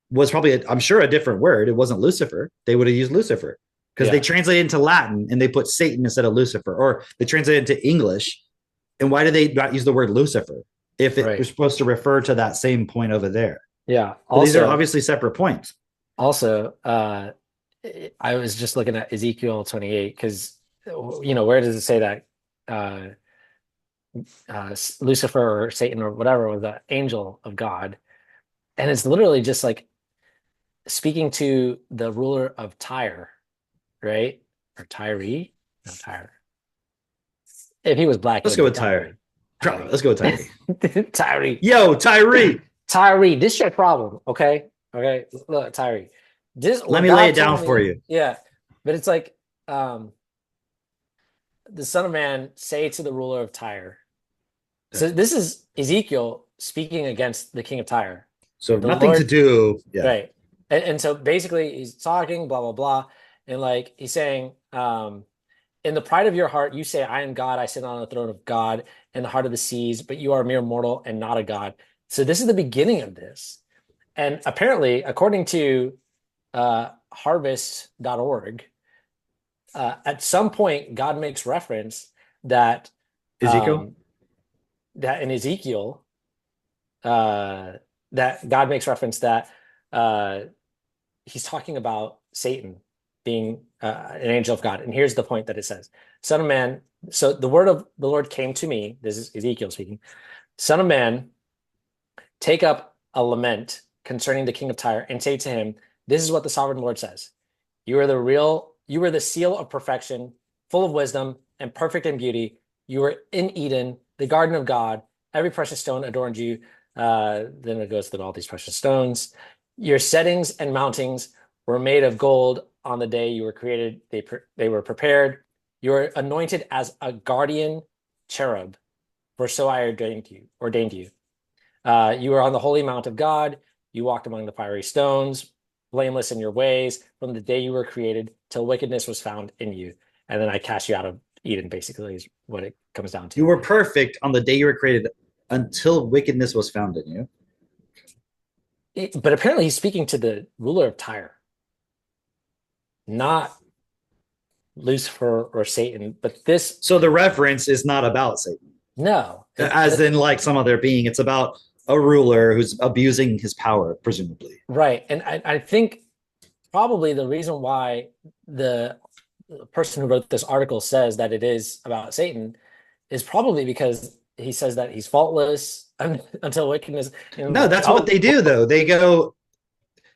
was probably, I'm sure, a different word. It wasn't Lucifer. They would have used Lucifer because they translated into Latin and they put Satan instead of Lucifer, or they translated into English. And why do they not use the word Lucifer if it was supposed to refer to that same point over there? Yeah. Also, these are obviously separate points. Also, I was just looking at Ezekiel 28 because, you know, where does it say that Lucifer or Satan or whatever was the angel of God? And it's literally just like speaking to the ruler of Tyre, right? Or Tyre? No, Tyre. If he was black, let's go with Tyre. Let's go with Tyre. Tyre. Yo, Tyre. Tyre, this is your problem, okay? Okay, look, Tyre. Let me lay it down for you. Yeah, but it's like the Son of Man say to the ruler of Tyre. So this is Ezekiel speaking against the king of Tyre. So nothing to do. Yeah. Right. And so basically he's talking, blah, blah, blah. And like he's saying, in the pride of your heart, you say, I am God, I sit on the throne of God in the heart of the seas, but you are a mere mortal and not a God. So this is the beginning of this. And apparently, according to harvest.org, at some point, God makes reference that that in Ezekiel, that God makes reference that he's talking about Satan being an angel of God. And here's the point that it says, Son of man, so the word of the Lord came to me, this is Ezekiel speaking, Son of man, take up a lament concerning the king of Tyre and say to him, this is what the sovereign Lord says. You are the seal of perfection, full of wisdom and perfect in beauty. You were in Eden, the garden of God. Every precious stone adorned you. Then it goes through all these precious stones. Your settings and mountings were made of gold on the day you were created. They were prepared. You were anointed as a guardian cherub, for so I ordained you. You were on the holy mount of God. You walked among the fiery stones, blameless in your ways, from the day you were created till wickedness was found in you. And then I cast you out of Eden, basically, is what it comes down to. You were perfect on the day you were created until wickedness was found in you. But apparently he's speaking to the ruler of Tyre, not Lucifer or Satan. But this. So the reference is not about Satan. No. As in like some other being. It's about a ruler who's abusing his power, presumably. Right. And I think probably the reason why the person who wrote this article says that it is about Satan is probably because he says that he's faultless until wickedness. No, that's what they do, though. They go,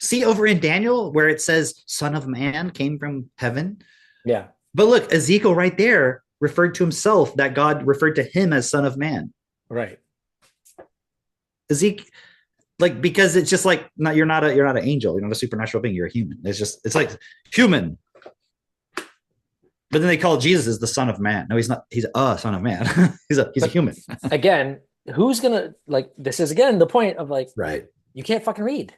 see over in Daniel where it says Son of Man came from heaven? Yeah. But look, Ezekiel right there referred to himself, that God referred to him as Son of Man. Right. Ezekiel, like, because it's just like, no, you're not an angel, you're not a supernatural being, you're a human. It's like human. But then they call Jesus as the Son of Man. No, he's not. He's a Son of Man. he's a human. Again, who's gonna, like, this is again the point of, like, right, you can't fucking read.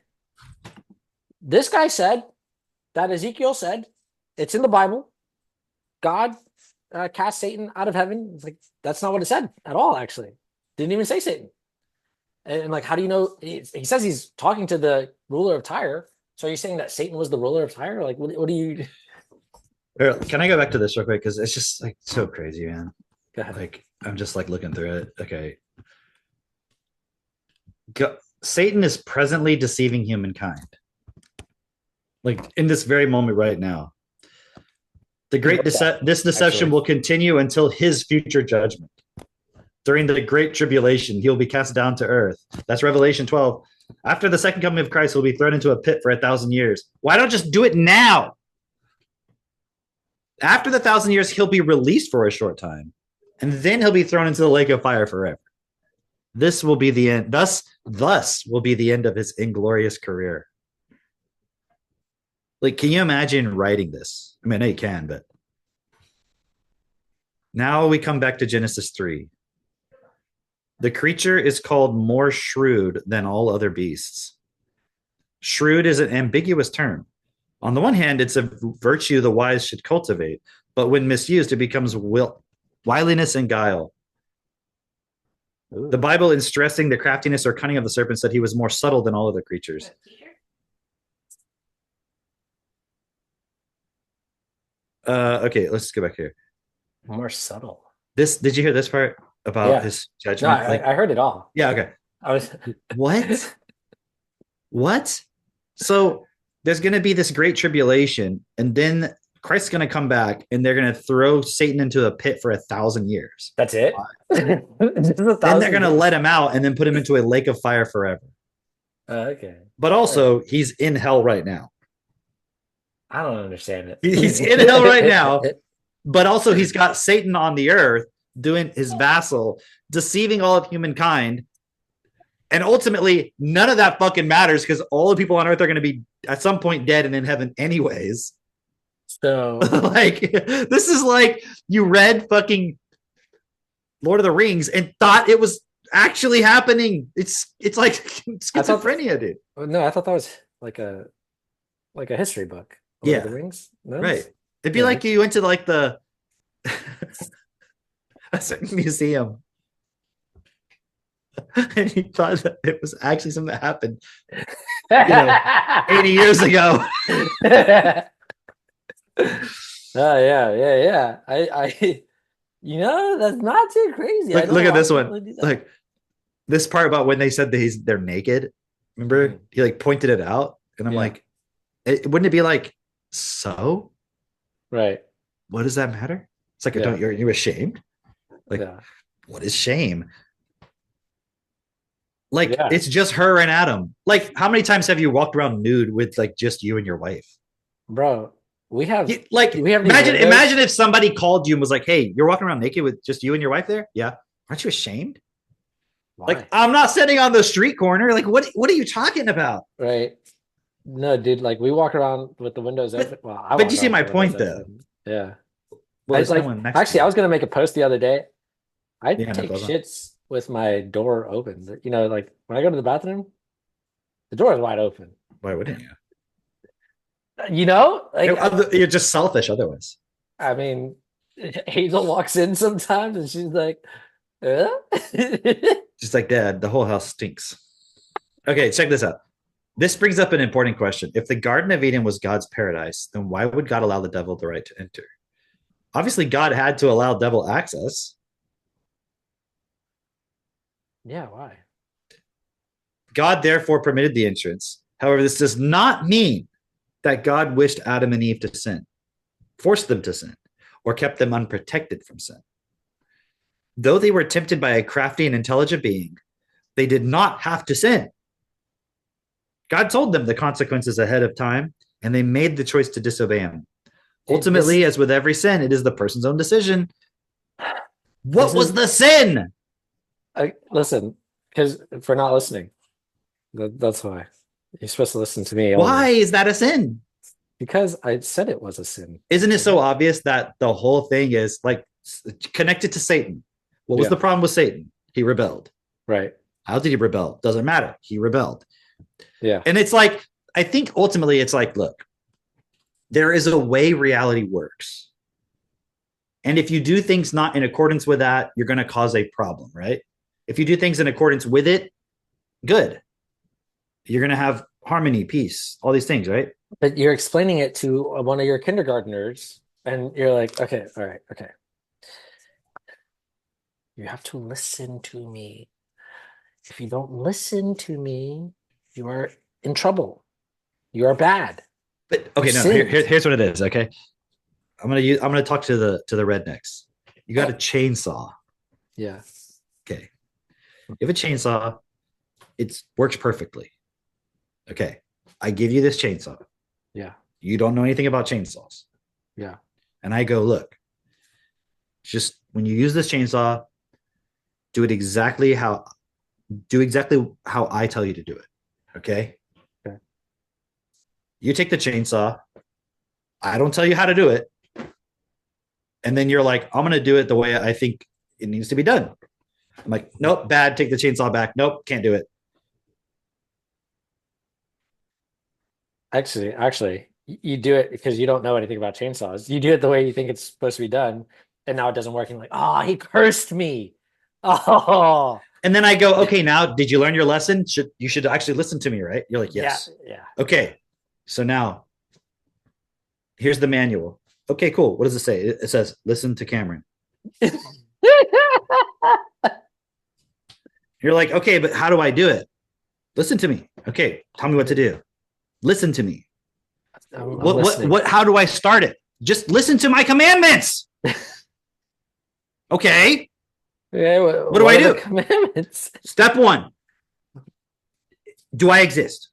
This guy said that Ezekiel said, it's in the Bible, God cast Satan out of heaven. It's like, that's not what it said at all, actually. Didn't even say Satan. And like, how do you know? He says he's talking to the ruler of Tyre. So are you saying that Satan was the ruler of Tyre? Like, what do you? Can I go back to this real quick? Because it's just like so crazy, man. Go ahead. Like, I'm just like looking through it. Okay. Satan is presently deceiving humankind. Like in this very moment right now. The great this deception will continue until his future judgment. During the great tribulation, he will be cast down to earth. That's Revelation 12. After the second coming of Christ, he'll be thrown into a pit for 1,000 years. Why don't just do it now? After the 1,000 years, he'll be released for a short time, and then he'll be thrown into the lake of fire forever. This will be the end. Thus will be the end of his inglorious career. Like, can you imagine writing this? I mean, I know you can, but now we come back to Genesis 3. The creature is called more shrewd than all other beasts. Shrewd is an ambiguous term. On the one hand, it's a virtue the wise should cultivate, but when misused, it becomes wiliness and guile. Ooh. The Bible, in stressing the craftiness or cunning of the serpent, said he was more subtle than all other creatures. Okay, let's go back here. More subtle. Did you hear this part about his judgment? No, I heard it all. Yeah, okay. I was What? So there's going to be this great tribulation, and then Christ's going to come back, and they're going to throw Satan into a pit for 1,000 years. That's it? Then they're going to let him out and then put him into a lake of fire forever. Okay. But also, he's in hell right now. I don't understand it. He's in hell right now, but also he's got Satan on the earth doing his vassal, deceiving all of humankind. And ultimately, none of that fucking matters because all the people on earth are going to be at some point dead and in heaven anyways. So, like, this is like you read fucking Lord of the Rings and thought it was actually happening. It's like schizophrenia, dude. No, I thought that was like a history book. Lord of the Rings? No? Right. It'd be like you went to like the a certain museum and you thought that it was actually something that happened 80 years ago. Yeah. I that's not too crazy. Look at this one. Like this part about when they said that they're naked. Remember? He like pointed it out, and I'm like, wouldn't it be like, so? Right. What does that matter? It's like, you're ashamed? Like, what is shame? Like Yeah. it's just her and Adam. Like how many times have you walked around nude with like just you and your wife? Bro, we have You- like we have these imagine windows. imagine if somebody called you and was like, "Hey, you're walking around naked with just you and your wife there?" Yeah. Aren't you ashamed? Why? Like I'm not sitting on the street corner. Like what are you talking about? Right. No, dude, like we walk around with the windows But- open. Well, but walk you see around my with the windows point, though. open. Yeah. Well, there's like, no one next actually, to I was gonna make a post the other day. I Yeah, no take problem. shits with my door open. You know, like when I go to the bathroom, the door is wide open. Why wouldn't you? You know, like You're just selfish otherwise. I mean, Hazel walks in sometimes and she's like, Just like Dad, the whole house stinks. Okay, check this out. This brings up an important question. If the Garden of Eden was God's paradise, then why would God allow the devil the right to enter? Obviously, God had to allow devil access. Yeah, why? God therefore permitted the entrance. However, this does not mean that God wished Adam and Eve to sin, forced them to sin, or kept them unprotected from sin. Though they were tempted by a crafty and intelligent being, they did not have to sin. God told them the consequences ahead of time, and they made the choice to disobey him. Ultimately, as with every sin, it is the person's own decision. What was the sin? Listen, because if we're not listening, that's why. You're supposed to listen to me. Why only. is that a sin? Because I said it was a sin. Isn't it so obvious that the whole thing is like connected to Satan? What was the problem with Satan? He rebelled. Right. How did he rebel? Doesn't matter. He rebelled. Yeah. And it's like, I think ultimately it's like, look, there is a way reality works. And if you do things not in accordance with that, you're going to cause a problem, right? If you do things in accordance with it, good. You're going to have harmony, peace, all these things, right? But you're explaining it to one of your kindergartners, and you're like, okay, all right, okay. You have to listen to me. If you don't listen to me, you are in trouble. You are bad. But okay, You no, sinned. here's what it is. Okay, I'm gonna talk to the rednecks. You got a chainsaw. Yeah. Okay, you have a chainsaw. It works perfectly. Okay, I give you this chainsaw. Yeah. You don't know anything about chainsaws. Yeah. And I go, look, just when you use this chainsaw, do exactly how I tell you to do it. Okay. Okay. You take the chainsaw. I don't tell you how to do it. And then you're like, I'm going to do it the way I think it needs to be done. I'm like, nope, bad. Take the chainsaw back. Nope, can't do it. Actually, you do it because you don't know anything about chainsaws. You do it the way you think it's supposed to be done, and now it doesn't work. And you're like, oh, he cursed me. Oh. And then I go, okay, now did you learn your lesson? You should actually listen to me, right? You're like, yes. Yeah. Okay. So now here's the manual. Okay, cool. What does it say? It says, listen to Cameron. You're like, okay, but how do I do it? Listen to me. Okay, tell me what to do. Listen to me. I'm What how do I start it? Just listen to my commandments. Okay. Yeah, What do I are do? the commandments. Step 1. Do I exist?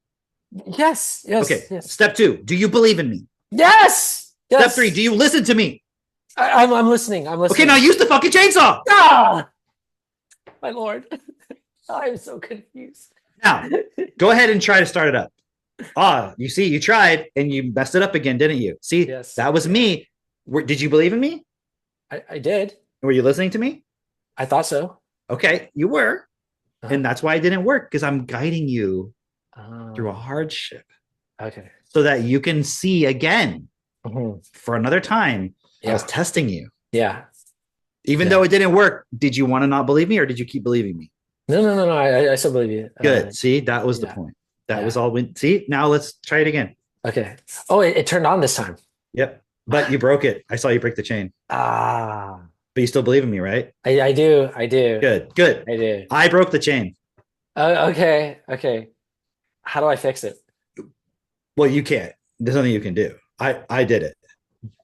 Yes. Okay. Yes. Step 2. Do you believe in me? Yes. Step 3. Do you listen to me? I'm listening. I'm listening. Okay, now use the fucking chainsaw. Ah! My lord. I'm so confused. Now, go ahead and try to start it up. You see, you tried and you messed it up again, didn't you? See, Yes. that was me. Did you believe in me? I did. Were you listening to me? I thought so. Okay, you were. Uh-huh. And that's why it didn't work, because I'm guiding you Oh. through a hardship Okay. so that you can see again Mhm. for another time. I was Yeah. testing you. Yeah. Even Yeah. though it didn't work, did you want to not believe me or did you keep believing me? No. I still believe you. Good. See, that was the yeah. point. That Yeah. was all. See, now let's try it again. Okay. Oh, it turned on this time. Yep. But you broke it. I saw you break the chain. Ah. But you still believe in me, right? I do. I do. Good. I do. I broke the chain. Okay. How do I fix it? Well, you can't. There's nothing you can do. I did it.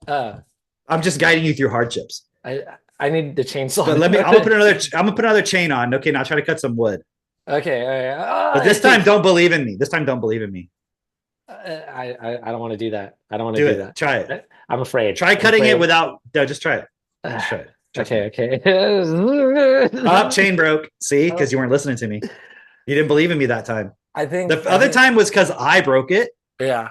I'm just guiding you through hardships. I need the chainsaw. But I'm gonna put another chain on. Okay, now try to cut some wood. Okay, all right. But this time, don't believe in me. This time, don't believe in me. I don't want to do that. I don't want to Do do it. that. Try it. I'm afraid. Try I'm cutting it afraid. without. No, just try it. Just try it. Trust me. Okay. Up, chain broke. See, because you weren't listening to me. You didn't believe in me that time. I think The other time was because I broke it, Yeah.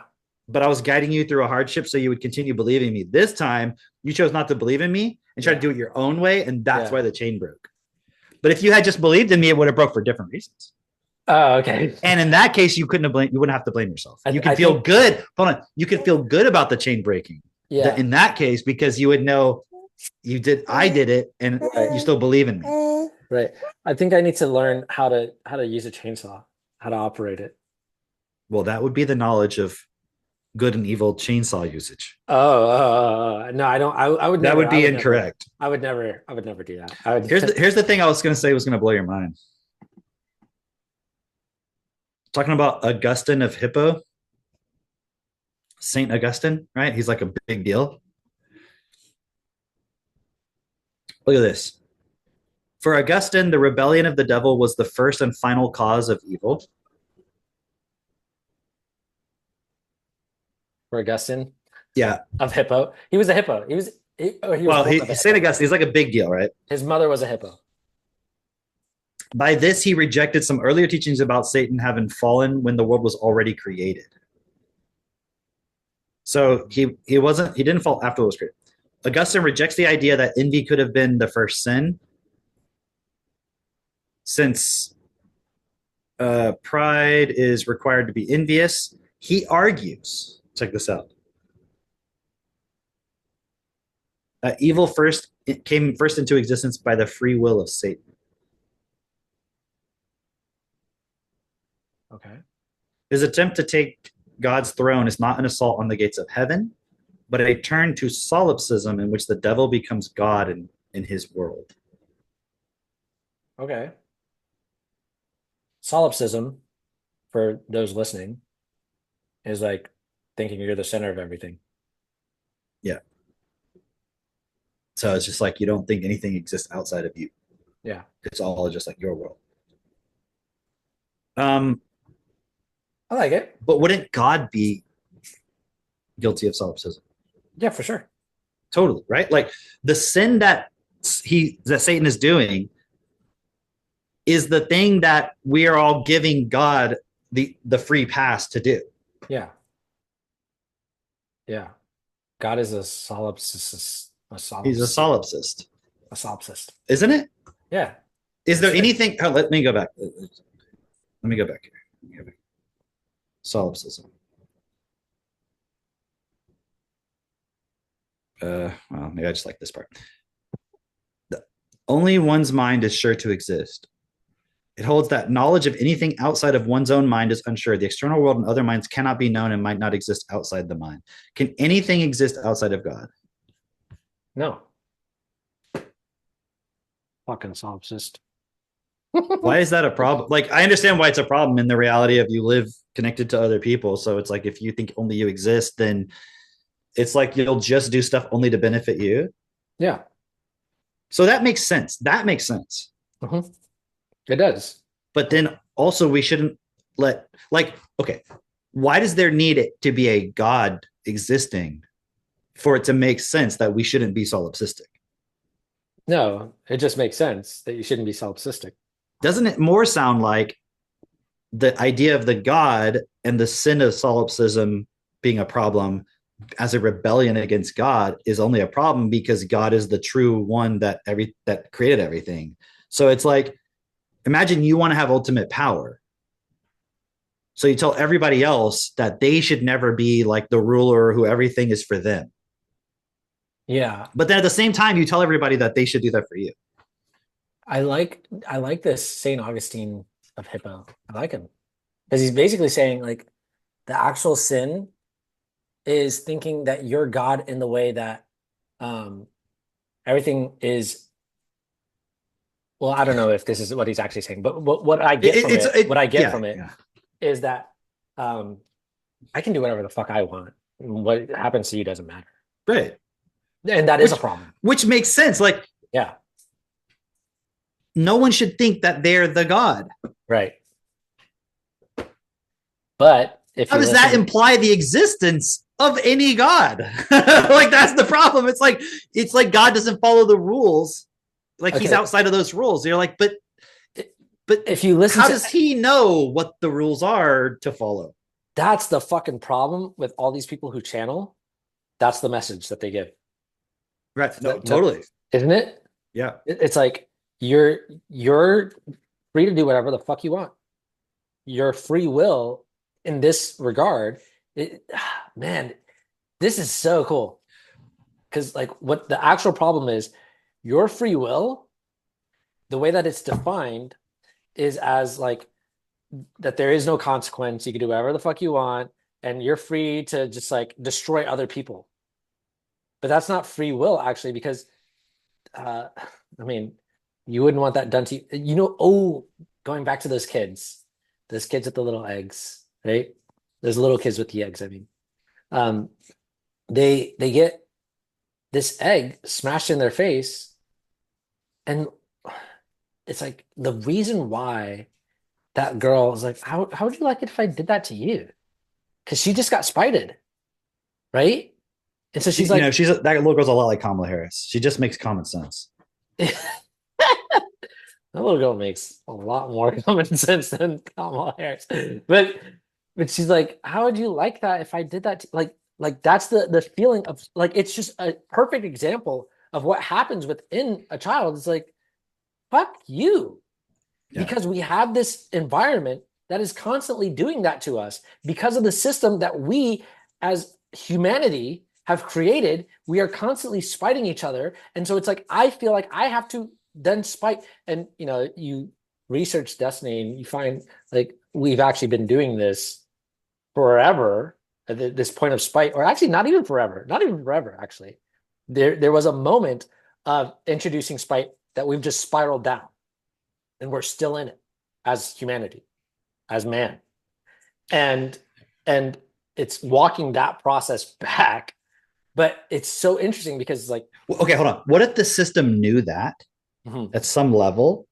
but I was guiding you through a hardship so you would continue believing me. This time, you chose not to believe in me and tried to do it your own way, and that's why the chain broke. But if you had just believed in me, it would have broke for different reasons. Oh, okay. And in that case, you wouldn't have to blame yourself. You could I feel think- good. Hold on. You could feel good about the chain breaking. Yeah. In that case, because you would know I did it, and you still believe in me. Right. I think I need to learn how to use a chainsaw, how to operate it. Well, that would be the knowledge of good and evil chainsaw usage. No, I don't. I would. That Never, would be incorrect. I would never do that. Here's the thing I was going to say was going to blow your mind. Talking about Augustine of Hippo, Saint Augustine, right? He's like a big deal. Look at this. For Augustine, the rebellion of the devil was the first and final cause of evil. For Augustine, Yeah. of Hippo, he was a hippo. He was Saint Saint Augustine. He's like a big deal, right? His mother was a hippo. By this, he rejected some earlier teachings about Satan having fallen when the world was already created. So he didn't fall after it was created. Augustine rejects the idea that envy could have been the first sin, since pride is required to be envious. He argues, check this out, evil came first into existence by the free will of Satan. Okay. His attempt to take God's throne is not an assault on the gates of heaven, but a turn to solipsism in which the devil becomes God in his world. Okay. Solipsism, for those listening, is like thinking you're the center of everything. Yeah. So it's just like you don't think anything exists outside of you. Yeah. It's all just like your world. I like it. But wouldn't God be guilty of solipsism? Yeah, for sure. Totally, right? Like the sin that Satan is doing is the thing that we are all giving God the free pass to do. Yeah. Yeah. God is a solipsist. He's a solipsist. A solipsist. Isn't it? Yeah. Is there anything? Oh, let me go back. Let me go back here. Solipsism. Well, maybe I just like this part. Only one's mind is sure to exist. It holds that knowledge of anything outside of one's own mind is unsure. The external world and other minds cannot be known and might not exist outside the mind. Can anything exist outside of God? No. Fucking solipsist. Why is that a problem? Like, I understand why it's a problem in the reality of you live connected to other people. So it's like if you think only you exist, then it's like you'll just do stuff only to benefit you. Yeah. So that makes sense. That makes sense. Mm-hmm. It does. But then also we shouldn't okay, why does there need it to be a God existing for it to make sense that we shouldn't be solipsistic? No, it just makes sense that you shouldn't be solipsistic. Doesn't it more sound like the idea of the God and the sin of solipsism being a problem as a rebellion against God is only a problem because God is the true one that created everything. So it's like, imagine you want to have ultimate power. So you tell everybody else that they should never be like the ruler who everything is for them. Yeah. But then at the same time, you tell everybody that they should do that for you. I like this Saint Augustine of Hippo. I like him because he's basically saying like the actual sin is thinking that you're God in the way that everything is. Well, I don't know if this is what he's actually saying, but what I get from it is that I can do whatever the fuck I want. What happens to you doesn't matter. Right. And that is a problem. Which makes sense. Like, yeah. no one should think that they're the God. Right. But if how you does that listen- imply the existence of any God? Like that's the problem. It's like God doesn't follow the rules. Like he's Okay. outside of those rules. You're like, but if you listen how to- does he know what the rules are to follow? That's the fucking problem with all these people who channel. That's the message that they give. Right. No, totally. Isn't it? Yeah. It's like you're free to do whatever the fuck you want. Your free will in this regard, man, this is so cool. Because like what the actual problem is, your free will, the way that it's defined is as like that there is no consequence. You can do whatever the fuck you want, and you're free to just like destroy other people. But that's not free will, actually, because I mean, you wouldn't want that done to you. You know, going back to those kids with the little eggs, right? Those little kids with the eggs, I mean. They get this egg smashed in their face, and it's like the reason why that girl is like, how would you like it if I did that to you? Because she just got spited, right? And so she's like, that little girl's a lot like Kamala Harris. She just makes common sense. that little girl makes a lot more common sense than Kamala Harris. But she's like, how would you like that if I did that to, like that's the feeling of like, it's just a perfect example of what happens within a child. It's like, fuck you. Yeah. Because we have this environment that is constantly doing that to us because of the system that we as humanity have created. We are constantly spiting each other. And so it's like, I feel like I have to then spite. And, you know, you research Destiny and you find like we've actually been doing this forever at this point of spite, or actually not even forever, actually. There was a moment of introducing spite that we've just spiraled down. And we're still in it as humanity, as man. And it's walking that process back. But it's so interesting because it's like, okay, hold on. What if the system knew that at some level?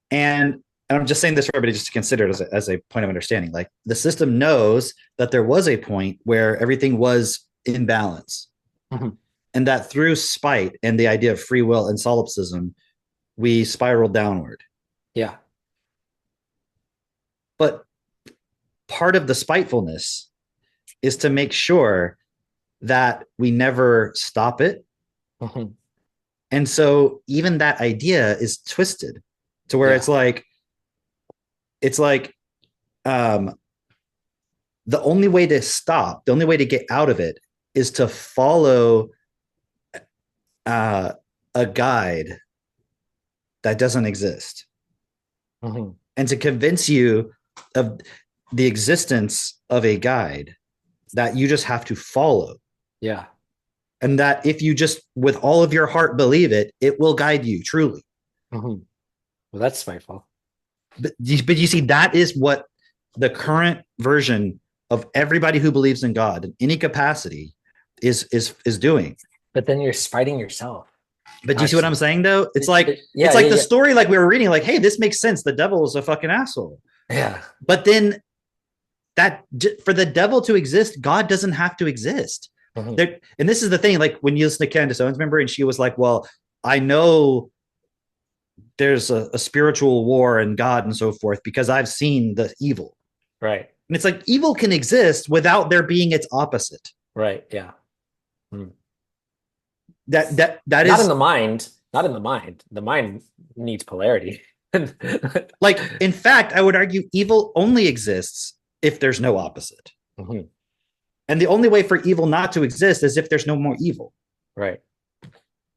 And I'm just saying this for everybody just to consider it as a point of understanding. Like the system knows that there was a point where everything was in balance. And that through spite and the idea of free will and solipsism, we spiral downward. Yeah. But part of the spitefulness is to make sure that we never stop it. And so even that idea is twisted to where it's like the only way to stop, the only way to get out of it is to follow a guide that doesn't exist. And to convince you of the existence of a guide that you just have to follow. Yeah. And that if you just with all of your heart believe it, it will guide you truly. Well, that's spiteful. But you see, that is what the current version of everybody who believes in God in any capacity is doing. But then you're spiting yourself. But do you see what I'm saying, though? It's like the story like we were reading, like, hey, this makes sense. The devil is a fucking asshole. Yeah. But then that for the devil to exist, God doesn't have to exist. And this is the thing, like when you listen to Candace Owens, remember, and she was like, well, I know there's a spiritual war and God and so forth because I've seen the evil. Right. And it's like evil can exist without there being its opposite. Right. Yeah. That not is in the mind. Not in the mind. The mind needs polarity. Like, in fact, I would argue evil only exists if there's no opposite. And the only way for evil not to exist is if there's no more evil. Right.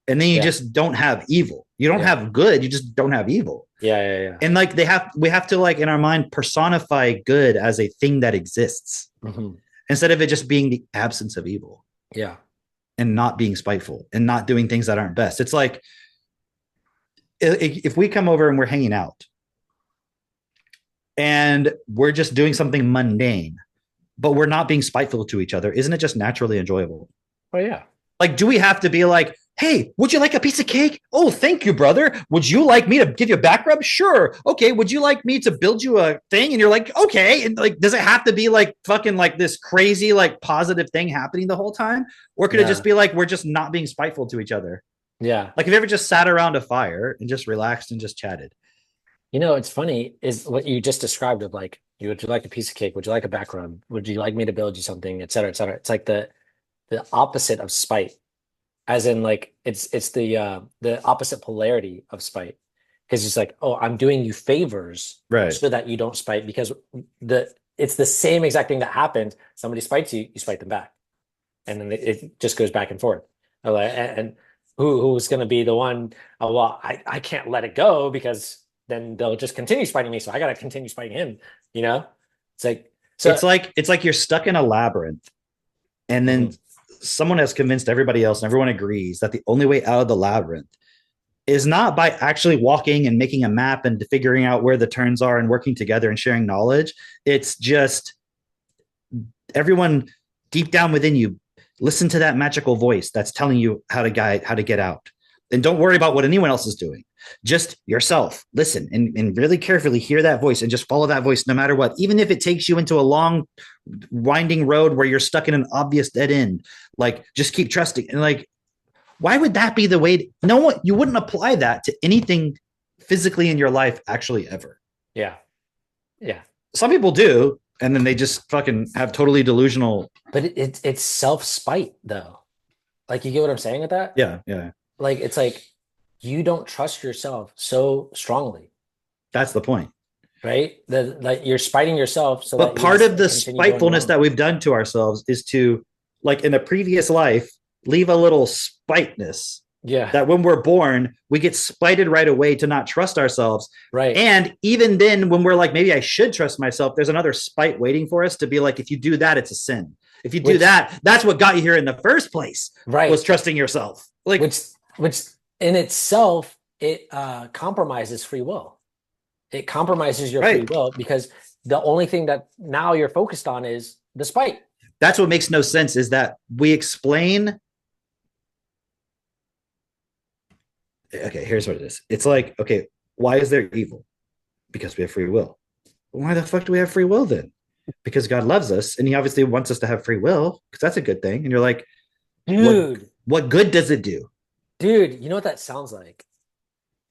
And then you just don't have evil. You don't have good. You just don't have evil. Yeah. And like we have to like in our mind personify good as a thing that exists instead of it just being the absence of evil. Yeah. And not being spiteful and not doing things that aren't best. It's like if we come over and we're hanging out and we're just doing something mundane, but we're not being spiteful to each other, isn't it just naturally enjoyable? Oh, yeah. Like, do we have to be like, Hey, would you like a piece of cake? Oh, thank you, brother. Would you like me to give you a back rub? Sure. Okay. Would you like me to build you a thing? And you're like, okay. And like, does it have to be like fucking like this crazy, like positive thing happening the whole time? Or could it just be like, we're just not being spiteful to each other? Yeah. Like, have you ever just sat around a fire and just relaxed and just chatted? You know, it's funny is what you just described of like, would you like a piece of cake? Would you like a back rub? Would you like me to build you something, et cetera, et cetera. It's like the opposite of spite, as in like it's the opposite polarity of spite. Because it's like, oh, I'm doing you favors Right. so that you don't spite, because it's the same exact thing that happened. Somebody spites you, you spite them back. And then it just goes back and forth. And who's going to be the one? Oh, well, I can't let it go because then they'll just continue spiting me. So I got to continue spiting him. You know, it's like, so it's like you're stuck in a labyrinth, and then someone has convinced everybody else, and everyone agrees that the only way out of the labyrinth is not by actually walking and making a map and figuring out where the turns are and working together and sharing knowledge. It's just everyone deep down within you, listen to that magical voice that's telling you how to get out. And don't worry about what anyone else is doing. Just yourself. Listen and really carefully hear that voice and just follow that voice no matter what. Even if it takes you into a long, winding road where you're stuck in an obvious dead end, like just keep trusting. And like, why would that be the way? No one, you wouldn't apply that to anything physically in your life actually ever. Yeah. Yeah. Some people do, and then they just fucking have totally delusional. But it's self-spite though. Like, you get what I'm saying with that? Yeah. Yeah. Like, it's like you don't trust yourself so strongly. That's the point. Right? That you're spiting yourself. So but part of the spitefulness that we've done to ourselves is to, like in a previous life, leave a little spiteness. Yeah. That when we're born, we get spited right away to not trust ourselves. Right. And even then, when we're like, maybe I should trust myself, there's another spite waiting for us to be like, if you do that, it's a sin. If you do that, that's what got you here in the first place. Right. Was trusting yourself. Like, which in itself, it compromises free will. It compromises your free will, because the only thing that now you're focused on is the spite. That's what makes no sense, is that we explain. Okay, here's what it is. It's like, okay, why is there evil? Because we have free will. Why the fuck do we have free will then? Because God loves us, and he obviously wants us to have free will, because that's a good thing. And you're like, dude, what good does it do? Dude, you know what that sounds like?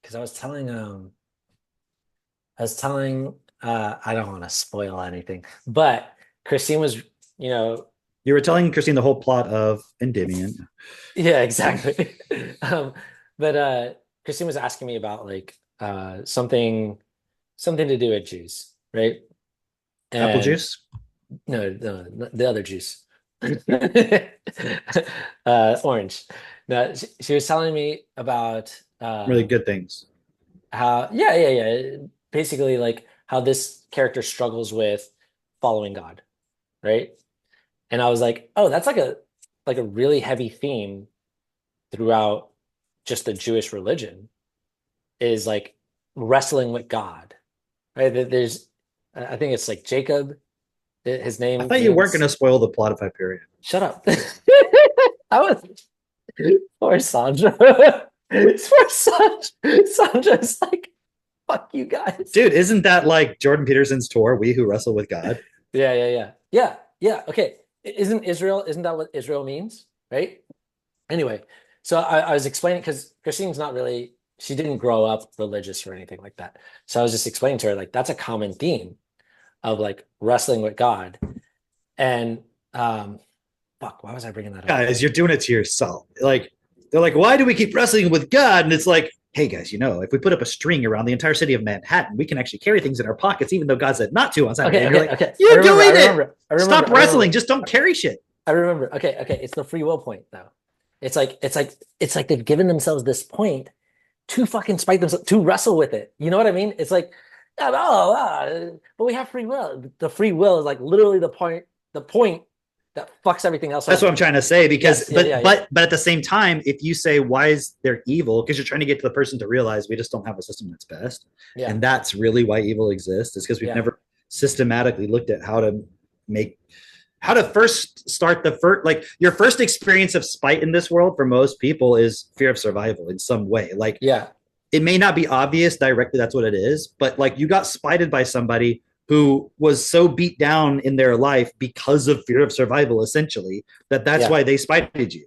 Because I was telling I don't want to spoil anything, but Christine was, you were telling Christine the whole plot of Endymion. Yeah, exactly. But Christine was asking me about like something to do with juice, right? Apple juice? No, the other juice. Orange. No, she was telling me about really good things. How yeah. Basically, like how this character struggles with following God, right? And I was like, oh, that's like a really heavy theme throughout just the Jewish religion, is like wrestling with God, right? There's, I think it's like Jacob, his name. I thought you weren't going to spoil the plot of Hyperion. Shut up. I was. Poor Sandra. Poor Sandra's like, fuck you guys. Dude, isn't that like Jordan Peterson's tour, We Who Wrestle with God? Yeah. Okay. Isn't that what Israel means? Right? Anyway, so I was explaining, because Christine's not really, she didn't grow up religious or anything like that. So I was just explaining to her, like, that's a common theme of like wrestling with God. And fuck, why was I bringing that up? Guys, you're doing it to yourself. Like, they're like, why do we keep wrestling with God? And it's like, hey guys, if we put up a string around the entire city of Manhattan, we can actually carry things in our pockets, even though God said not to on Saturday. Okay. You're doing it. Stop wrestling. Just don't carry shit. I remember. Okay. It's the free will point though. It's like they've given themselves this point to fucking spite themselves, to wrestle with it. You know what I mean? It's like, but we have free will. The free will is like literally the point that fucks everything else up. That's what I'm trying to say, because but at the same time, if you say why is there evil, because you're trying to get to the person to realize we just don't have a system that's best. Yeah. And that's really why evil exists, is because we've never systematically looked at how to make how to first start like your first experience of spite in this world for most people is fear of survival in some way. Like, Yeah. it may not be obvious directly that's what it is, but like you got spited by somebody who was so beat down in their life because of fear of survival, essentially, that's Yeah. why they spited you.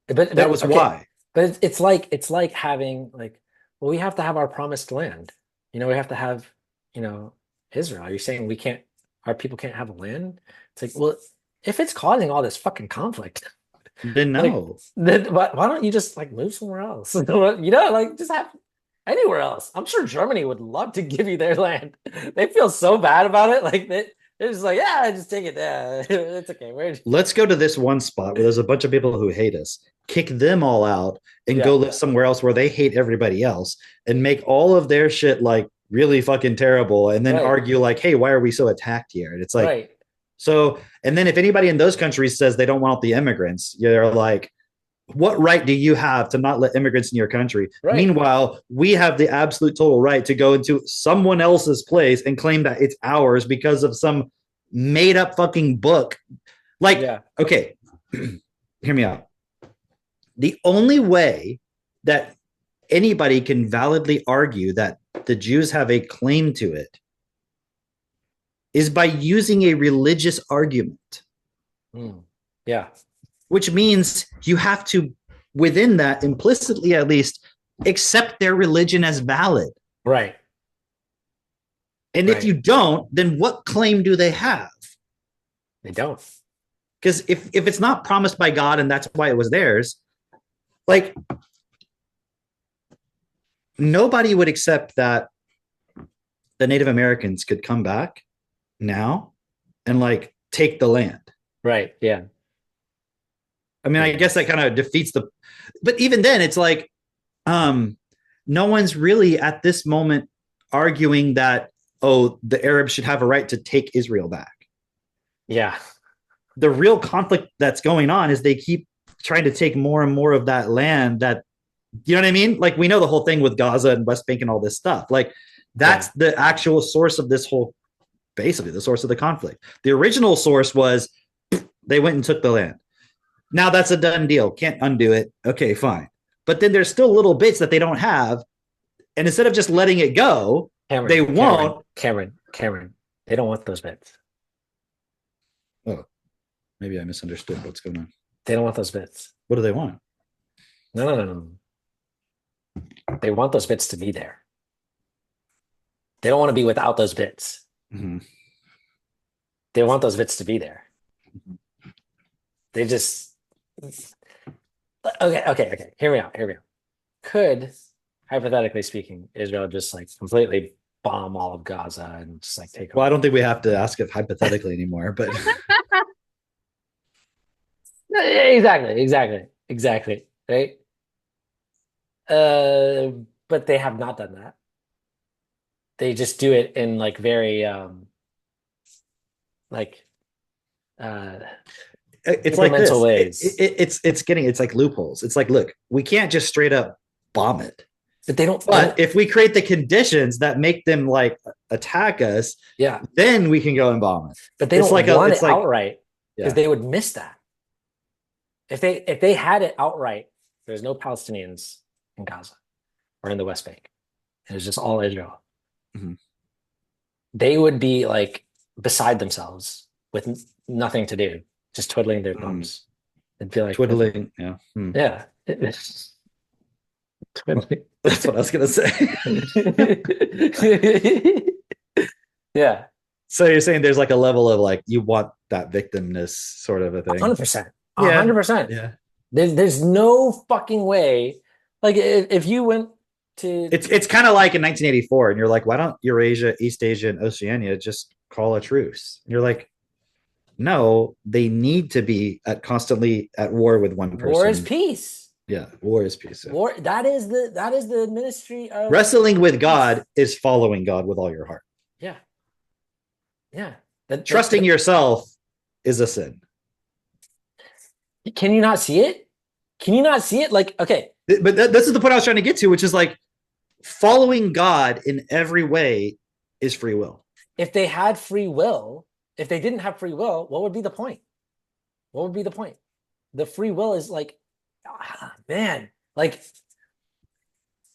But That was okay. why. But it's like having like, well, we have to have our promised land. You know, we have to have, you know, Israel. You're saying our people can't have a land? It's like, well, if it's causing all this fucking conflict, Then like, no. then why don't you just like move somewhere else? You know, like just have anywhere else. I'm sure Germany would love to give you their land. They feel so bad about it. Like they're just like, yeah, just take it. Yeah, it's okay. Let's go to this one spot where there's a bunch of people who hate us, kick them all out, and go live somewhere else where they hate everybody else, and make all of their shit like really fucking terrible, and then argue like, hey, why are we so attacked here? And it's like, so, and then if anybody in those countries says they don't want the immigrants, they're like, what right do you have to not let immigrants in your country? Meanwhile, we have the absolute total right to go into someone else's place and claim that it's ours because of some made up fucking book. Like, okay, hear me out. The only way that anybody can validly argue that the Jews have a claim to it is by using a religious argument. Yeah. Which means you have to, within that, implicitly at least, accept their religion as valid. Right. And if you don't, then what claim do they have? They don't. Because if it's not promised by God and that's why it was theirs, like, nobody would accept that the Native Americans could come back now and like take the land. Right. Yeah. I mean, I guess that kind of defeats but even then it's like, no one's really at this moment arguing that, oh, the Arabs should have a right to take Israel back. Yeah. The real conflict that's going on is they keep trying to take more and more of that land that, you know what I mean? Like, we know the whole thing with Gaza and West Bank and all this stuff. Like, that's the actual source of this whole, basically the source of the conflict. The original source was they went and took the land. Now that's a done deal. Can't undo it. Okay, fine. But then there's still little bits that they don't have. And instead of just letting it go, they won't. Cameron, they don't want those bits. Oh, maybe I misunderstood what's going on. They don't want those bits. What do they want? No. They want those bits to be there. They don't want to be without those bits. Mm-hmm. They want those bits to be there. They just... Okay. Hear me out. Could, hypothetically speaking, Israel just like completely bomb all of Gaza and just like take over? Well, I don't think we have to ask it hypothetically anymore, but exactly. Right. But they have not done that. They just do it in like very it's like this. Ways. It's like loopholes. It's like, look, we can't just straight up bomb it. But they don't. But if we create the conditions that make them like attack us, then we can go and bomb it. But they don't want it outright because they would miss that. If they had it outright, there's no Palestinians in Gaza or in the West Bank. It was just all Israel. Mm-hmm. They would be like beside themselves with nothing to do, just twiddling their thumbs. It'd be like twiddling. Yeah. Yeah. Twiddling. That's what I was gonna say. Yeah. So you're saying there's like a level of like you want that victimness sort of a thing. 100%. 100%. Yeah. There's no fucking way. Like if you went to, it's kind of like in 1984, and you're like, why don't Eurasia, East Asia, and Oceania just call a truce? And you're like, no, they need to be constantly at war with one person. War is peace. Yeah, war is peace. Yeah. War that is the ministry of wrestling with God is following God with all your heart. Yeah. Trusting yourself is a sin. Can you not see it? Like, okay. But this is the point I was trying to get to, which is like following God in every way is free will. If they had free will, if they didn't have free will, what would be the point? What would be the point? The free will is like, man, like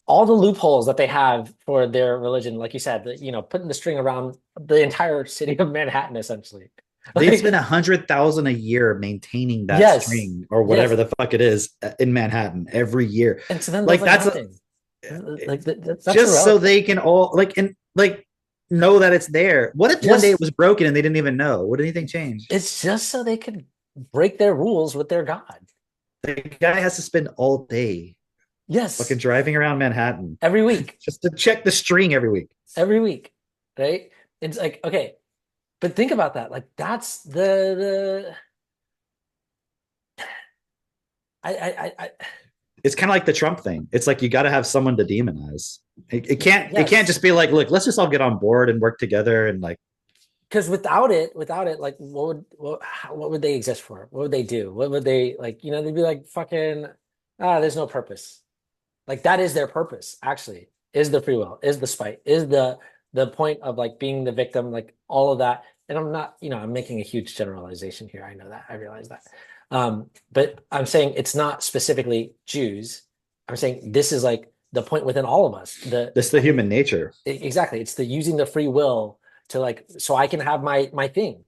all the loopholes that they have for their religion, like you said, putting the string around the entire city of Manhattan, essentially. They Like, spend $100,000 a year maintaining that Yes. string or whatever Yes. the fuck it is in Manhattan every year. and to them, Like that's that's nothing. Like that's just so irrelevant. they can all know that it's there. What if one day it was broken and they didn't even know? Would anything change? It's just so they could break their rules with their God. The guy has to spend all day Yes. fucking driving around Manhattan every week. just to check the string every week. Every week. Right? It's like, okay. But think about that. Like that's the I It's kind of like the Trump thing. It's like you got to have someone to demonize. It can't Yes. just be like, look, let's just all get on board and work together and like. because without it, like what would they exist for? What would they do? What would they like? They'd be like fucking there's no purpose. Like that is their purpose, actually, is the free will, is the spite, is the point of like being the victim, like all of that. And I'm not, I'm making a huge generalization here. I know that. I realize that. But I'm saying it's not specifically Jews. I'm saying this is like the point within all of us. That's the human nature. Exactly. It's the using the free will to like, so I can have my thing.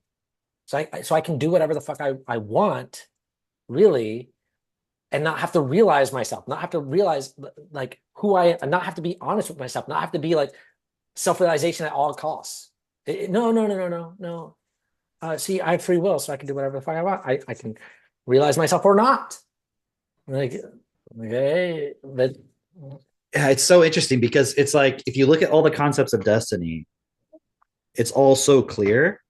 So I can do whatever the fuck I want, really, and not have to realize myself, not have to realize like who I am, and not have to be honest with myself, not have to be like self-realization at all costs. No. See, I have free will, so I can do whatever the fuck I want. I can realize myself or not. Like, okay, but Yeah, it's so interesting because it's like if you look at all the concepts of destiny, it's all so clear.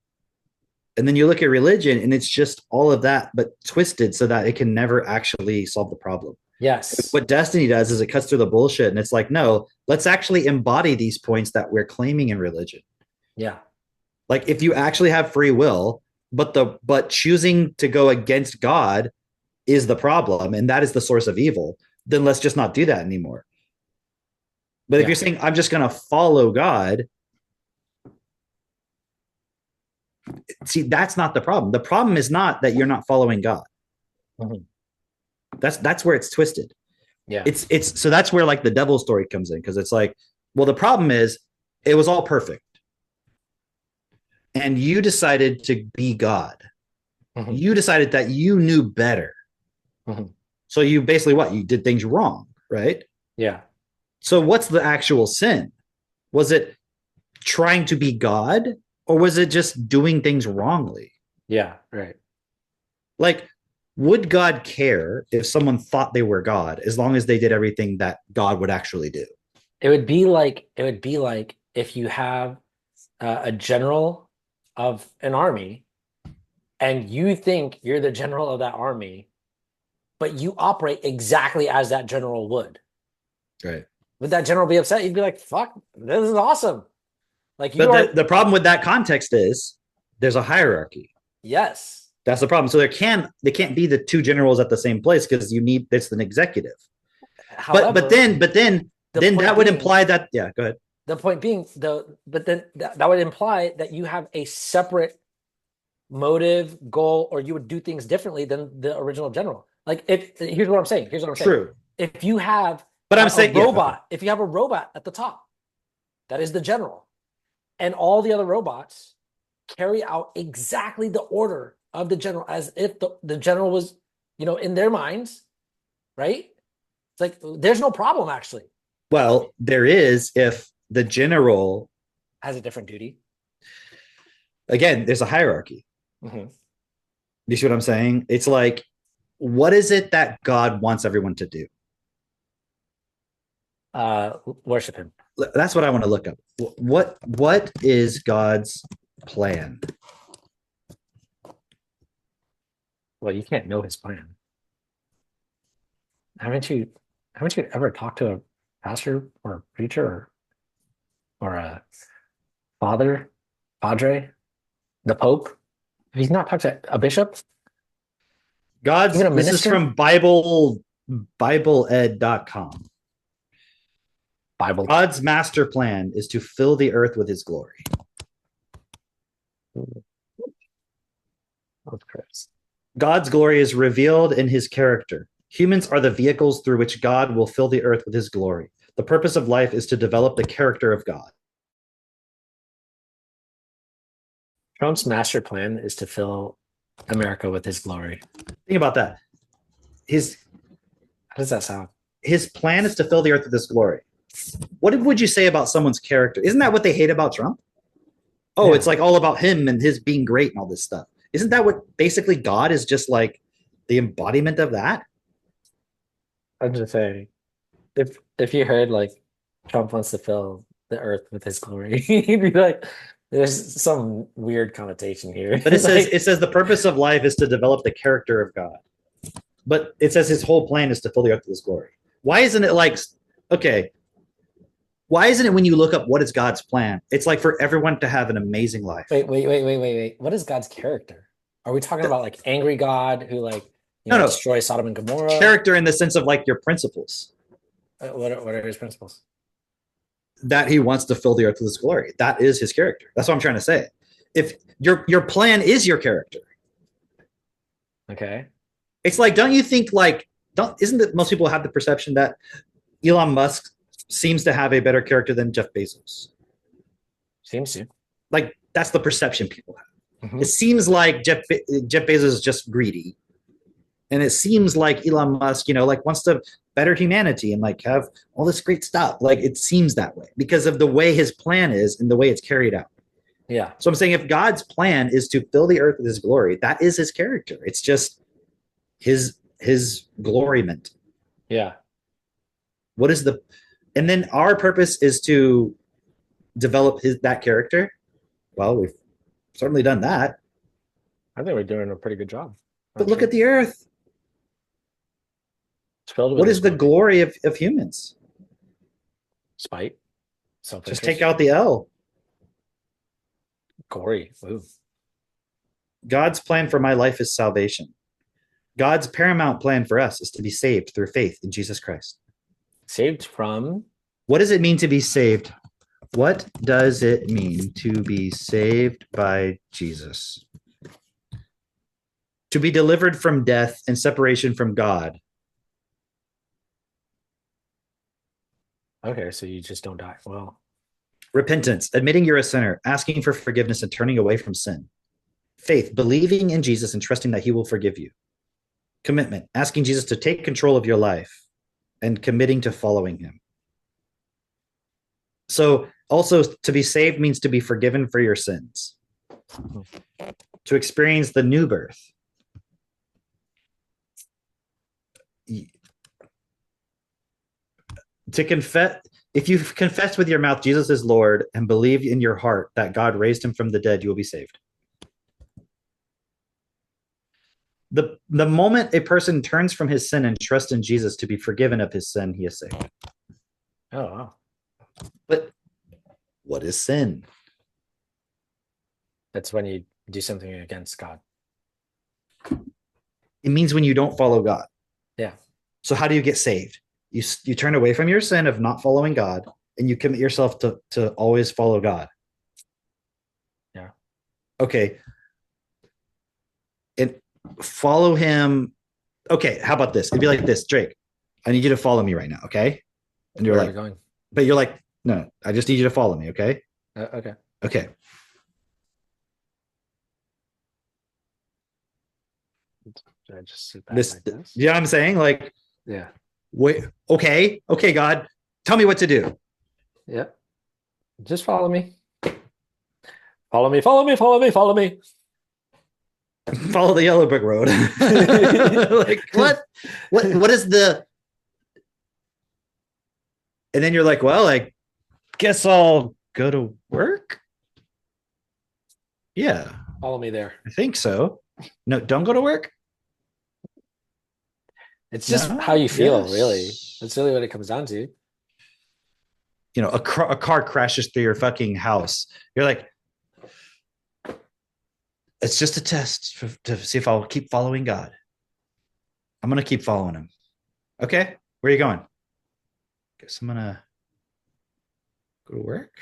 And then you look at religion and it's just all of that, but twisted so that it can never actually solve the problem. Yes. What destiny does is it cuts through the bullshit and it's like, no, let's actually embody these points that we're claiming in religion. Yeah. Like if you actually have free will, but choosing to go against God is the problem, and that is the source of evil, then let's just not do that anymore. But if you're saying I'm just going to follow God, see, that's not the problem. The problem is not that you're not following God. Mhm. That's where it's twisted. Yeah. It's so that's where like the devil story comes in, because it's like, well, the problem is it was all perfect. And you decided to be God. Mhm. You decided that you knew better. Mhm. So you basically you did things wrong, right? Yeah. So what's the actual sin? Was it trying to be God, or was it just doing things wrongly? Yeah. Right. Like, would God care if someone thought they were God as long as they did everything that God would actually do? It would be like if you have a general of an army and you think you're the general of that army, but you operate exactly as that general would. Right. Would that general be upset? You'd be like, fuck, this is awesome. Like you But the problem with that context is there's a hierarchy. Yes. That's the problem. So they can't be the two generals at the same place, because it's an executive. However, but then that would imply that go ahead. The point being, that would imply that you have a separate motive, goal, or you would do things differently than the original general. Like, here's what I'm saying. True. If you have a robot, if you have a robot at the top, that is the general, and all the other robots carry out exactly the order of the general, as if the general was, in their minds, right? It's like there's no problem, actually. Well, there is if the general has a different duty. Again, there's a hierarchy. Mm-hmm. You see what I'm saying? It's like, what is it that God wants everyone to do? Worship him. That's what I want to look up. What is God's plan? Well, you can't know his plan. Haven't you ever talked to a pastor or a preacher or a padre, the Pope? Have you not talked to a bishop? This is from BibleEd.com. God's master plan is to fill the earth with his glory. That's Chris. God's glory is revealed in his character. Humans are the vehicles through which God will fill the earth with his glory. The purpose of life is to develop the character of God. Trump's master plan is to fill America with his glory. Think about that. How does that sound? His plan is to fill the earth with his glory. What would you say about someone's character? Isn't that what they hate about Trump? Oh, Yeah. it's like all about him and his being great and all this stuff. Isn't that what basically God is, just like the embodiment of that? I'm just saying, if you heard like Trump wants to fill the earth with his glory, you'd be like, there's some weird connotation here. But it says the purpose of life is to develop the character of God. But it says his whole plan is to fill the earth with his glory. Why isn't it like, okay, why isn't it when you look up what is God's plan, it's like for everyone to have an amazing life? Wait. What is God's character? Are we talking about like angry God who like No. destroys Sodom and Gomorrah? Character in the sense of like your principles. What are his principles? That he wants to fill the earth with his glory. That is his character. That's what I'm trying to say. If your plan is your character. Okay. It's like, don't you think isn't it most people have the perception that Elon Musk seems to have a better character than Jeff Bezos? Seems to. Like, that's the perception people have. Mhm. It seems like Jeff Bezos is just greedy. And it seems like Elon Musk, wants to better humanity and like have all this great stuff. Like, it seems that way because of the way his plan is and the way it's carried out. Yeah. So I'm saying if God's plan is to fill the earth with his glory, that is his character. It's just his gloryment. Yeah. And then our purpose is to develop that character. Well, we've certainly done that. I think we're doing a pretty good job. But look at the earth. It's filled with What his is the glory of humans? spite? Self-interest? Just take out the L. Gory. Ooh. God's plan for my life is salvation. God's paramount plan for us is to be saved through faith in Jesus Christ. Saved from? What does it mean to be saved? What does it mean to be saved by Jesus? To be delivered from death and separation from God. Okay, so you just don't die. Well, Repentance, admitting you're a sinner, asking for forgiveness and turning away from sin. Faith, believing in Jesus and trusting that he will forgive you. Commitment, asking Jesus to take control of your life and committing to following him. So also to be saved means to be forgiven for your sins. To experience the new birth. To confess, if you confess with your mouth Jesus is Lord and believe in your heart that God raised him from the dead, you will be saved. The moment a person turns from his sin and trusts in Jesus to be forgiven of his sin, he is saved. oh wow. But what is sin? That's when you do something against God. It means when you don't follow God. Yeah. So how do you get saved? You turn away from your sin of not following God and you commit yourself to always follow God. Yeah. Okay. And follow him. Okay, how about this? It'd be like this, Drake. I need you to follow me right now, okay? And you're Where are like, we going? but you're like, no, I just need you to follow me, okay? Okay. Okay. Should I just sit back This, like this? you know what I'm saying? Like, Yeah. wait, okay, God, tell me what to do. Yeah. Just follow me. Follow me, follow me, follow me, follow me. Follow the yellow brick road. Like, what is the, and then you're like, well, I guess I'll go to work. Yeah, Follow me there. I think so. No, don't go to work. It's just No, how you feel, yes. really. That's really what it comes down to. You know, a car crashes through your fucking house. You're like, it's just a test to see if I'll keep following God. I'm going to keep following him. Okay. Where are you going? Guess I'm going to go to work.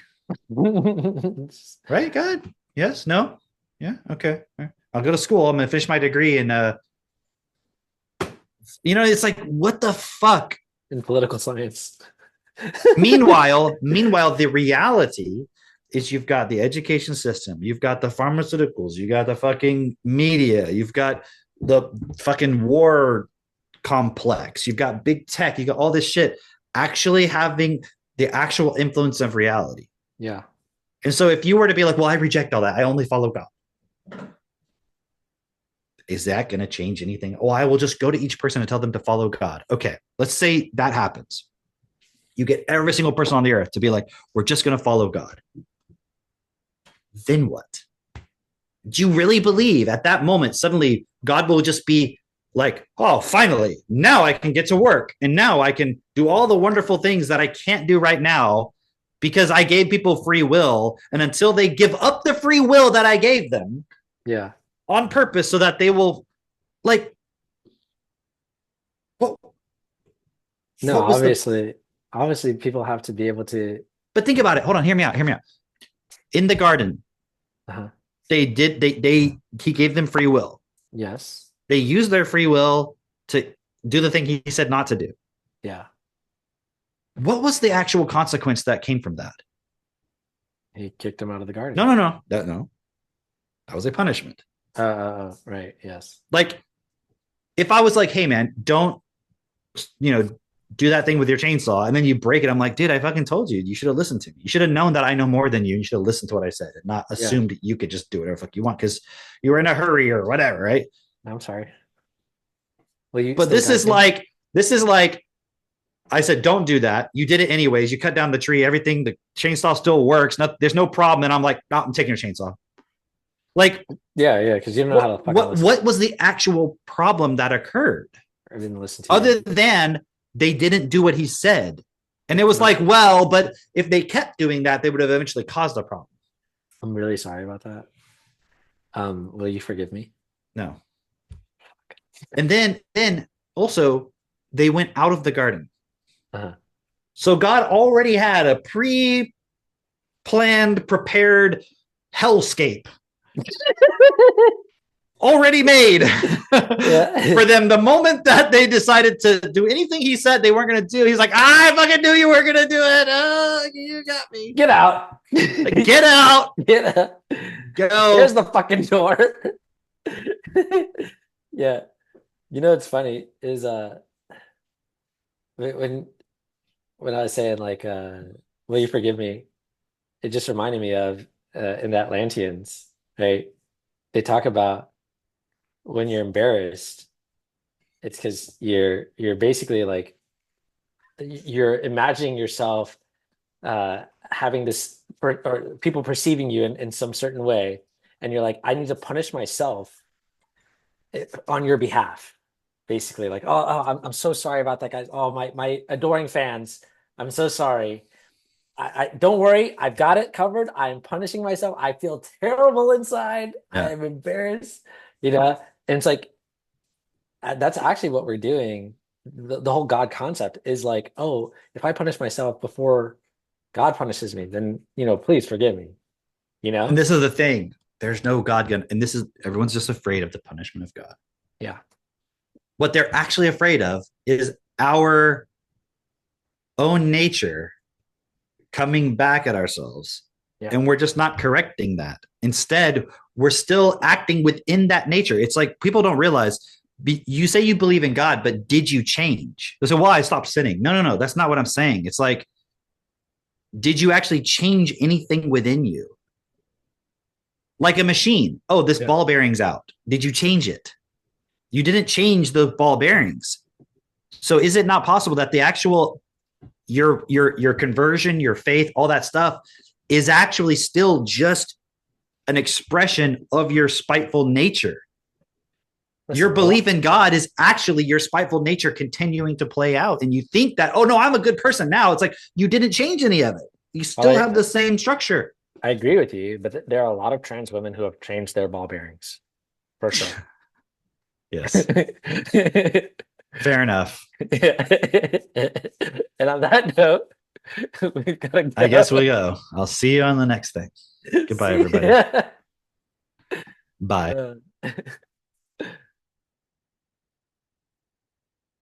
Right, God? Yes? No? Yeah? Okay. All right. I'll go to school. I'm going to finish my degree in You know, it's like, what the fuck? In political science. Meanwhile, the reality is you've got the education system, you've got the pharmaceuticals, you got the fucking media, you've got the fucking war complex, you've got big tech, you got all this shit actually having the actual influence of reality. Yeah. And so if you were to be like, well, I reject all that, I only follow God. Is that going to change anything? Oh, I will just go to each person and tell them to follow God. Okay, let's say that happens. You get every single person on the earth to be like, we're just going to follow God. Then what? Do you really believe at that moment, suddenly God will just be like, oh, finally, now I can get to work. And now I can do all the wonderful things that I can't do right now because I gave people free will. And until they give up the free will that I gave them, Yeah. on purpose, so that they will, like, what? No, what was obviously people have to be able to. But think about it. Hold on, hear me out. In the garden, he gave them free will. Yes. They used their free will to do the thing he said not to do. Yeah. What was the actual consequence that came from that? He kicked them out of the garden. No. That was a punishment. Right. Yes. Like, if I was like, hey man, don't, do that thing with your chainsaw, and then you break it, I'm like, dude, I fucking told you. You should have listened to me. You should have known that I know more than you. And you should have listened to what I said and not assumed you could just do whatever the fuck you want because you were in a hurry or whatever, right? I'm sorry. Well, but this is like, I said, don't do that. You did it anyways. You cut down the tree, everything, the chainsaw still works. There's no problem. And I'm like, no, I'm taking your chainsaw. Like, yeah, because you don't know how to fucking what was the actual problem that occurred? I didn't listen to other than they didn't do what he said. And it was like, well, but if they kept doing that, they would have eventually caused a problem. I'm really sorry about that. Will you forgive me? No. And then also they went out of the garden. So God already had a pre-planned, prepared hellscape already made for them. The moment that they decided to do anything he said they weren't going to do, he's like, I fucking knew you were going to do it. Oh, you got me. Get out. Get out. Get out. Go. Here's the fucking door. Yeah. You know what's funny is when I was saying like will you forgive me, it just reminded me of in the Atlanteans, right? They talk about when you're embarrassed, it's because you're basically like you're imagining yourself having this or people perceiving you in some certain way, and you're like, I need to punish myself on your behalf, basically. Like, I'm so sorry about that, guys. Oh, my adoring fans, I'm so sorry. I don't worry, I've got it covered. I'm punishing myself. I feel terrible inside. Yeah. I'm embarrassed, and it's like that's actually what we're doing. The whole God concept is like, oh, if I punish myself before God punishes me, then please forgive me. And this is the thing. There's no God gun, and everyone's just afraid of the punishment of God. Yeah. What they're actually afraid of is our own nature coming back at ourselves. Yeah. And we're just not correcting that. Instead, we're still acting within that nature. It's like people don't realize you say you believe in God, but did you change? They say, well, I stopped sinning. No. That's not what I'm saying. It's like, did you actually change anything within you? Like a machine. Oh, this ball bearing's out. Did you change it? You didn't change the ball bearings. So is it not possible that the actual your conversion, your faith, all that stuff is actually still just an expression of your spiteful nature? Your belief in God is actually your spiteful nature continuing to play out. And you think that, oh no, I'm a good person now. It's like you didn't change any of it. You still have the same structure. I agree with you, but there are a lot of trans women who have changed their ball bearings, for sure. Yes. Fair enough. And on that note, we've got to go. I guess we go. I'll see you on the next thing. Goodbye, everybody. Bye.